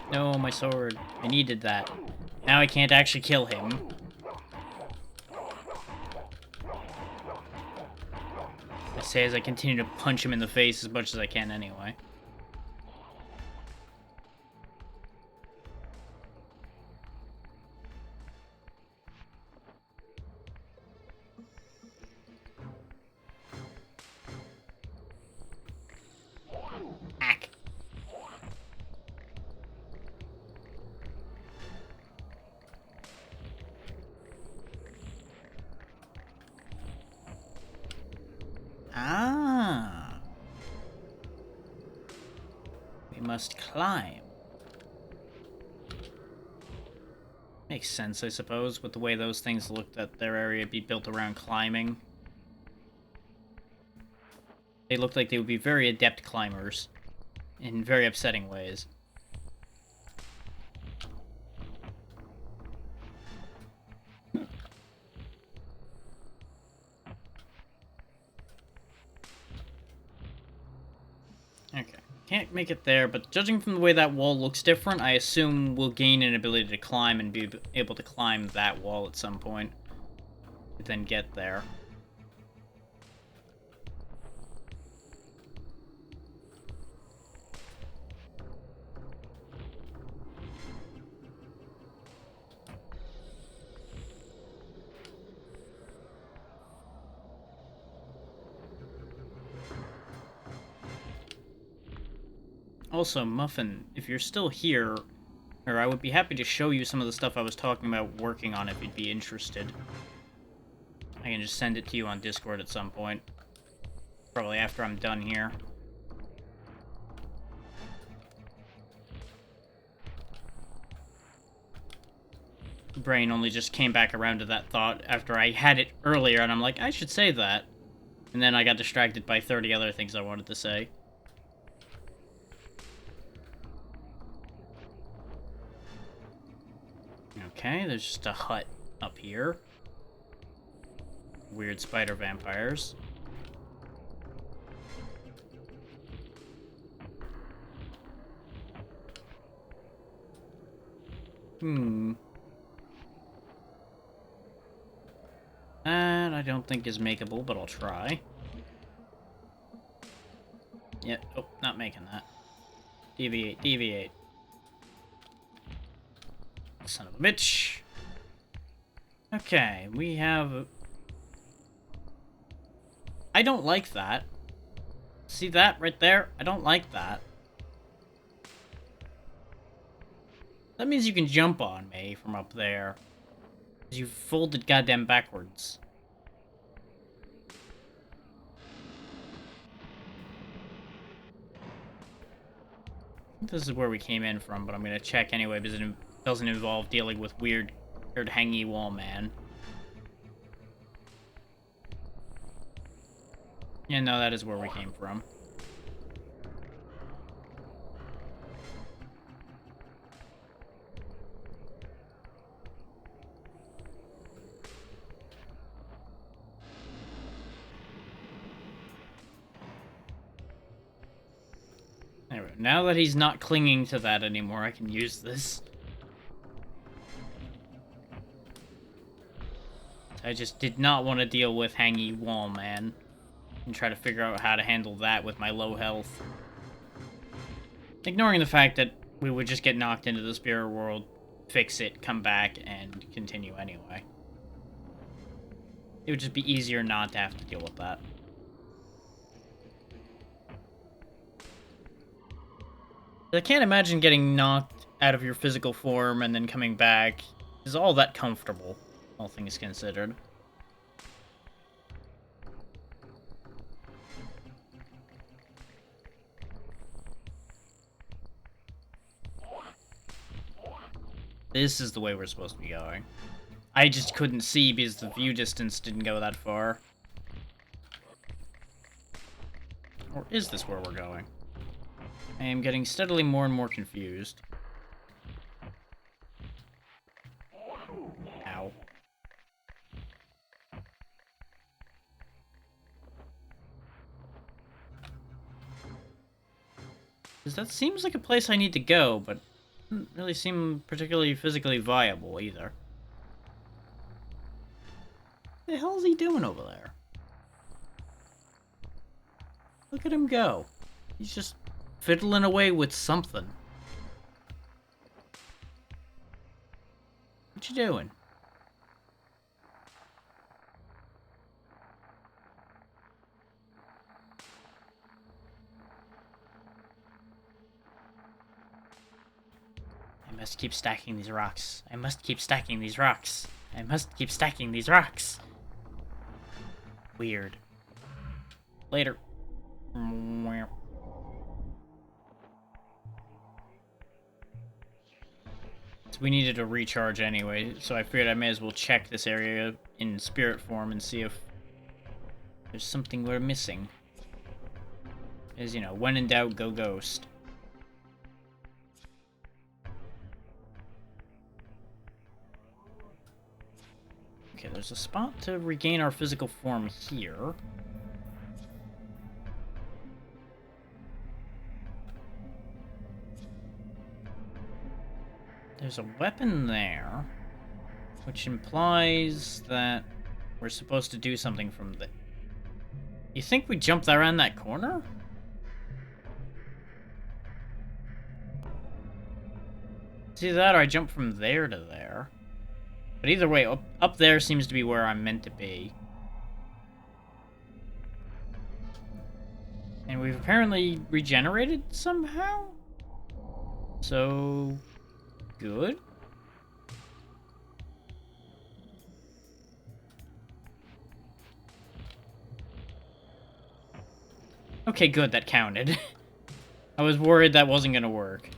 No, my sword. I needed that. Now I can't actually kill him. I say as I continue to punch him in the face as much as I can anyway. Ack. Ah. We must climb. Makes sense, I suppose, with the way those things looked, that their area be built around climbing. They looked like they would be very adept climbers in very upsetting ways. Okay. Can't make it there, but judging from the way that wall looks different, I assume we'll gain an ability to climb and be able to climb that wall at some point. To then get there. Also, Muffin, if you're still here, or I would be happy to show you some of the stuff I was talking about working on if you'd be interested. I can just send it to you on Discord at some point. Probably after I'm done here. Brain only just came back around to that thought after I had it earlier, and I'm like, I should say that. And then I got distracted by 30 other things I wanted to say. Okay, there's just a hut up here. Weird spider vampires. That I don't think is makeable, but I'll try. Yep, oh, not making that. Deviate, deviate. Son of a bitch. Okay, we have... I don't like that. See that right there? I don't like that. That means you can jump on me from up there. You folded goddamn backwards. This is where we came in from, but I'm gonna check anyway because it doesn't involve dealing with weird hangy wall man. Yeah, no, that is where we came from. Anyway, now that he's not clinging to that anymore, I can use this. I just did not want to deal with hangy wall man and try to figure out how to handle that with my low health. Ignoring the fact that we would just get knocked into the spirit world, fix it, come back, and continue anyway. It would just be easier not to have to deal with that. I can't imagine getting knocked out of your physical form and then coming back is all that comfortable, all things considered. This is the way we're supposed to be going. I just couldn't see because the view distance didn't go that far. Or is this where we're going? I am getting steadily more and more confused. Ow. Because that seems like a place I need to go, but doesn't really seem particularly physically viable either. What the hell is he doing over there? Look at him go. He's just fiddling away with something. What you doing? I must keep stacking these rocks. I must keep stacking these rocks. I must keep stacking these rocks. Weird. Later. So we needed a recharge anyway, so I figured I may as well check this area in spirit form and see if there's something we're missing. As you know, when in doubt, go ghost. Okay, there's a spot to regain our physical form here. There's a weapon there, which implies that we're supposed to do something from the... You think we jumped around that corner? See that, or I jumped from there to there. But either way, up there seems to be where I'm meant to be. And we've apparently regenerated somehow? So... good? Okay, good, that counted. I was worried that wasn't gonna work.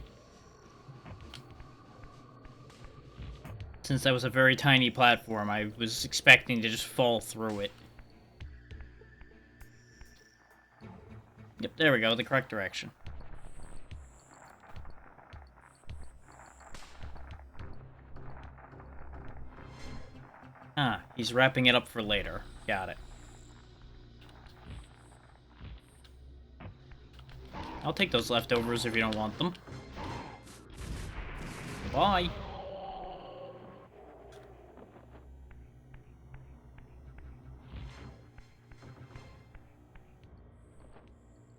Since that was a very tiny platform, I was expecting to just fall through it. Yep, there we go, the correct direction. He's wrapping it up for later. Got it. I'll take those leftovers if you don't want them. Bye.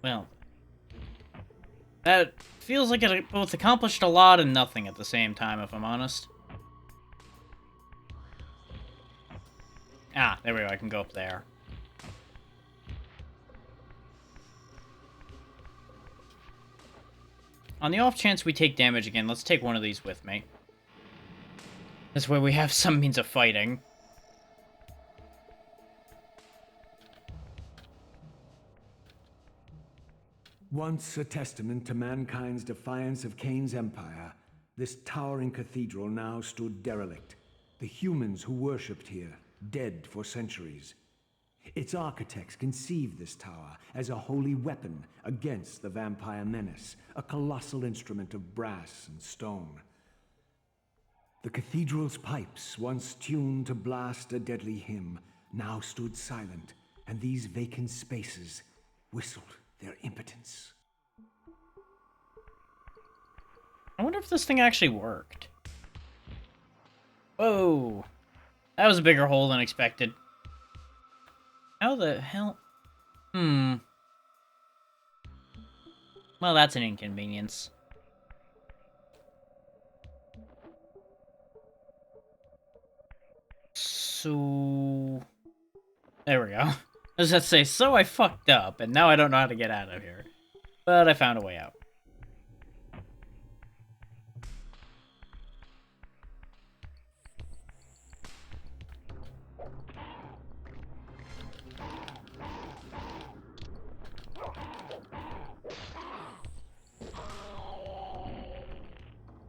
Well, that feels like it both accomplished a lot and nothing at the same time, if I'm honest. Ah, there we go, I can go up there. On the off chance we take damage again, let's take one of these with me. This way we have some means of fighting. Once a testament to mankind's defiance of Kain's empire, this towering cathedral now stood derelict. The humans who worshipped here, dead for centuries. Its architects conceived this tower as a holy weapon against the vampire menace, a colossal instrument of brass and stone. The cathedral's pipes, once tuned to blast a deadly hymn, now stood silent, and these vacant spaces whistled their impotence. I wonder if this thing actually worked. Whoa! That was a bigger hole than expected. How the hell? Well, that's an inconvenience. So... There we go. I was about to say, so I fucked up, and now I don't know how to get out of here. But I found a way out.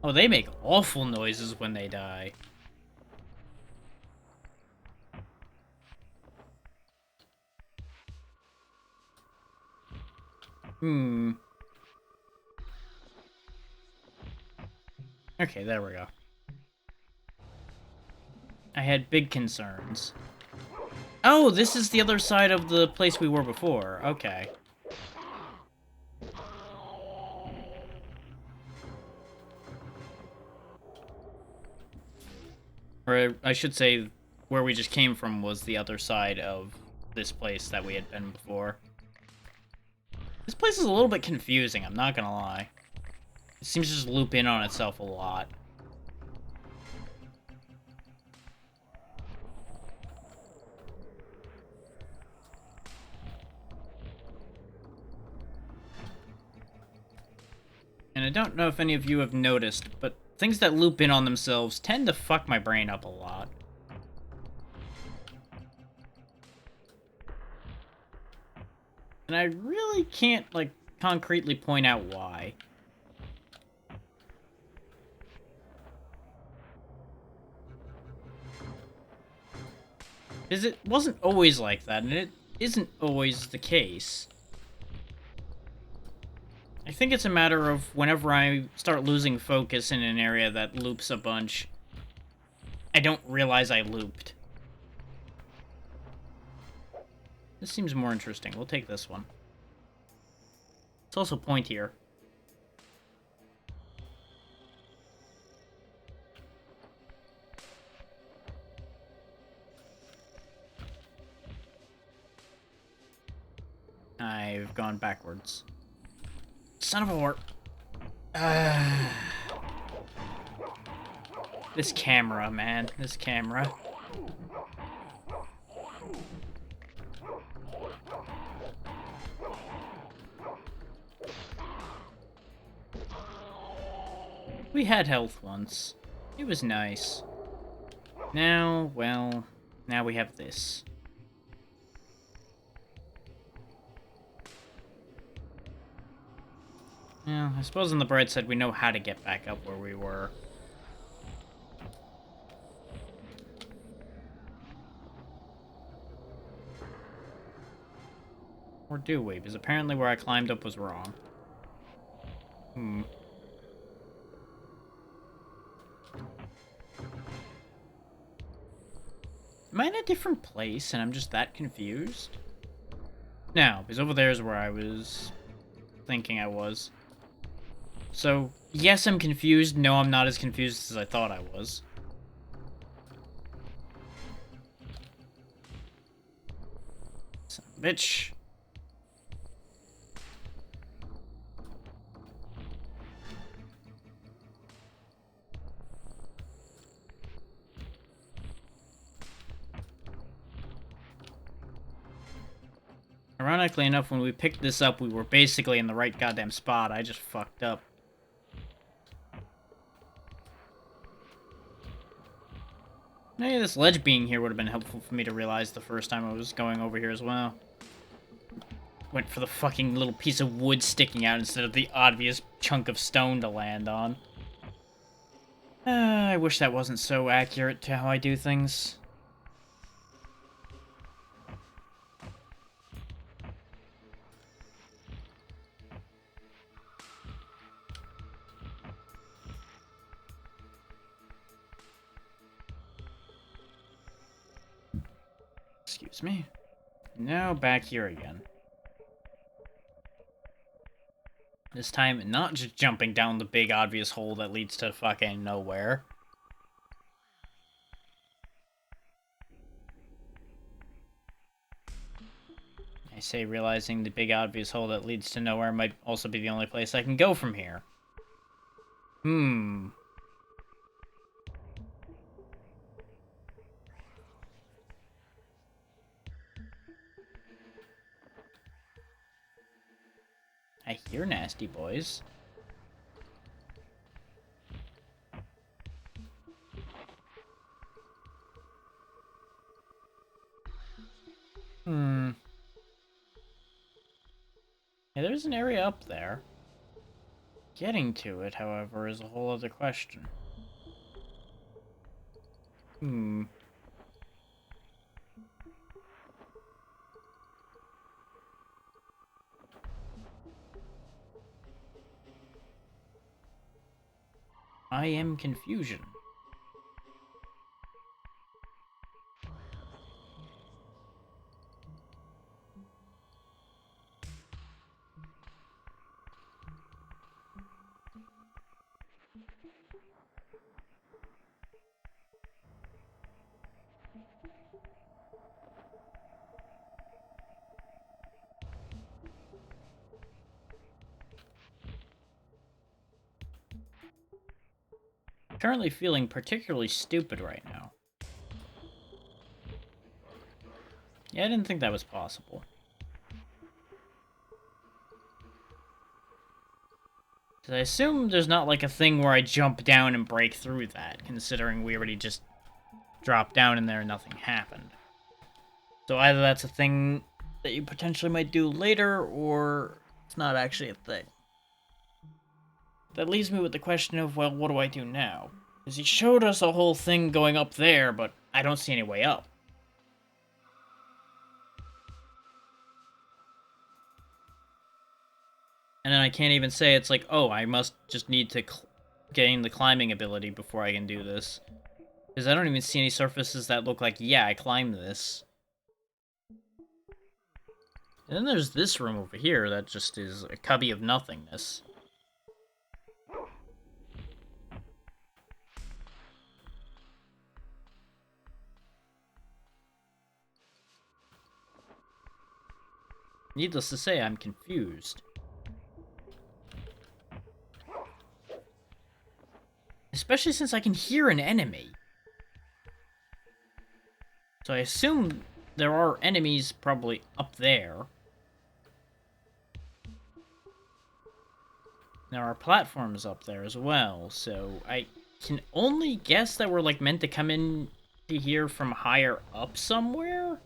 Oh, they make awful noises when they die. Okay, there we go. I had big concerns. Oh, this is the other side of the place we were before. Okay. Or I should say, where we just came from was the other side of this place that we had been before. This place is a little bit confusing, I'm not gonna lie. It seems to just loop in on itself a lot. And I don't know if any of you have noticed, but things that loop in on themselves tend to fuck my brain up a lot. And I really can't, like, concretely point out why. Because it wasn't always like that, and it isn't always the case. I think it's a matter of whenever I start losing focus in an area that loops a bunch, I don't realize I looped. This seems more interesting. We'll take this one. It's also pointier. I've gone backwards. Son of a whore. This camera, man. This camera. We had health once. It was nice. Now, well, now we have this. Yeah, I suppose on the bright side we know how to get back up where we were. Or do we? Because apparently where I climbed up was wrong. Am I in a different place and I'm just that confused? No, because over there is where I was thinking I was. So, yes, I'm confused. No, I'm not as confused as I thought I was. Son of a bitch. Ironically enough, when we picked this up, we were basically in the right goddamn spot. I just fucked up. Maybe this ledge being here would have been helpful for me to realize the first time I was going over here as well. Went for the fucking little piece of wood sticking out instead of the obvious chunk of stone to land on. I wish that wasn't so accurate to how I do things. Excuse me. Now back here again. This time, not just jumping down the big obvious hole that leads to fucking nowhere. I say realizing the big obvious hole that leads to nowhere might also be the only place I can go from here. I hear nasty boys. Yeah, there's an area up there. Getting to it, however, is a whole other question. I am confusion. Currently feeling particularly stupid right now. Yeah, I didn't think that was possible. I assume there's not like a thing where I jump down and break through that, considering we already just dropped down in there and nothing happened. So either that's a thing that you potentially might do later, or it's not actually a thing. That leaves me with the question of, well, what do I do now? Because he showed us a whole thing going up there, but I don't see any way up. And then I can't even say it's like, oh, I must just need to gain the climbing ability before I can do this. Because I don't even see any surfaces that look like, yeah, I climbed this. And then there's this room over here that just is a cubby of nothingness. Needless to say, I'm confused. Especially since I can hear an enemy. So I assume there are enemies probably up there. There are platforms up there as well, so I can only guess that we're like meant to come in to here from higher up somewhere?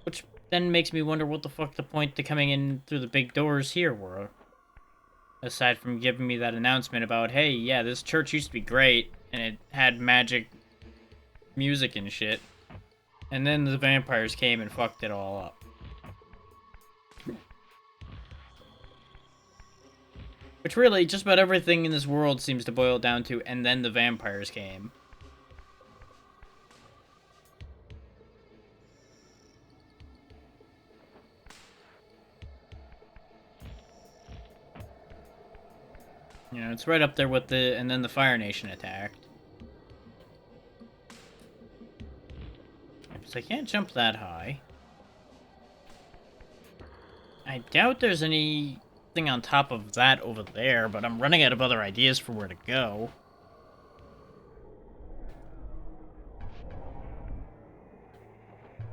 Which then makes me wonder what the fuck the point to coming in through the big doors here were. Aside from giving me that announcement about, hey, yeah, this church used to be great, and it had magic music and shit. And then the vampires came and fucked it all up. Which really, just about everything in this world seems to boil down to, and then the vampires came. You know, it's right up there with the, and then the Fire Nation attacked. Because I can't jump that high. I doubt there's anything on top of that over there, but I'm running out of other ideas for where to go.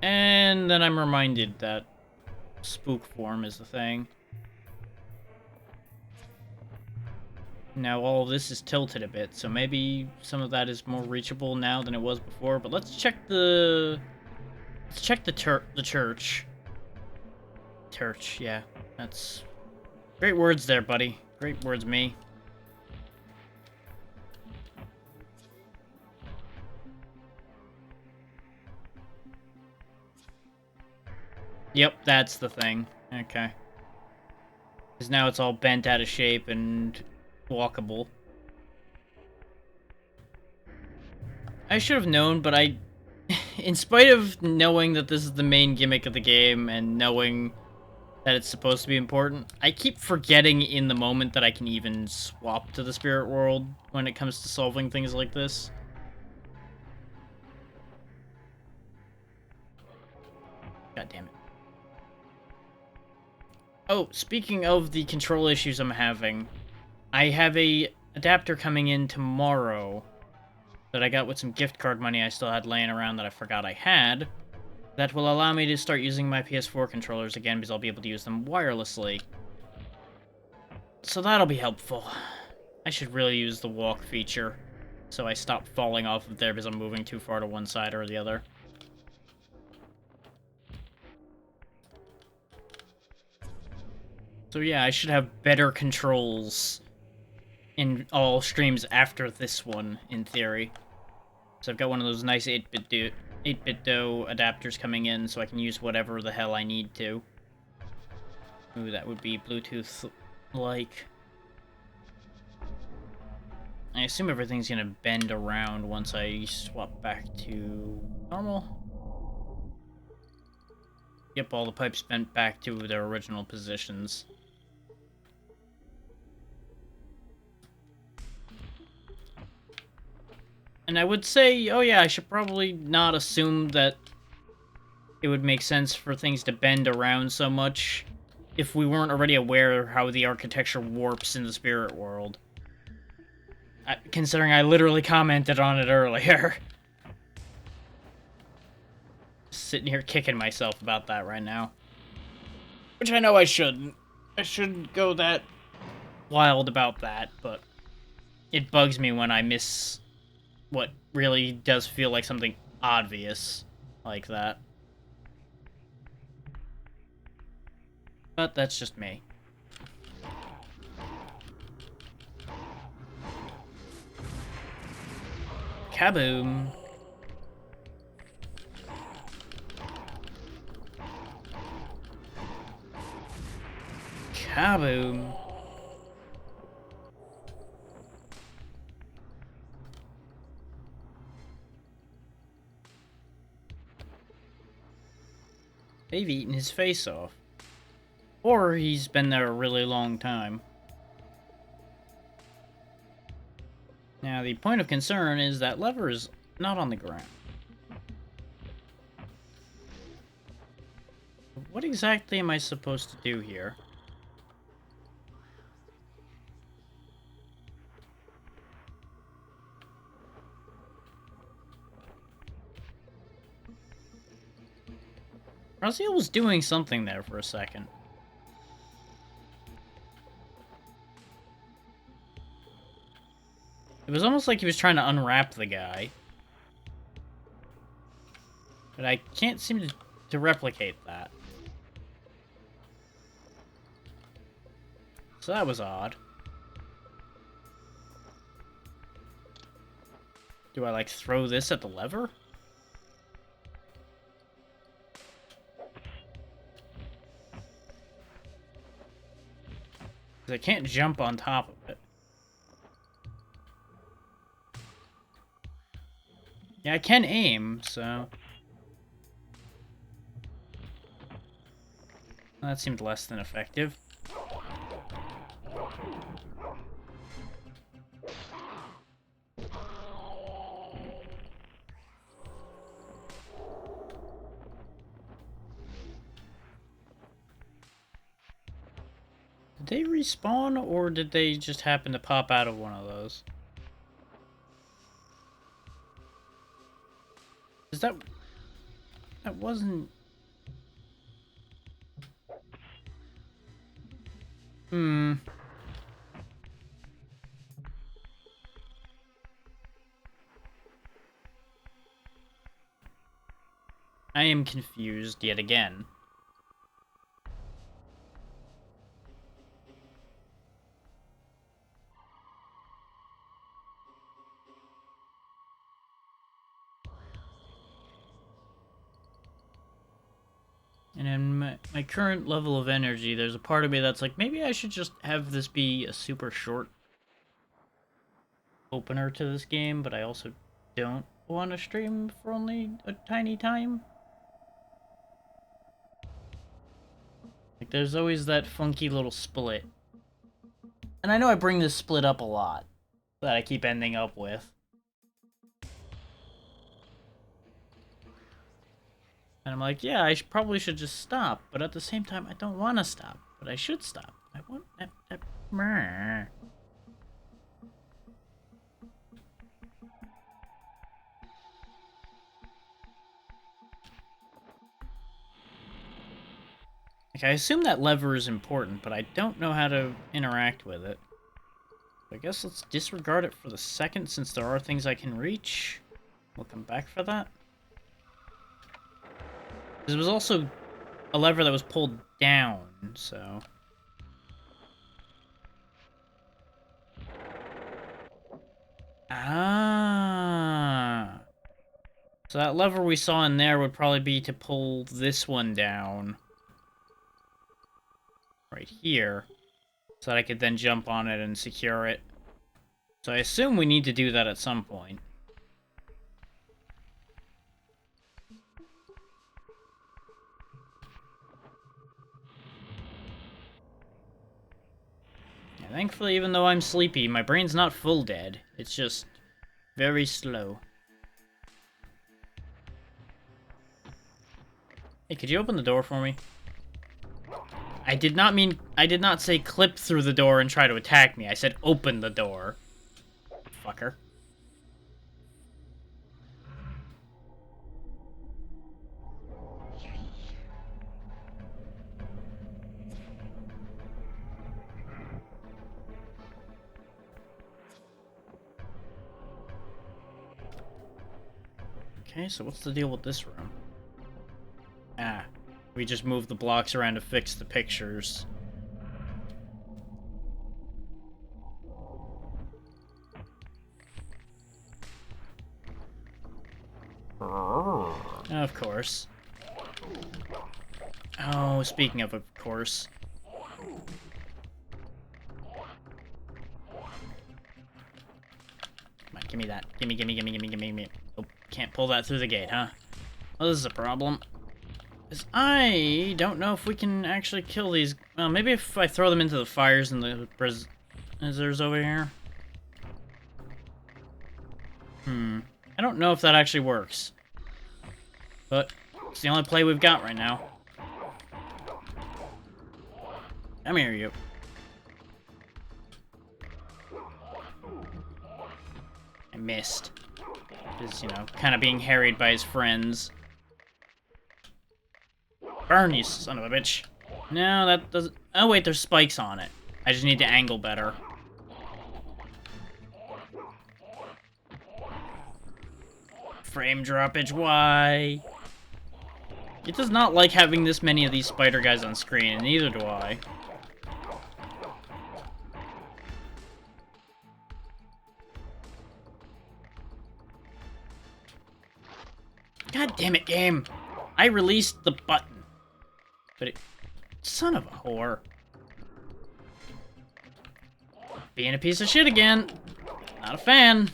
And then I'm reminded that spook form is the thing. Now all of this is tilted a bit, so maybe some of that is more reachable now than it was before, but let's check the... Let's check the church. Church, yeah. That's... Great words there, buddy. Great words, me. Yep, that's the thing. Okay. Because now it's all bent out of shape and walkable. I should have known, but I... In spite of knowing that this is the main gimmick of the game and knowing that it's supposed to be important, I keep forgetting in the moment that I can even swap to the spirit world when it comes to solving things like this. God damn it. Oh, speaking of the control issues I'm having, I have a adapter coming in tomorrow that I got with some gift card money I still had laying around that I forgot I had, that will allow me to start using my PS4 controllers again because I'll be able to use them wirelessly. So that'll be helpful. I should really use the walk feature so I stop falling off of there because I'm moving too far to one side or the other. So yeah, I should have better controls in all streams after this one, in theory. So I've got one of those nice 8-bit DO adapters coming in, so I can use whatever the hell I need to. Ooh, that would be Bluetooth-like. I assume everything's gonna bend around once I swap back to normal. Yep, all the pipes bent back to their original positions. And I would say, oh yeah, I should probably not assume that it would make sense for things to bend around so much if we weren't already aware of how the architecture warps in the spirit world. Considering I literally commented on it earlier. Sitting here kicking myself about that right now. Which I know I shouldn't. I shouldn't go that wild about that, but it bugs me when I miss what really does feel like something obvious like that. But that's just me. Kaboom! Kaboom! They've eaten his face off. Or he's been there a really long time. Now, the point of concern is that lever is not on the ground. What exactly am I supposed to do here? Raziel was doing something there for a second. It was almost like he was trying to unwrap the guy. But I can't seem to replicate that. So that was odd. Do I, like, throw this at the lever? 'Cause I can't jump on top of it. Yeah, I can aim, so... That seemed less than effective. Did they respawn, or did they just happen to pop out of one of those? Is that... That wasn't... Hmm... I am confused yet again. And in my current level of energy, there's a part of me that's like, maybe I should just have this be a super short opener to this game, but I also don't want to stream for only a tiny time. Like, there's always that funky little split. And I know I bring this split up a lot, that I keep ending up with. And I'm like, yeah, probably should just stop, but at the same time, I don't want to stop, but I should stop. I want that. Like, I assume that lever is important, but I don't know how to interact with it. I guess let's disregard it for the second, since there are things I can reach. We'll come back for that. There was also a lever that was pulled down, so... Ah. So that lever we saw in there would probably be to pull this one down. Right here. So that I could then jump on it and secure it. So I assume we need to do that at some point. Yeah, thankfully, even though I'm sleepy, my brain's not full dead. It's just very slow. Hey, could you open the door for me? I did not say clip through the door and try to attack me. I said open the door. Fucker. Okay, so what's the deal with this room? Ah, we just moved the blocks around to fix the pictures. Of course. Oh, speaking of course. Come on, give me that. Gimme. Oh, can't pull that through the gate, huh? Well, this is a problem. Because I don't know if we can actually kill these... Well, maybe if I throw them into the fires and the prisoners over here. I don't know if that actually works. But it's the only play we've got right now. Come here, you. I missed. Just, you know, kind of being harried by his friends. Burn, you son of a bitch. No, that doesn't... Oh, wait, there's spikes on it. I just need to angle better. Frame droppage, why? It does not like having this many of these spider guys on screen, and neither do I. God damn it, game! I released the button. But it... Son of a whore. Being a piece of shit again. Not a fan.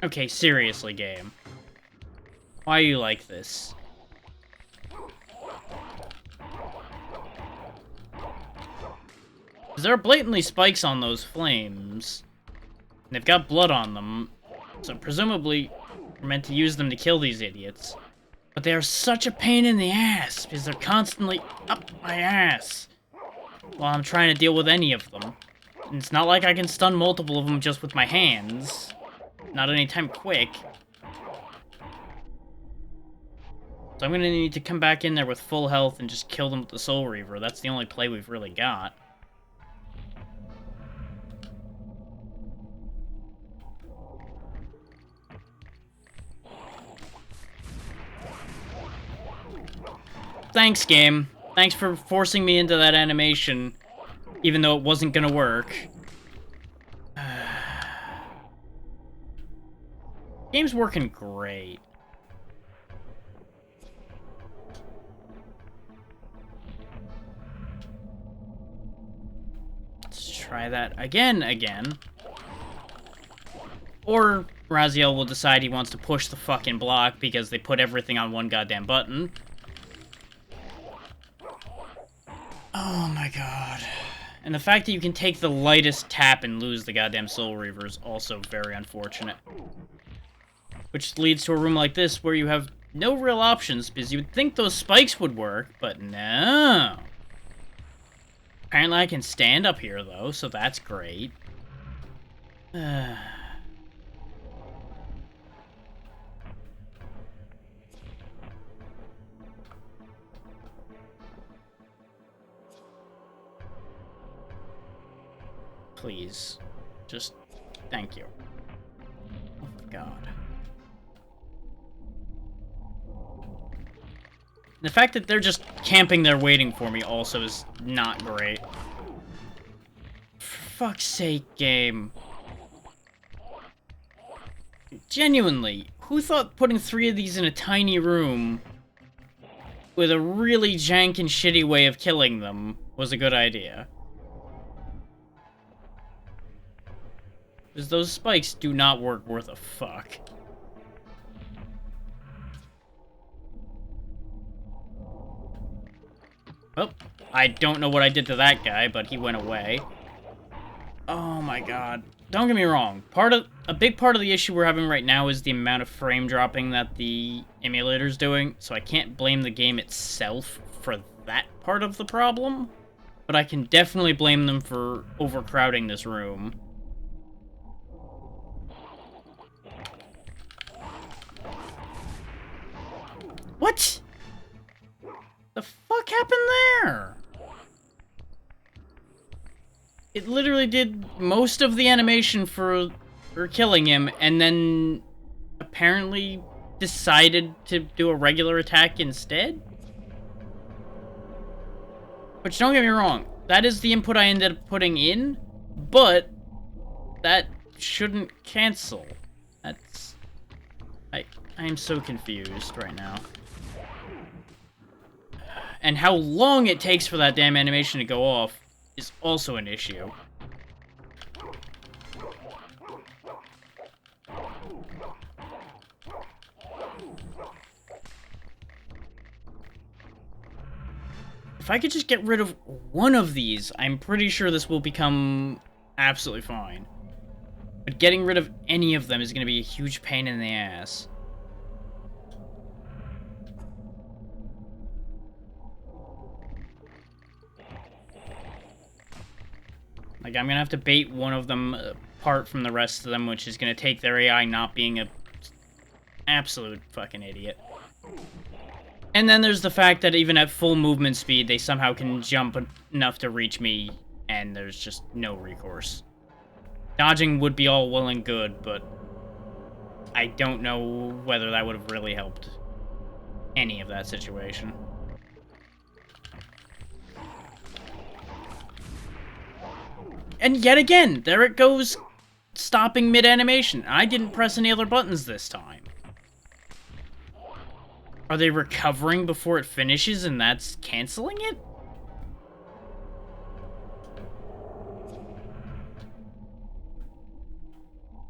Okay, seriously, game. Why are you like this? There are blatantly spikes on those flames. And they've got blood on them. So presumably, we're meant to use them to kill these idiots. But they are such a pain in the ass, because they're constantly up my ass while I'm trying to deal with any of them. And it's not like I can stun multiple of them just with my hands. Not anytime quick. So I'm gonna need to come back in there with full health and just kill them with the Soul Reaver. That's the only play we've really got. Thanks, game. Thanks for forcing me into that animation, even though it wasn't gonna work. Game's working great. Let's try that again. Or Raziel will decide he wants to push the fucking block because they put everything on one goddamn button. Oh my god. And the fact that you can take the lightest tap and lose the goddamn Soul Reaver is also very unfortunate. Which leads to a room like this where you have no real options, because you would think those spikes would work, but no. Apparently I can stand up here, though, so that's great. Please. Just... thank you. Oh, God. The fact that they're just camping there waiting for me also is not great. For fuck's sake, game. Genuinely, who thought putting 3 of these in a tiny room with a really jank and shitty way of killing them was a good idea? Because those spikes do not work worth a fuck. Oh, I don't know what I did to that guy, but he went away. Oh my god. Don't get me wrong. A big part of the issue we're having right now is the amount of frame dropping that the emulator's doing, so I can't blame the game itself for that part of the problem, but I can definitely blame them for overcrowding this room. What? The fuck happened there? It literally did most of the animation for killing him, and then apparently decided to do a regular attack instead? Which, don't get me wrong, that is the input I ended up putting in, but that shouldn't cancel. That's... I am so confused right now. And how long it takes for that damn animation to go off is also an issue. If I could just get rid of one of these, I'm pretty sure this will become absolutely fine. But getting rid of any of them is going to be a huge pain in the ass. Like, I'm gonna have to bait one of them apart from the rest of them, which is gonna take their AI not being a absolute fucking idiot. And then there's the fact that even at full movement speed, they somehow can jump enough to reach me, and there's just no recourse. Dodging would be all well and good, but I don't know whether that would have really helped any of that situation. And yet again, there it goes, stopping mid-animation. I didn't press any other buttons this time. Are they recovering before it finishes and that's canceling it?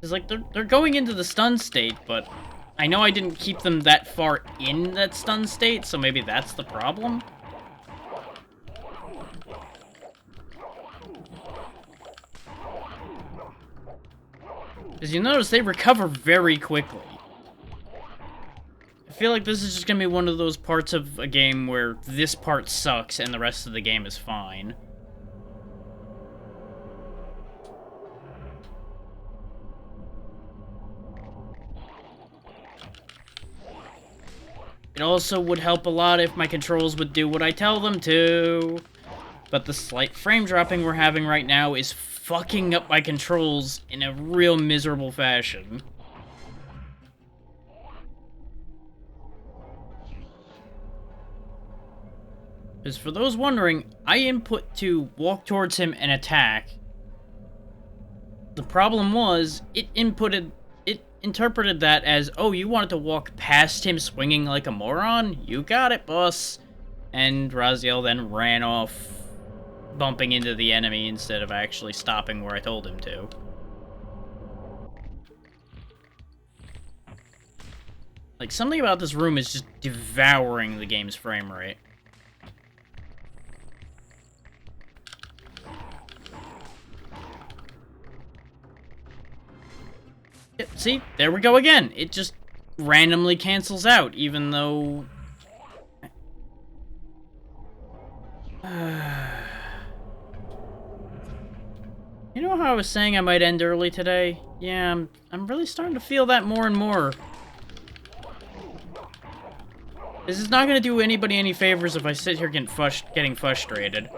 It's like they're going into the stun state, but I know I didn't keep them that far in that stun state, so maybe that's the problem? As you notice, they recover very quickly. I feel like this is just gonna be one of those parts of a game where this part sucks and the rest of the game is fine. It also would help a lot if my controls would do what I tell them to. But the slight frame dropping we're having right now is fucking up my controls in a real miserable fashion. Because for those wondering, I input to walk towards him and attack. The problem was, it interpreted that as, oh, you wanted to walk past him swinging like a moron? You got it, boss. And Raziel then ran off, bumping into the enemy instead of actually stopping where I told him to. Like, something about this room is just devouring the game's frame rate. See, there we go again. It just randomly cancels out, even though... You know how I was saying I might end early today? Yeah, I'm really starting to feel that more and more. This is not going to do anybody any favors if I sit here getting frustrated.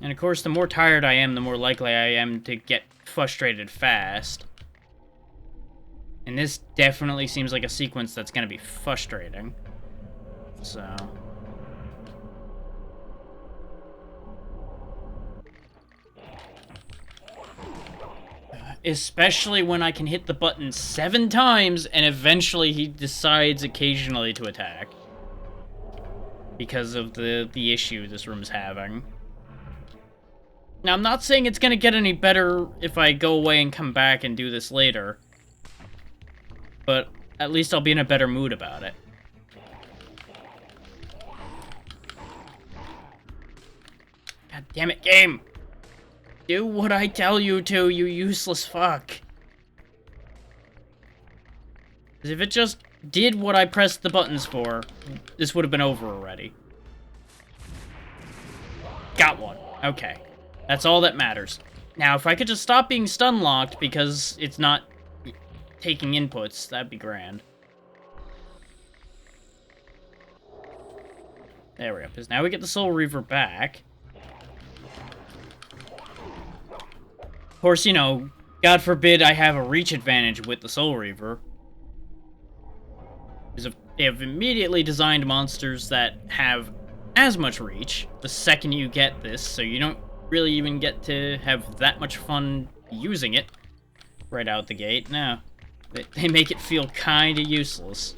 And of course, the more tired I am, the more likely I am to get frustrated fast. And this definitely seems like a sequence that's going to be frustrating. So... Especially when I can hit the button 7 times and eventually he decides occasionally to attack. Because of the issue this room's having. Now, I'm not saying it's gonna get any better if I go away and come back and do this later. But at least I'll be in a better mood about it. God damn it, game! Do what I tell you to, you useless fuck. Because if it just did what I pressed the buttons for, this would have been over already. Got one. Okay. That's all that matters. Now, if I could just stop being stun-locked because it's not taking inputs, that'd be grand. There we go. Because now we get the Soul Reaver back. Of course, you know, God forbid I have a reach advantage with the Soul Reaver. Because they have immediately designed monsters that have as much reach the second you get this, so you don't really even get to have that much fun using it right out the gate. No, they make it feel kinda useless.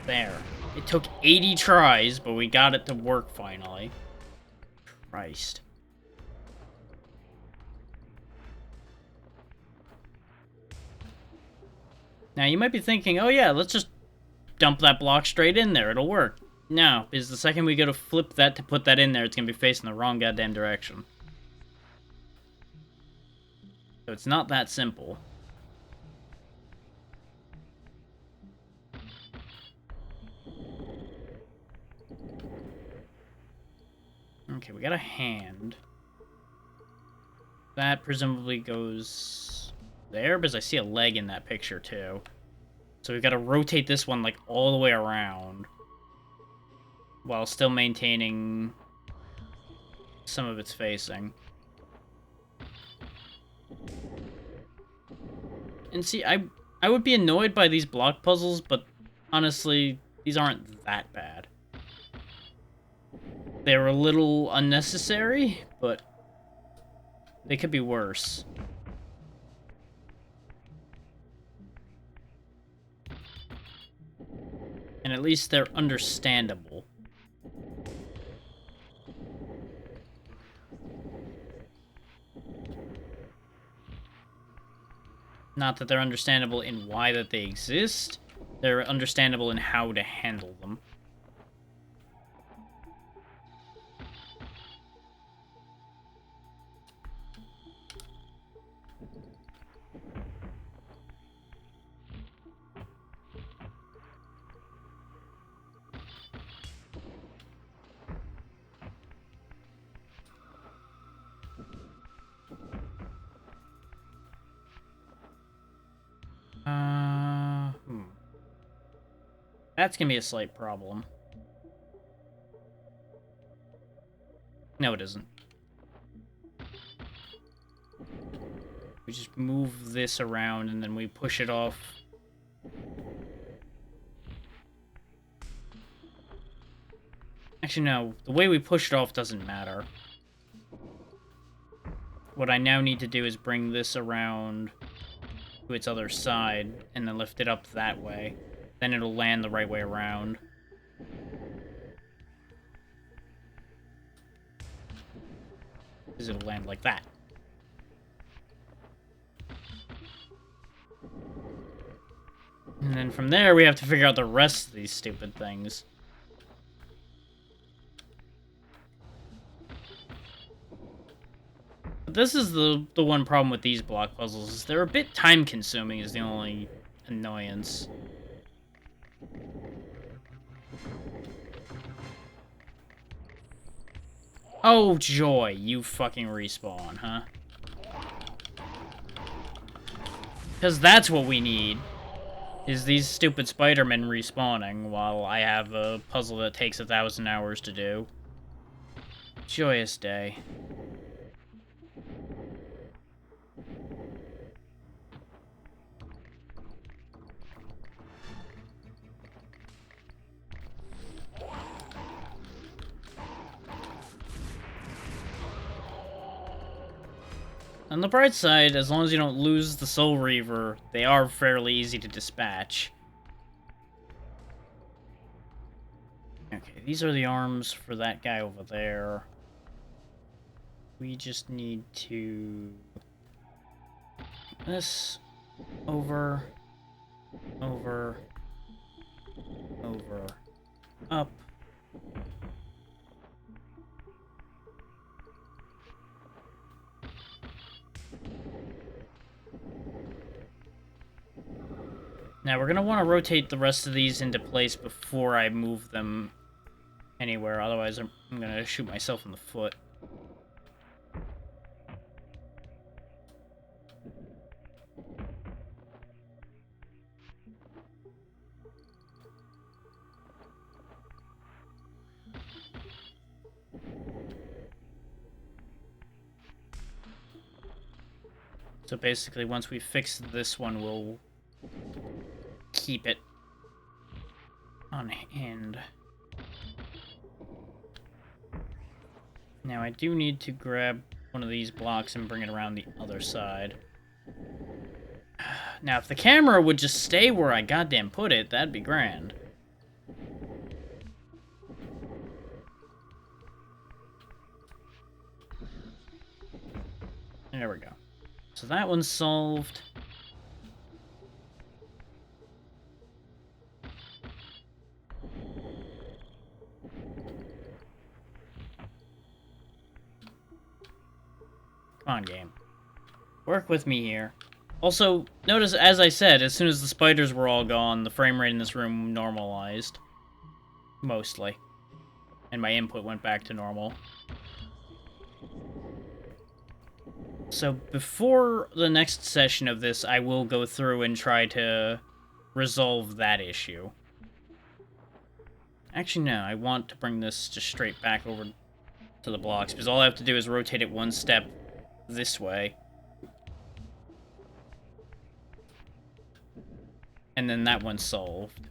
There. It took 80 tries, but we got it to work finally. Christ. Now, you might be thinking, oh yeah, let's just dump that block straight in there, it'll work. No, because the second we go to flip that to put that in there, it's going to be facing the wrong goddamn direction. So it's not that simple. Okay, we got a hand. That presumably goes there, because I see a leg in that picture, too. So we've got to rotate this one, like, all the way around. While still maintaining some of its facing. And see, I would be annoyed by these block puzzles, but honestly, these aren't that bad. They were a little unnecessary, but they could be worse. And at least they're understandable. Not that they're understandable in why that they exist, they're understandable in how to handle them. That's gonna be a slight problem. No, it isn't. We just move this around and then we push it off. Actually, no. The way we push it off doesn't matter. What I now need to do is bring this around to its other side and then lift it up that way. Then it'll land the right way around. Because it'll land like that. And then from there, we have to figure out the rest of these stupid things. But this is the one problem with these block puzzles, is they're a bit time-consuming is the only annoyance. Oh, joy, you fucking respawn, huh? Because that's what we need, is these stupid Spider-Men respawning while I have a puzzle that takes 1,000 hours to do. Joyous day. On the bright side, as long as you don't lose the Soul Reaver, they are fairly easy to dispatch. Okay, these are the arms for that guy over there. We just need to... this... over... over... over... up... Now, we're going to want to rotate the rest of these into place before I move them anywhere, otherwise I'm going to shoot myself in the foot. So basically, once we fix this one, we'll keep it on hand. Now I do need to grab one of these blocks and bring it around the other side. Now if the camera would just stay where I goddamn put it, that'd be grand. There we go. So that one's solved. Come on, game. Work with me here. Also, notice, as I said, as soon as the spiders were all gone, the frame rate in this room normalized. Mostly. And my input went back to normal. So, before the next session of this, I will go through and try to resolve that issue. Actually, no, I want to bring this just straight back over to the blocks, because all I have to do is rotate it one step this way. And then that one's solved.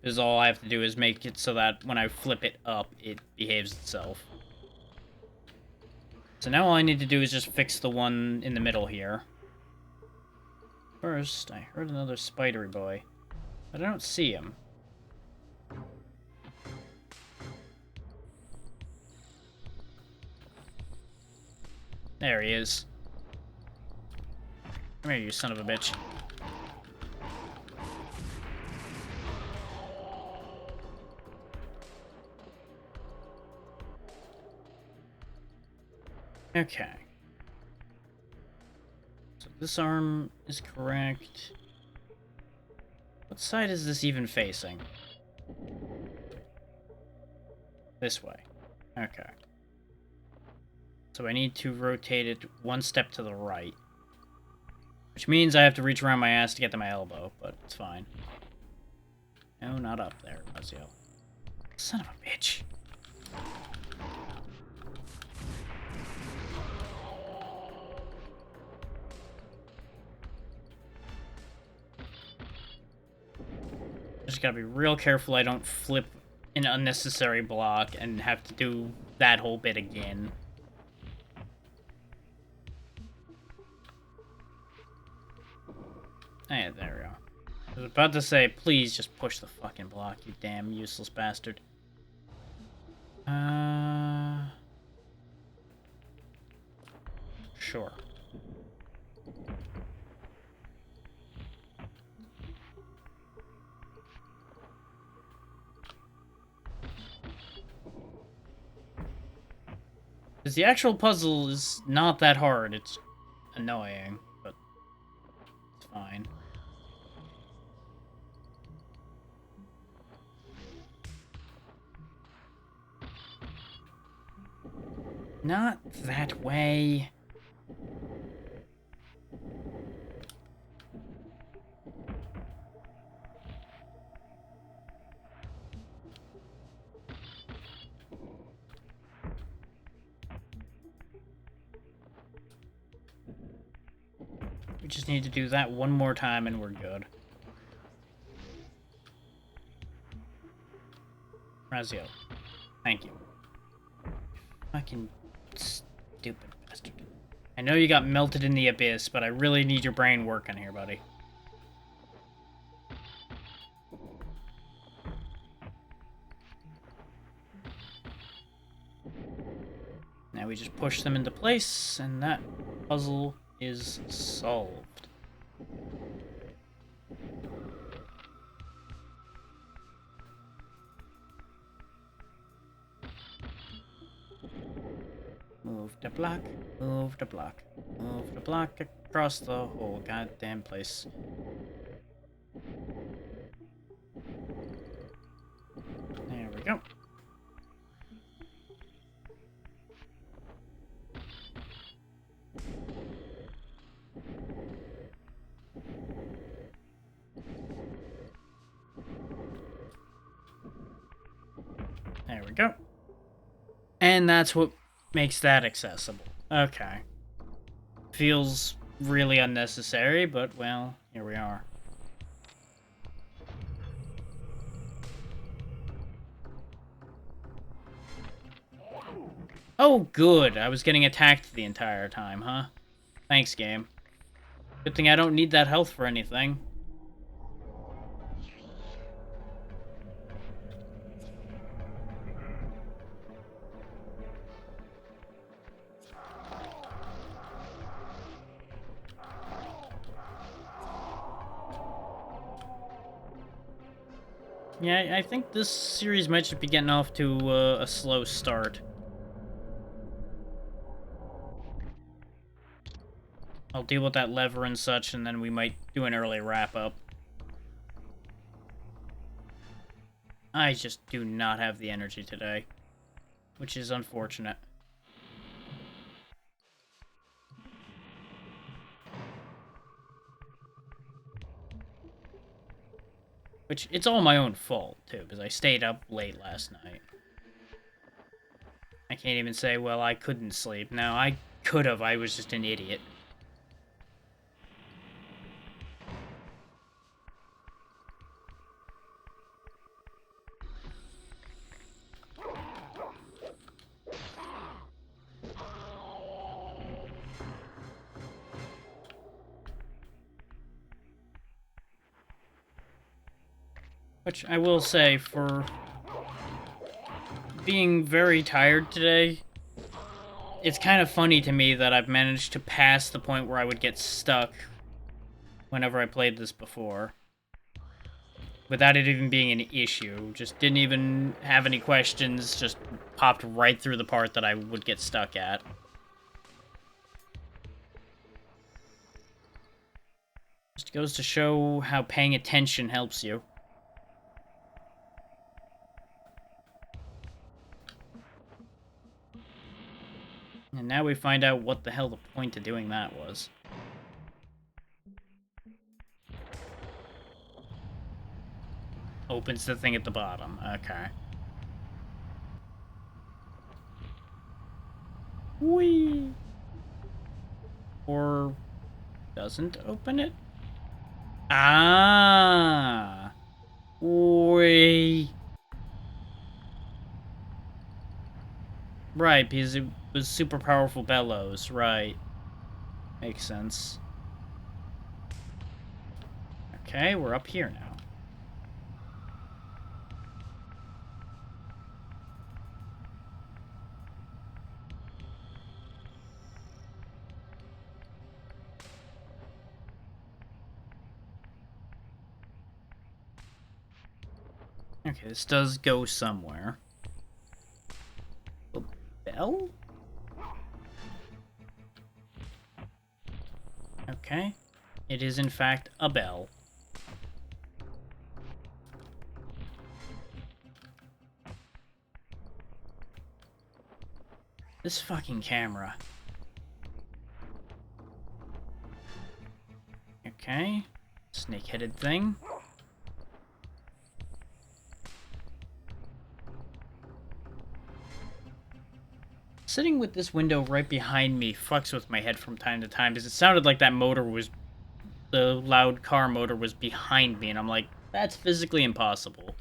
Because all I have to do is make it so that when I flip it up, it behaves itself. So now all I need to do is just fix the one in the middle here. First, I heard another spidery boy, but I don't see him. There he is. Come here, you son of a bitch. Okay. So this arm is correct. What side is this even facing? This way. Okay. So I need to rotate it one step to the right. Which means I have to reach around my ass to get to my elbow, but it's fine. No, not up there, Raziel. Son of a bitch. Just gotta be real careful I don't flip an unnecessary block and have to do that whole bit again. Hey, there we go. I was about to say, please just push the fucking block, you damn useless bastard. Sure. Because the actual puzzle is not that hard, it's annoying, but it's fine. Not that way. We just need to do that one more time and we're good. Raziel, thank you. Fucking stupid bastard. I know you got melted in the abyss, but I really need your brain working here, buddy. Now we just push them into place, and that puzzle is solved. Move the block, move the block, move the block across the whole goddamn place. There we go. There we go. And that's what makes that accessible. Okay. Feels really unnecessary, but, well, here we are. Oh, good. I was getting attacked the entire time, huh? Thanks, game. Good thing I don't need that health for anything. Yeah, I think this series might just be getting off to a slow start. I'll deal with that lever and such, and then we might do an early wrap-up. I just do not have the energy today, which is unfortunate. Which, it's all my own fault, too, because I stayed up late last night. I can't even say, well, I couldn't sleep. No, I could have, I was just an idiot. Which I will say, for being very tired today, it's kind of funny to me that I've managed to pass the point where I would get stuck whenever I played this before. Without it even being an issue. Just didn't even have any questions, just popped right through the part that I would get stuck at. Just goes to show how paying attention helps you. And now we find out what the hell the point of doing that was. Opens the thing at the bottom. Okay. Whee! Or doesn't open it? Ah! Whee! Right, because it was super powerful bellows, right. Makes sense. Okay, we're up here now. Okay, this does go somewhere. A bell? Okay. It is in fact a bell. This fucking camera. Okay. Snake-headed thing. Sitting with this window right behind me fucks with my head from time to time, because it sounded like that motor was... the loud car motor was behind me, and I'm like, that's physically impossible.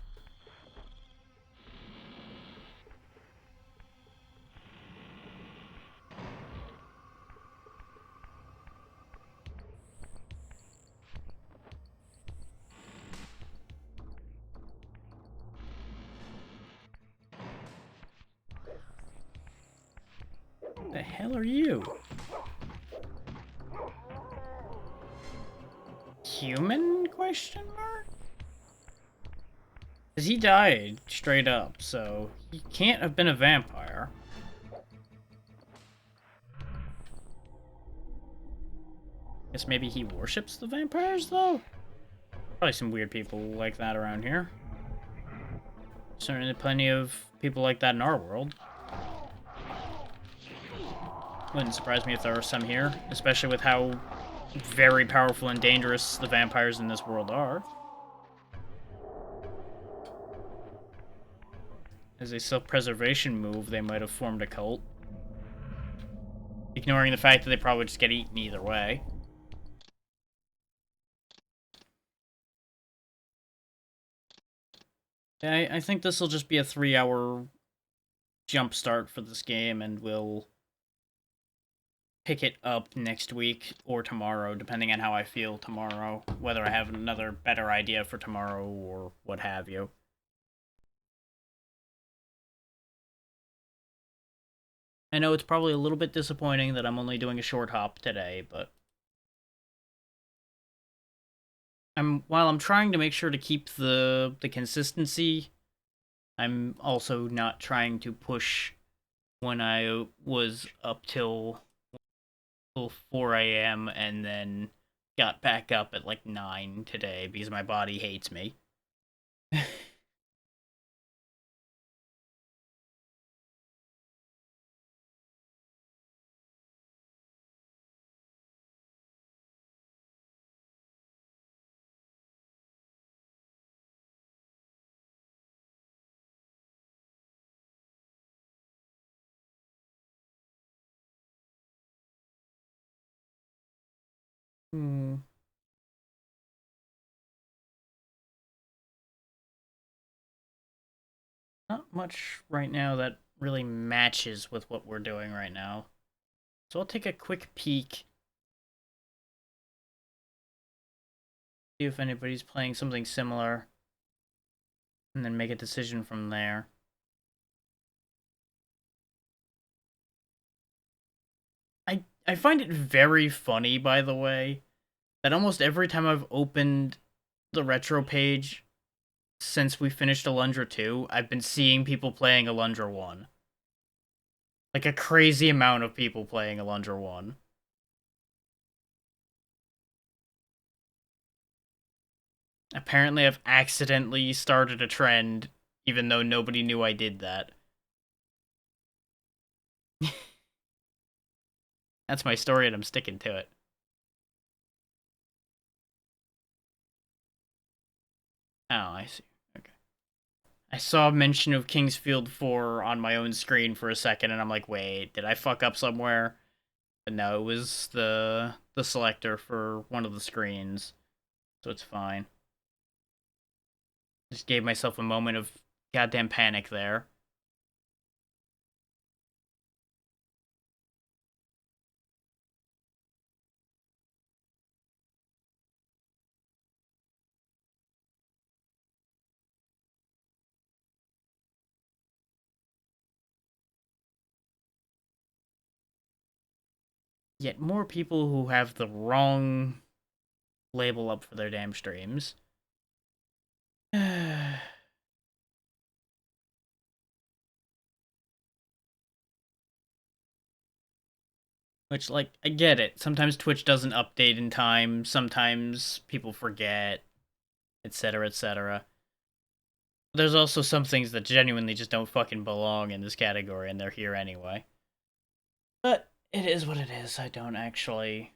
The hell are you? Human? Question mark? Because he died straight up, so he can't have been a vampire. Guess maybe he worships the vampires, though? Probably some weird people like that around here. Certainly plenty of people like that in our world. Wouldn't surprise me if there were some here, especially with how very powerful and dangerous the vampires in this world are. As a self-preservation move, they might have formed a cult. Ignoring the fact that they probably just get eaten either way. I think this will just be a 3-hour jump start for this game, and we'll pick it up next week or tomorrow, depending on how I feel tomorrow. Whether I have another better idea for tomorrow or what have you. I know it's probably a little bit disappointing that I'm only doing a short hop today, but while I'm trying to make sure to keep the consistency, I'm also not trying to push when I was up till 4 a.m. and then got back up at like 9 today because my body hates me. Hmm. Not much right now that really matches with what we're doing right now. So I'll take a quick peek. See if anybody's playing something similar. and then make a decision from there. I find it very funny, by the way, that almost every time I've opened the retro page since we finished Alundra 2, I've been seeing people playing Alundra 1. Like a crazy amount of people playing Alundra 1. Apparently I've accidentally started a trend, even though nobody knew I did that. That's my story and I'm sticking to it. Oh, I see. Okay. I saw a mention of Kingsfield 4 on my own screen for a second, and I'm like, wait, did I fuck up somewhere? But no, it was the selector for one of the screens, so it's fine. Just gave myself a moment of goddamn panic there. Yet more people who have the wrong label up for their damn streams. Which, like, I get it. Sometimes Twitch doesn't update in time, sometimes people forget, etc., etc. There's also some things that genuinely just don't fucking belong in this category, and they're here anyway. But it is what it is. I don't actually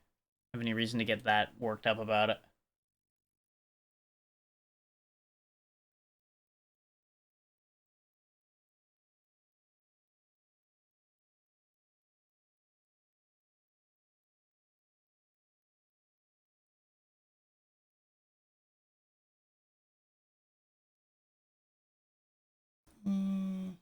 have any reason to get that worked up about it. Mm.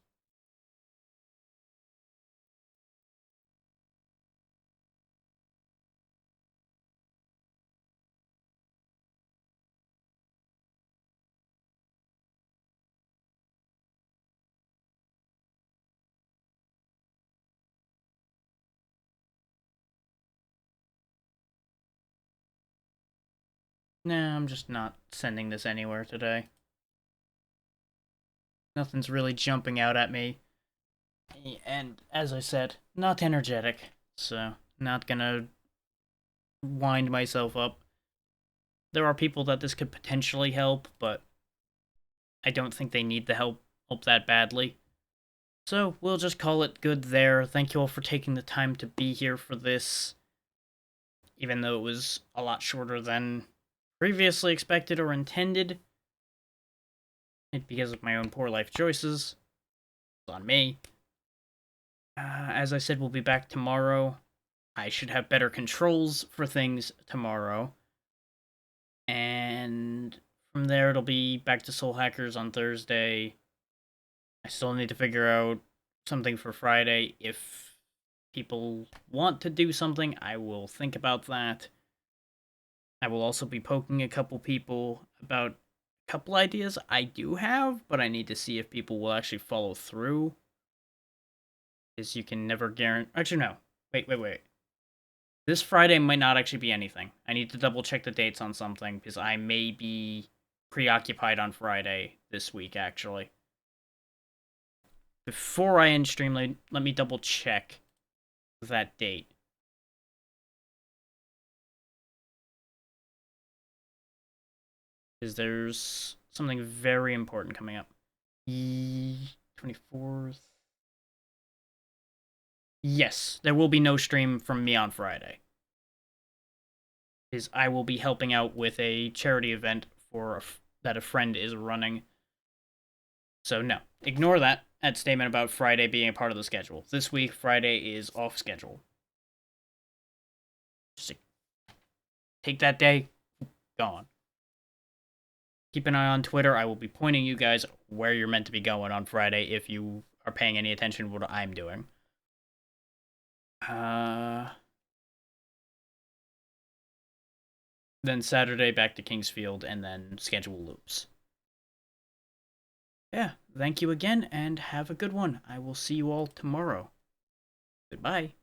Nah, I'm just not sending this anywhere today. Nothing's really jumping out at me. And as I said, not energetic. So, not gonna wind myself up. There are people that this could potentially help, but I don't think they need the help that badly. So, we'll just call it good there. Thank you all for taking the time to be here for this, even though it was a lot shorter than previously expected or intended. It's because of my own poor life choices. It's on me. As I said, we'll be back tomorrow. I should have better controls for things tomorrow. And from there, it'll be back to Soul Hackers on Thursday. I still need to figure out something for Friday. If people want to do something, I will think about that. I will also be poking a couple people about a couple ideas I do have, but I need to see if people will actually follow through. Is you can never guarantee. Actually, no. Wait. This Friday might not actually be anything. I need to double check the dates on something because I may be preoccupied on Friday this week, actually. Before I end stream, let me double check that date. Because there's something very important coming up. 24th. Yes, there will be no stream from me on Friday. Because I will be helping out with a charity event that a friend is running. So no, ignore that statement about Friday being a part of the schedule. This week, Friday is off schedule. Just take that day, gone. Keep an eye on Twitter. I will be pointing you guys where you're meant to be going on Friday if you are paying any attention to what I'm doing. Then Saturday back to Kingsfield, and then schedule loops. Yeah, thank you again, and have a good one. I will see you all tomorrow. Goodbye.